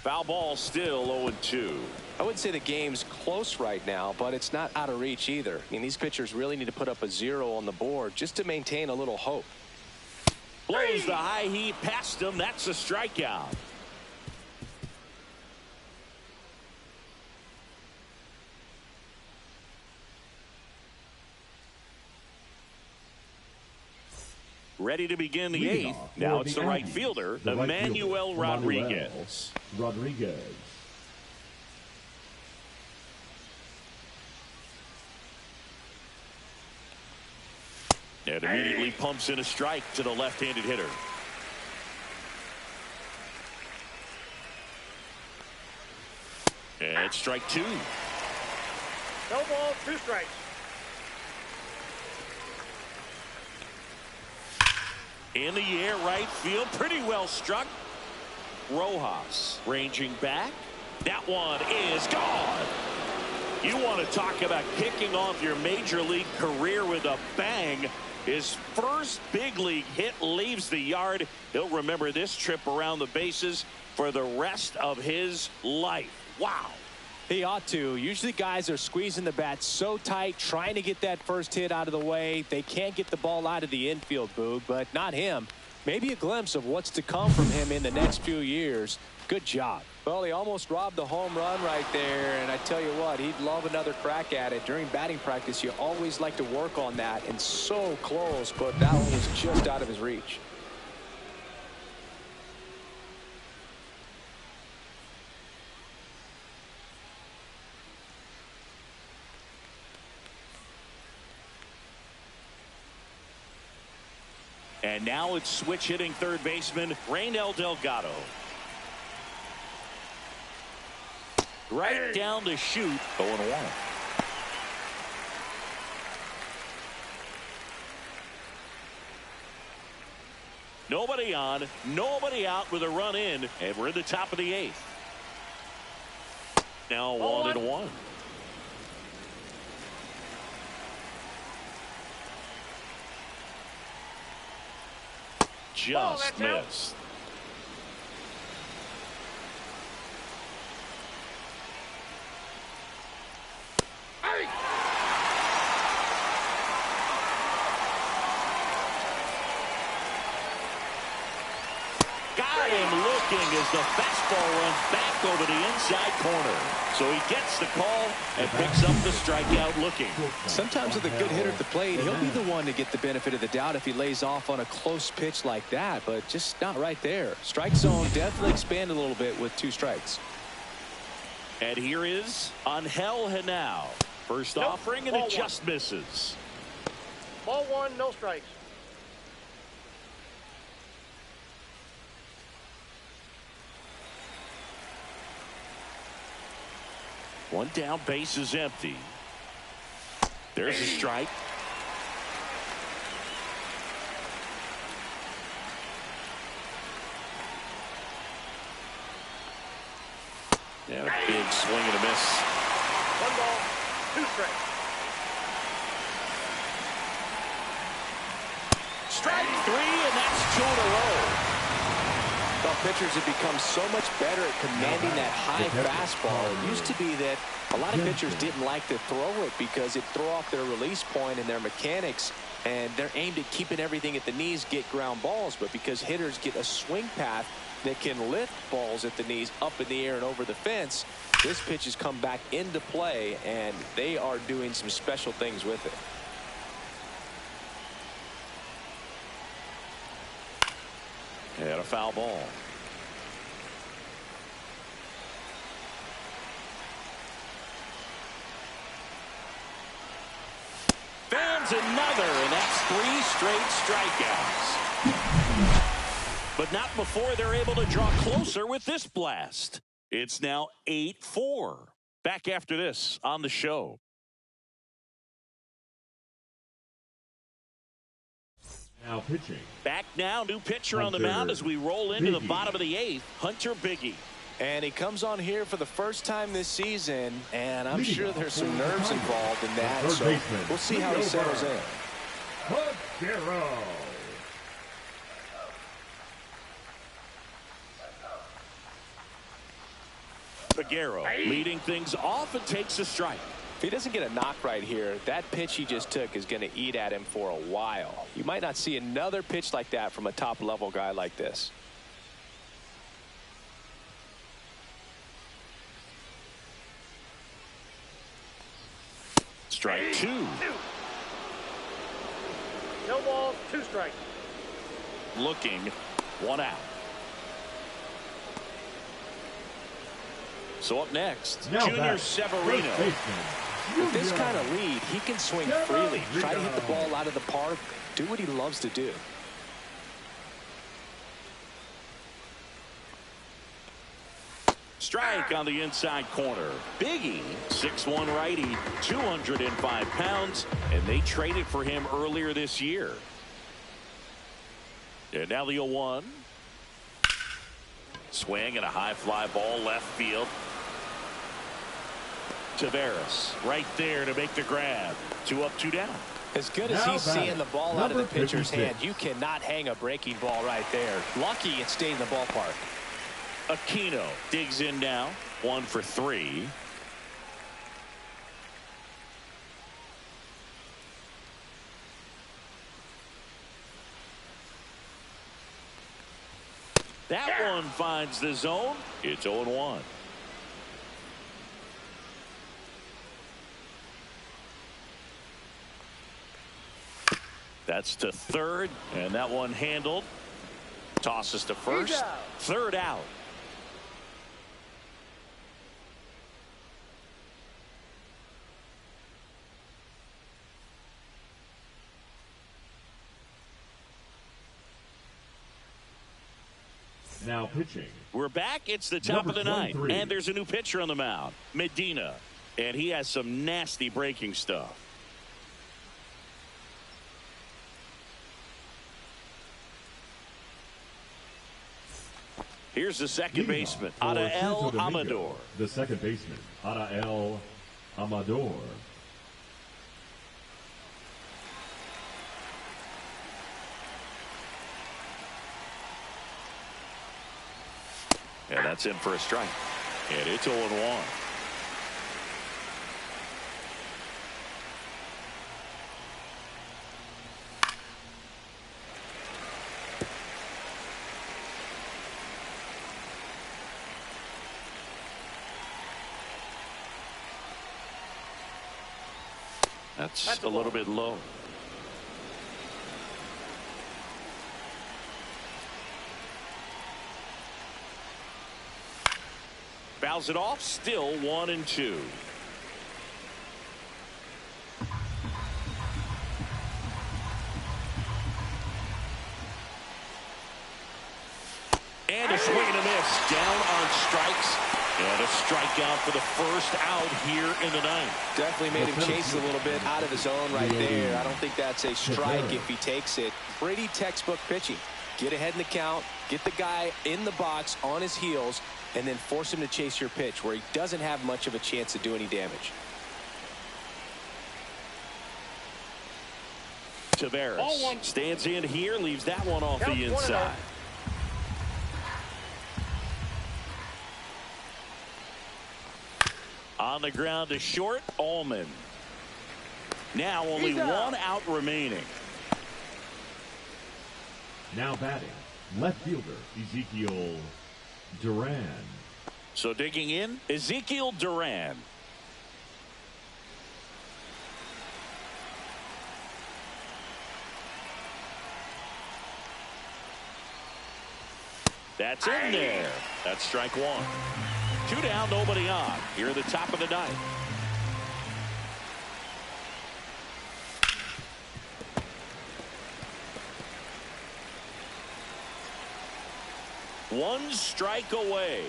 Foul ball, still 0-2. I wouldn't say the game's close right now, but it's not out of reach either. I mean, these pitchers really need to put up a 0 on the board just to maintain a little hope. Blows the high heat past him. That's a strikeout. Ready to begin the 8th. Now it's the right fielder, Emmanuel Rodriguez. And immediately pumps in a strike to the left-handed hitter. And strike 2. No ball, 2 strikes. In the air, right field, pretty well struck. Rojas ranging back. That one is gone. You want to talk about kicking off your major league career with a bang. His first big league hit leaves the yard. He'll remember this trip around the bases for the rest of his life. Wow. He ought to. Usually guys are squeezing the bat so tight, trying to get that first hit out of the way. They can't get the ball out of the infield, Boog, but not him. Maybe a glimpse of what's to come from him in the next few years. Good job. Well, he almost robbed the home run right there, and I tell you what, he'd love another crack at it. During batting practice, you always like to work on that, and so close, but that one was just out of his reach. And now it's switch hitting third baseman Reynel Delgado. Right down the chute. 0-1. Nobody on, nobody out with a run in, and we're in the top of the 8th. Now 1-1. Just missed. Got him looking as the fastball runs back over the inside corner. So he gets the call and picks up the strikeout looking. Sometimes with a good hitter at the plate, he'll be the one to get the benefit of the doubt if he lays off on a close pitch like that, but just not right there. Strike zone definitely expanded a little bit with 2 strikes. And here is Angel Henao. First offering, and it just misses. Ball 1, no strikes. One down, base is empty. There's a strike. Yeah, a big swing and a miss. 1 ball, 2 strikes. Strike 3, and that's 2 in a row. Well, pitchers have become so much better at commanding that high fastball. It used to be that a lot of pitchers didn't like to throw it because it threw off their release point and their mechanics, and they're aimed at keeping everything at the knees, get ground balls. But because hitters get a swing path that can lift balls at the knees up in the air and over the fence, this pitch has come back into play, and they are doing some special things with it. And a foul ball. Fans adds another, and that's 3 straight strikeouts. But not before they're able to draw closer with this blast. It's now 8-4. Back after this on the show. Now pitching. Back now, new pitcher on the mound as we roll into the bottom of the 8th, Hunter Biggie. And he comes on here for the first time this season, and I'm sure there's some nerves involved in that, so we'll see how he settles in. Aguero leading things off and takes a strike. If he doesn't get a knock right here, that pitch he just took is going to eat at him for a while. You might not see another pitch like that from a top-level guy like this. Strike 2. No balls, 2 strikes. Looking, 1 out. So up next, Now Junior Severino. With this kind of lead, he can swing freely, try to hit the ball out of the park, do what he loves to do. Strike on the inside corner. Biggie, 6'1" righty, 205 pounds, and they traded for him earlier this year. And now the 0-1. Swing and a high fly ball left field. Tavares right there to make the grab. 2 up, 2 down. As good as he's seeing the ball out of the pitcher's hand, you cannot hang a breaking ball right there. Lucky it stayed in the ballpark. Aquino digs in now. 1 for 3. That one finds the zone. It's 0-1. That's to third, and that one handled. Tosses to first. Third out. Now pitching. We're back. It's the top of the 9th, and there's a new pitcher on the mound, Medina, and he has some nasty breaking stuff. Here's the second baseman, Adael Amador. The second baseman, Adael Amador. And that's in for a strike. And it's 0-1. That's a little bit low. Fouls it off, still 1-2. And a swing and a miss, down on strikes, and a strikeout for the first out here in the 9th. Definitely made him chase a little bit out of his zone right there. I don't think that's a strike if he takes it. Pretty textbook pitching. Get ahead in the count, get the guy in the box on his heels, and then force him to chase your pitch where he doesn't have much of a chance to do any damage. Tavares stands in here, leaves that one off the inside. On the ground to short, Allman. Now only 1 out remaining. Now batting, left fielder Ezekiel Duran. So digging in, Ezekiel Duran. That's in there. That's strike 1. 2 down, nobody on. Here at the top of the 9th. one strike away.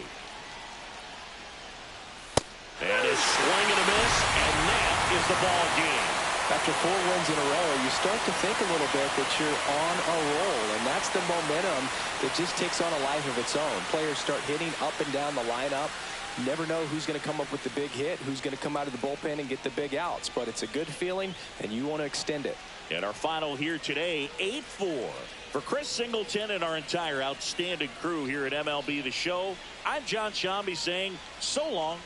And a swing and a miss, and that is the ball game. After 4 wins in a row, you start to think a little bit that you're on a roll, and that's the momentum that just takes on a life of its own. Players start hitting up and down the lineup. You never know who's going to come up with the big hit, who's going to come out of the bullpen and get the big outs, but it's a good feeling, and you want to extend it. And our final here today, 8-4. For Chris Singleton and our entire outstanding crew here at MLB The Show, I'm John Shambi saying so long.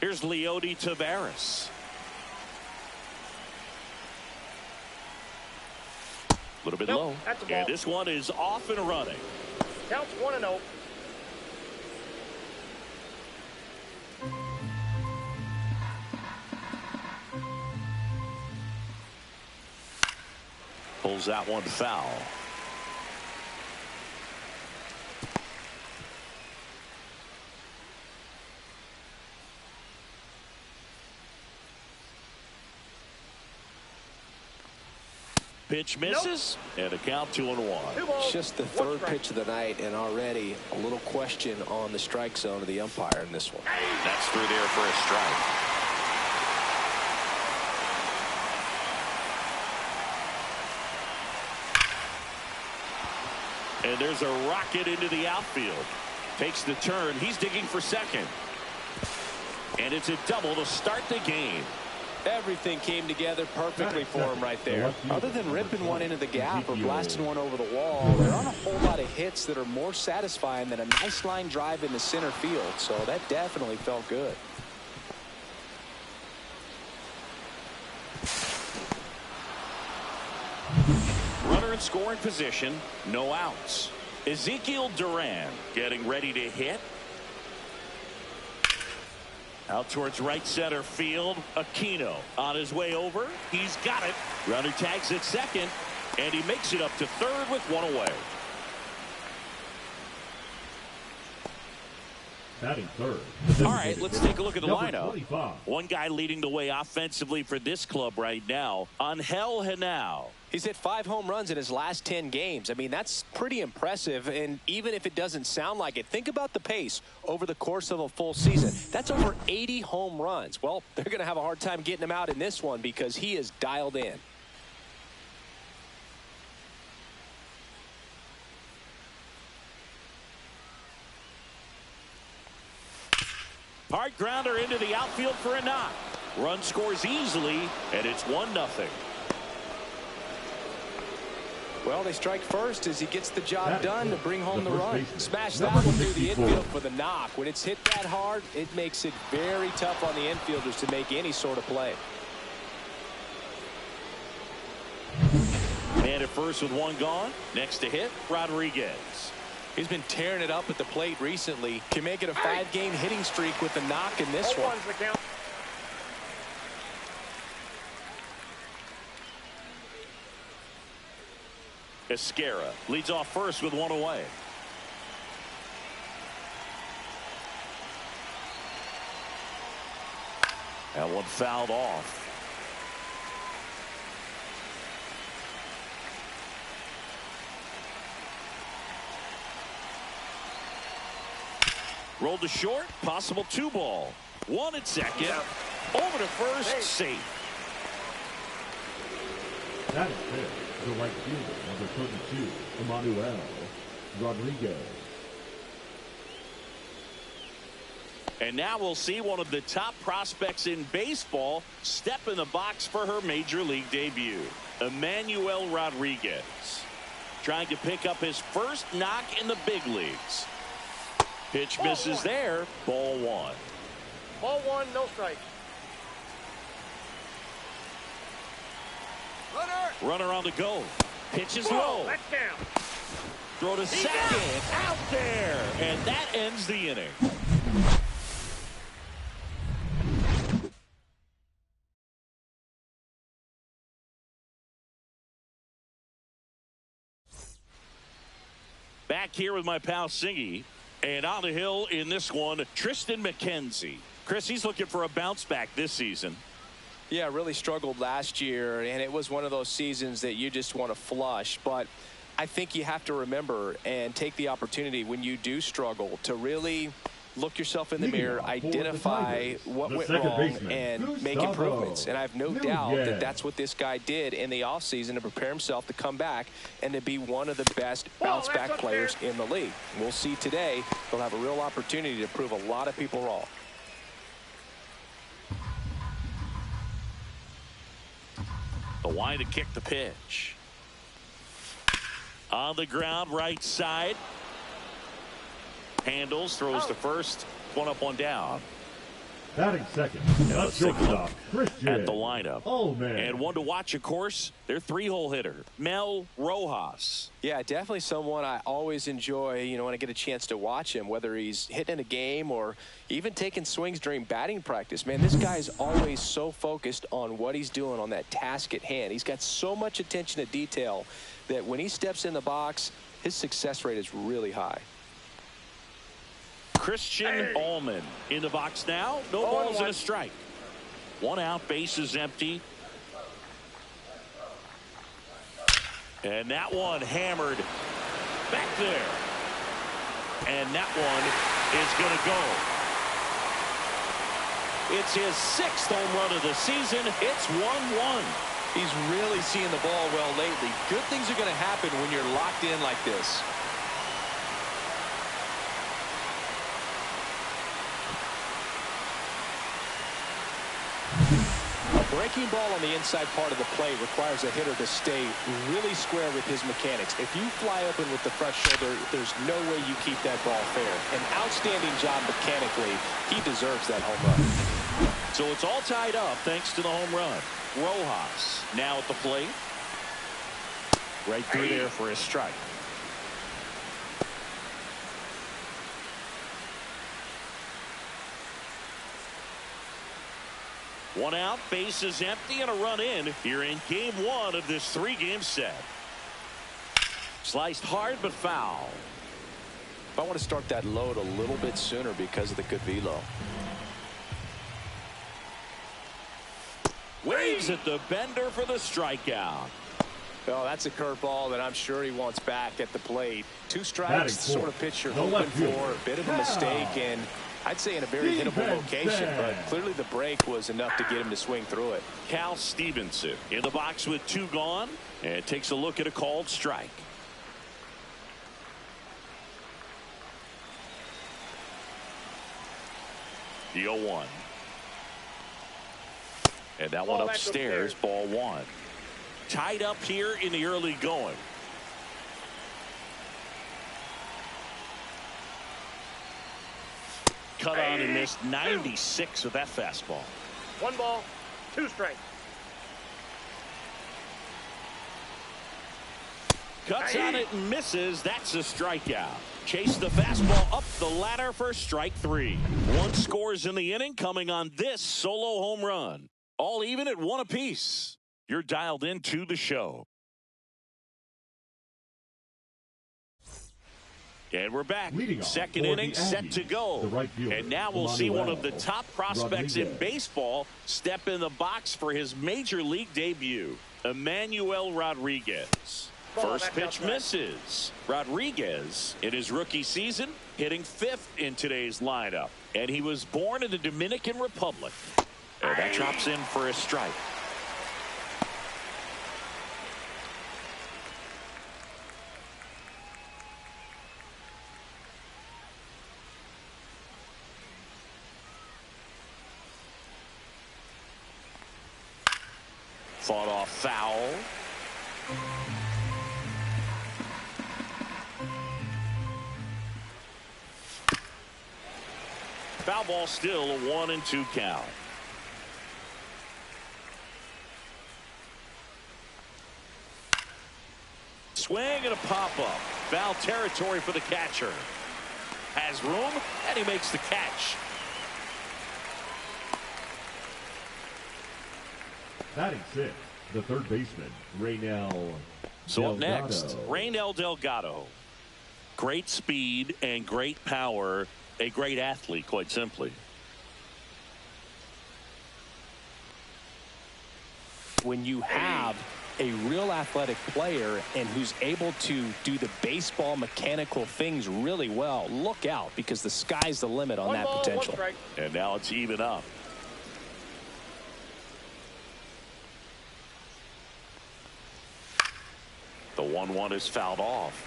Here's Leody Taveras. A little bit low. That's a ball. And this one is off and running. Counts 1-0. Pulls that one foul. Pitch misses, and a count 2-1. Just the third pitch of the night, and already a little question on the strike zone of the umpire in this one. That's through there for a strike. And there's a rocket into the outfield. Takes the turn. He's digging for second. And it's a double to start the game. Everything came together perfectly for him right there. Other than ripping one into the gap or blasting one over the wall, there aren't a whole lot of hits that are more satisfying than a nice line drive in the center field. So that definitely felt good. Runner in scoring position, no outs. Ezekiel Duran getting ready to hit. Out towards right center field. Aquino on his way over. He's got it. Runner tags at second, and he makes it up to third with one away. Batting third. All right, let's take a look at the lineup. 25. One guy leading the way offensively for this club right now, Angel Henao. He's hit 5 home runs in his last 10 games. I mean, that's pretty impressive, and even if it doesn't sound like it, think about the pace over the course of a full season. That's over 80 home runs. Well, they're going to have a hard time getting him out in this one because he is dialed in. Hard grounder into the outfield for a knock. Run scores easily, and it's 1-0. Well, they strike first as he gets the job done to bring home the run. Smash that one through the infield for the knock. When it's hit that hard, it makes it very tough on the infielders to make any sort of play. Man at first with one gone. Next to hit, Rodriguez. He's been tearing it up at the plate recently. Can make it a 5-game hitting streak with the knock in this one. Esquera leads off first with one away. And one fouled off. Rolled to short, possible 2-ball. One at second, over to first, safe. That is it. The right fielder, number 32, Emmanuel Rodriguez. And now we'll see one of the top prospects in baseball step in the box for her major league debut. Emmanuel Rodriguez trying to pick up his first knock in the big leagues. Pitch misses there. Ball one. Ball one, no strike. Runner on the go. Pitch is low. That's down. Throw to second. Out there. And that ends the inning. Back here with my pal Singy. And on the hill in this one, Tristan McKenzie. Chris, he's looking for a bounce back this season. Yeah, really struggled last year, and it was one of those seasons that you just want to flush. But I think you have to remember and take the opportunity when you do struggle to really look yourself in the mirror, identify what went wrong, and make improvements. And I have no doubt that that's what this guy did in the offseason to prepare himself to come back and to be one of the best bounce-back players in the league. We'll see today. He'll have a real opportunity to prove a lot of people wrong. The wind to kick the pitch. On the ground, right side. Handles, throws to first. One up, one down. Batting second. Now Shortstop, Christian at the lineup. Allman. And one to watch, of course, their three-hole hitter, Mel Rojas. Yeah, definitely someone I always enjoy, you know, when I get a chance to watch him, whether he's hitting a game or even taking swings during batting practice. Man, this guy is always so focused on what he's doing on that task at hand. He's got so much attention to detail that when he steps in the box, his success rate is really high. Christian Allman in the box now. No balls and a strike. One out, base is empty. And that one hammered back there. And that one is going to go. It's his 6th home run of the season. It's 1-1. He's really seeing the ball well lately. Good things are going to happen when you're locked in like this. Breaking ball on the inside part of the plate requires a hitter to stay really square with his mechanics. If you fly open with the front shoulder, there's no way you keep that ball fair. An outstanding job mechanically. He deserves that home run. So it's all tied up thanks to the home run. Rojas now at the plate. Right through there for a strike. One out, base is empty, and a run in here in game 1 of this 3-game set. Sliced hard but foul. I want to start that load a little bit sooner because of the good velo. Waves at the bender for the strikeout. Oh, that's a curveball that I'm sure he wants back at the plate. 2 strikes, the sort of pitch you're hoping for. A bit of a mistake, and I'd say in a very hittable location, but clearly the break was enough to get him to swing through it. Cal Stevenson in the box with 2 gone, and takes a look at a called strike. The 0-1. And that one upstairs, ball 1. Tied up here in the early going. Cut on and missed 96 with that fastball. 1 ball, 2 strikes. Cuts on it and misses. That's a strikeout. Chase the fastball up the ladder for strike 3. 1 scores in the inning coming on this solo home run. All even at 1 apiece. You're dialed into the show. And we're back. Second inning set to go. And now we'll see one of the top prospects in baseball step in the box for his major league debut. Emmanuel Rodriguez. First pitch misses. Rodriguez in his rookie season hitting 5th in today's lineup. And he was born in the Dominican Republic. And that drops in for a strike. Fought off foul. Foul ball, still a 1-2 count. Swing and a pop-up. Foul territory for the catcher. Has room, and he makes the catch. Batting sixth, the third baseman, Raynel. So up next, Raynel Delgado. Great speed and great power. A great athlete, quite simply. When you have a real athletic player and who's able to do the baseball mechanical things really well, look out, because the sky's the limit on that potential. And now it's even up. The 1-1 is fouled off.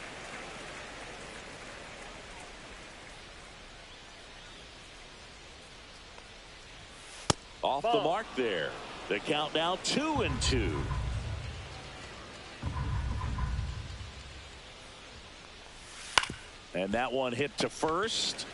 Off the mark there. The count now 2-2. And that one hit to first.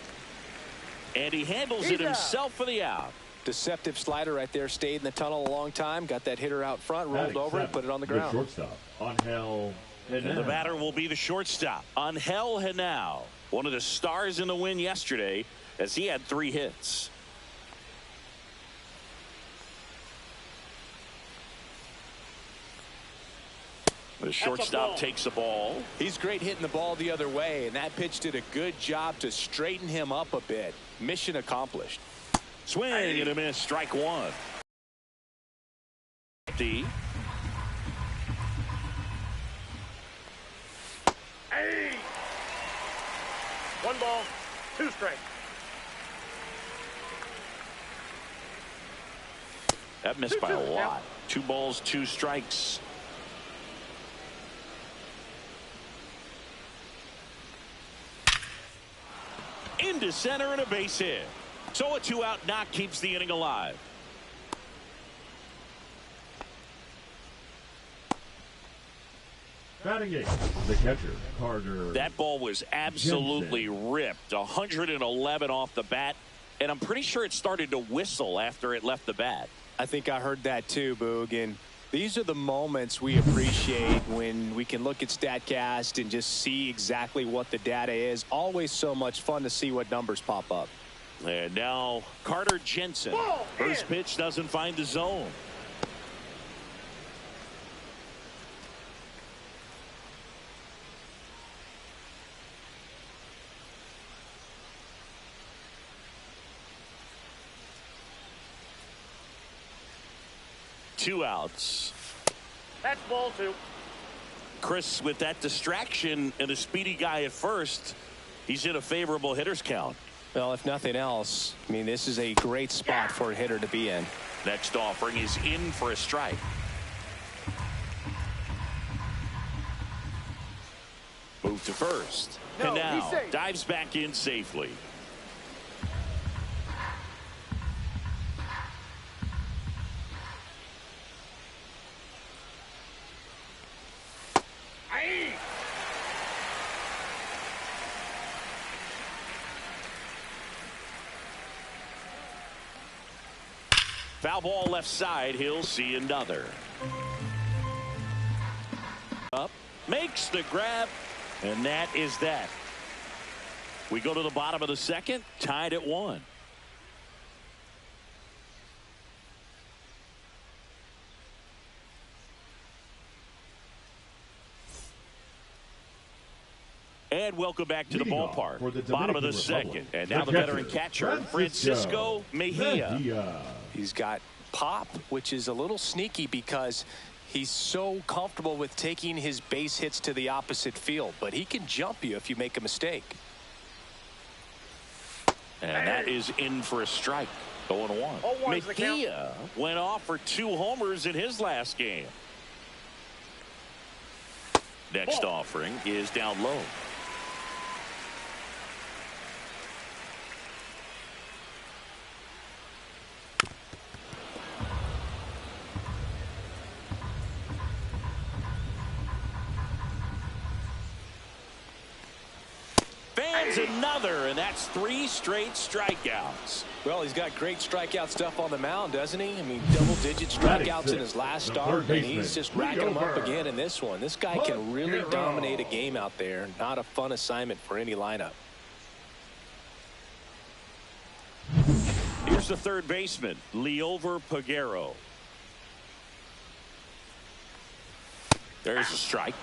And he handles it himself for the out. Deceptive slider right there. Stayed in the tunnel a long time. Got that hitter out front. Rolled over and put it on the ground. The shortstop, Angel. And the batter will be the shortstop, Angel Henao. One of the stars in the win yesterday, as he had 3 hits. The shortstop takes the ball. He's great hitting the ball the other way, and that pitch did a good job to straighten him up a bit. Mission accomplished. Swing and a miss. Strike one. D. Hey! 1 ball, 2 strikes. That missed by a lot. 2 balls, 2 strikes. Into center and a base hit. So a 2-out knock keeps the inning alive. Batting eighth, the catcher, Carter. That ball was absolutely Jensen. ripped. 111 off the bat. And I'm pretty sure it started to whistle after it left the bat. I think I heard that too, Boog. And these are the moments we appreciate when we can look at StatCast and just see exactly what the data is. Always so much fun to see what numbers pop up. And now Carter Jensen. First pitch doesn't find the zone. Two outs. That's ball 2. Chris, with that distraction and a speedy guy at first, he's in a favorable hitter's count. Well, if nothing else, I mean, this is a great spot for a hitter to be in. Next offering is in for a strike. Move to first. And now dives back in safely. Foul ball left side. He'll see another. Up. Makes the grab. And that is that. We go to the bottom of the second. Tied at 1. And welcome back to the ballpark. Bottom of the second. And now the veteran catcher, Francisco Mejia. He's got pop, which is a little sneaky because he's so comfortable with taking his base hits to the opposite field. But he can jump you if you make a mistake. And that is in for a strike. 0-1. Mejia went off for 2 homers in his last game. Next offering is down low. lands another, and that's 3 straight strikeouts. Well, he's got great strikeout stuff on the mound, doesn't he? I mean, double-digit strikeouts in his last start, and he's just racking them up again in this one. This guy can really dominate a game out there. Not a fun assignment for any lineup. Here's the third baseman, Liover Peguero. There's a strike.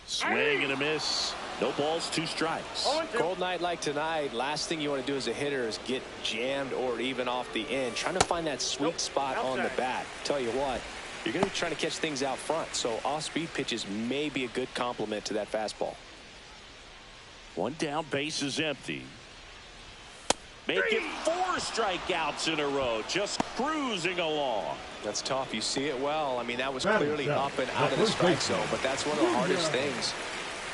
Swing and a miss. No balls, 2 strikes. Cold night like tonight, last thing you want to do as a hitter is get jammed or even off the end. Trying to find that sweet spot on the bat. Tell you what, you're going to be trying to catch things out front, so off-speed pitches may be a good complement to that fastball. 1 down, base is empty. Make it 4 strikeouts in a row, just cruising along. That's tough. You see it well. I mean, that was clearly up and out of the strike zone, but that's one of the hardest things.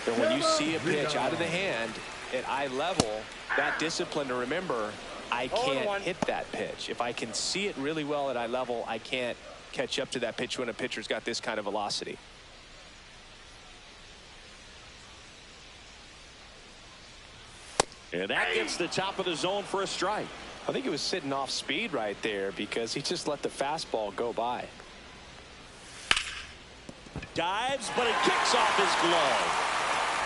That when you see a pitch out of the hand at eye level, that discipline to remember, I can't hit that pitch. If I can see it really well at eye level, I can't catch up to that pitch when a pitcher's got this kind of velocity. And that gets the top of the zone for a strike. I think he was sitting off speed right there because he just let the fastball go by. Dives, but it kicks off his glove.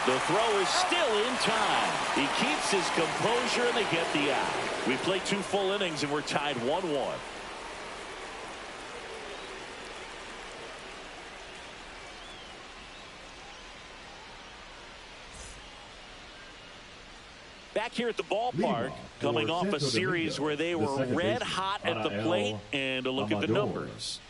The throw is still in time. He keeps his composure, and they get the out. We played 2 full innings, and we're tied 1-1. Back here at the ballpark, coming off a series where they were red hot at the plate, and a look at the numbers.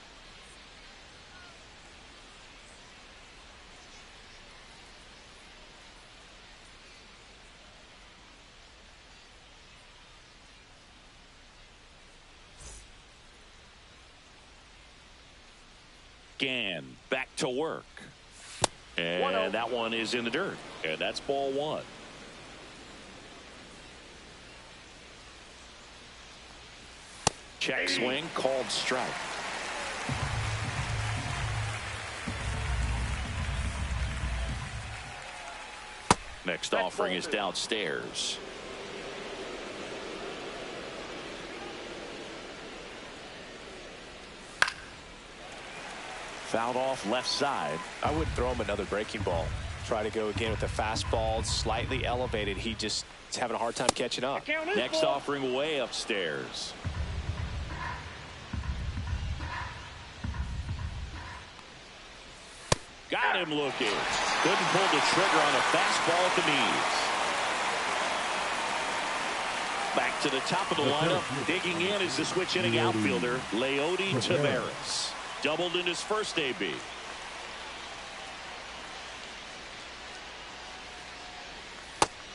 Again, back to work. And that one is in the dirt. And that's ball 1. Check swing, called strike. Next offering is downstairs. Fouled off left side. I would throw him another breaking ball. Try to go again with the fastball, slightly elevated. He just is having a hard time catching up. Next offering way upstairs. Got him looking. Couldn't pull the trigger on a fastball at the knees. Back to the top of the lineup. Digging in is the switch hitting outfielder, Leody Taveras. Doubled in his first AB.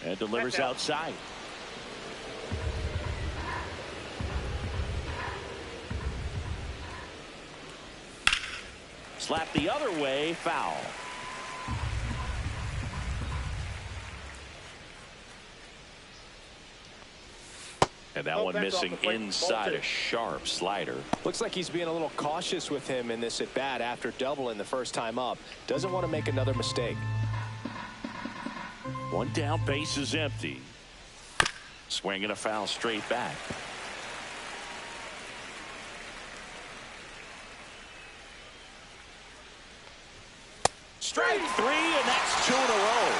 And delivers outside. Slap the other way, foul. And that one missing inside, a sharp slider. Looks like he's being a little cautious with him in this at bat after doubling the first time up. Doesn't want to make another mistake. 1 down, base is empty. Swinging a foul straight back. Strike 3, and that's 2 in a row.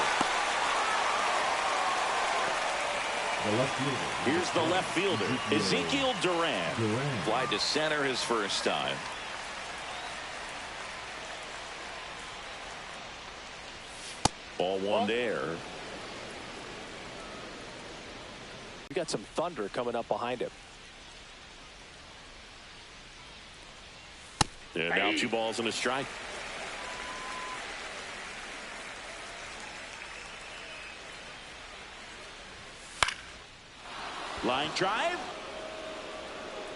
Here's the left fielder, Ezekiel Duran. Fly to center his first time. Ball 1 there. We got some thunder coming up behind him. And now 2 balls and a strike. Line drive.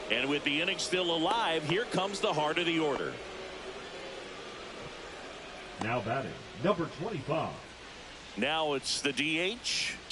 And with the inning still alive, here comes the heart of the order. Now batting, number 25. Now it's the DH,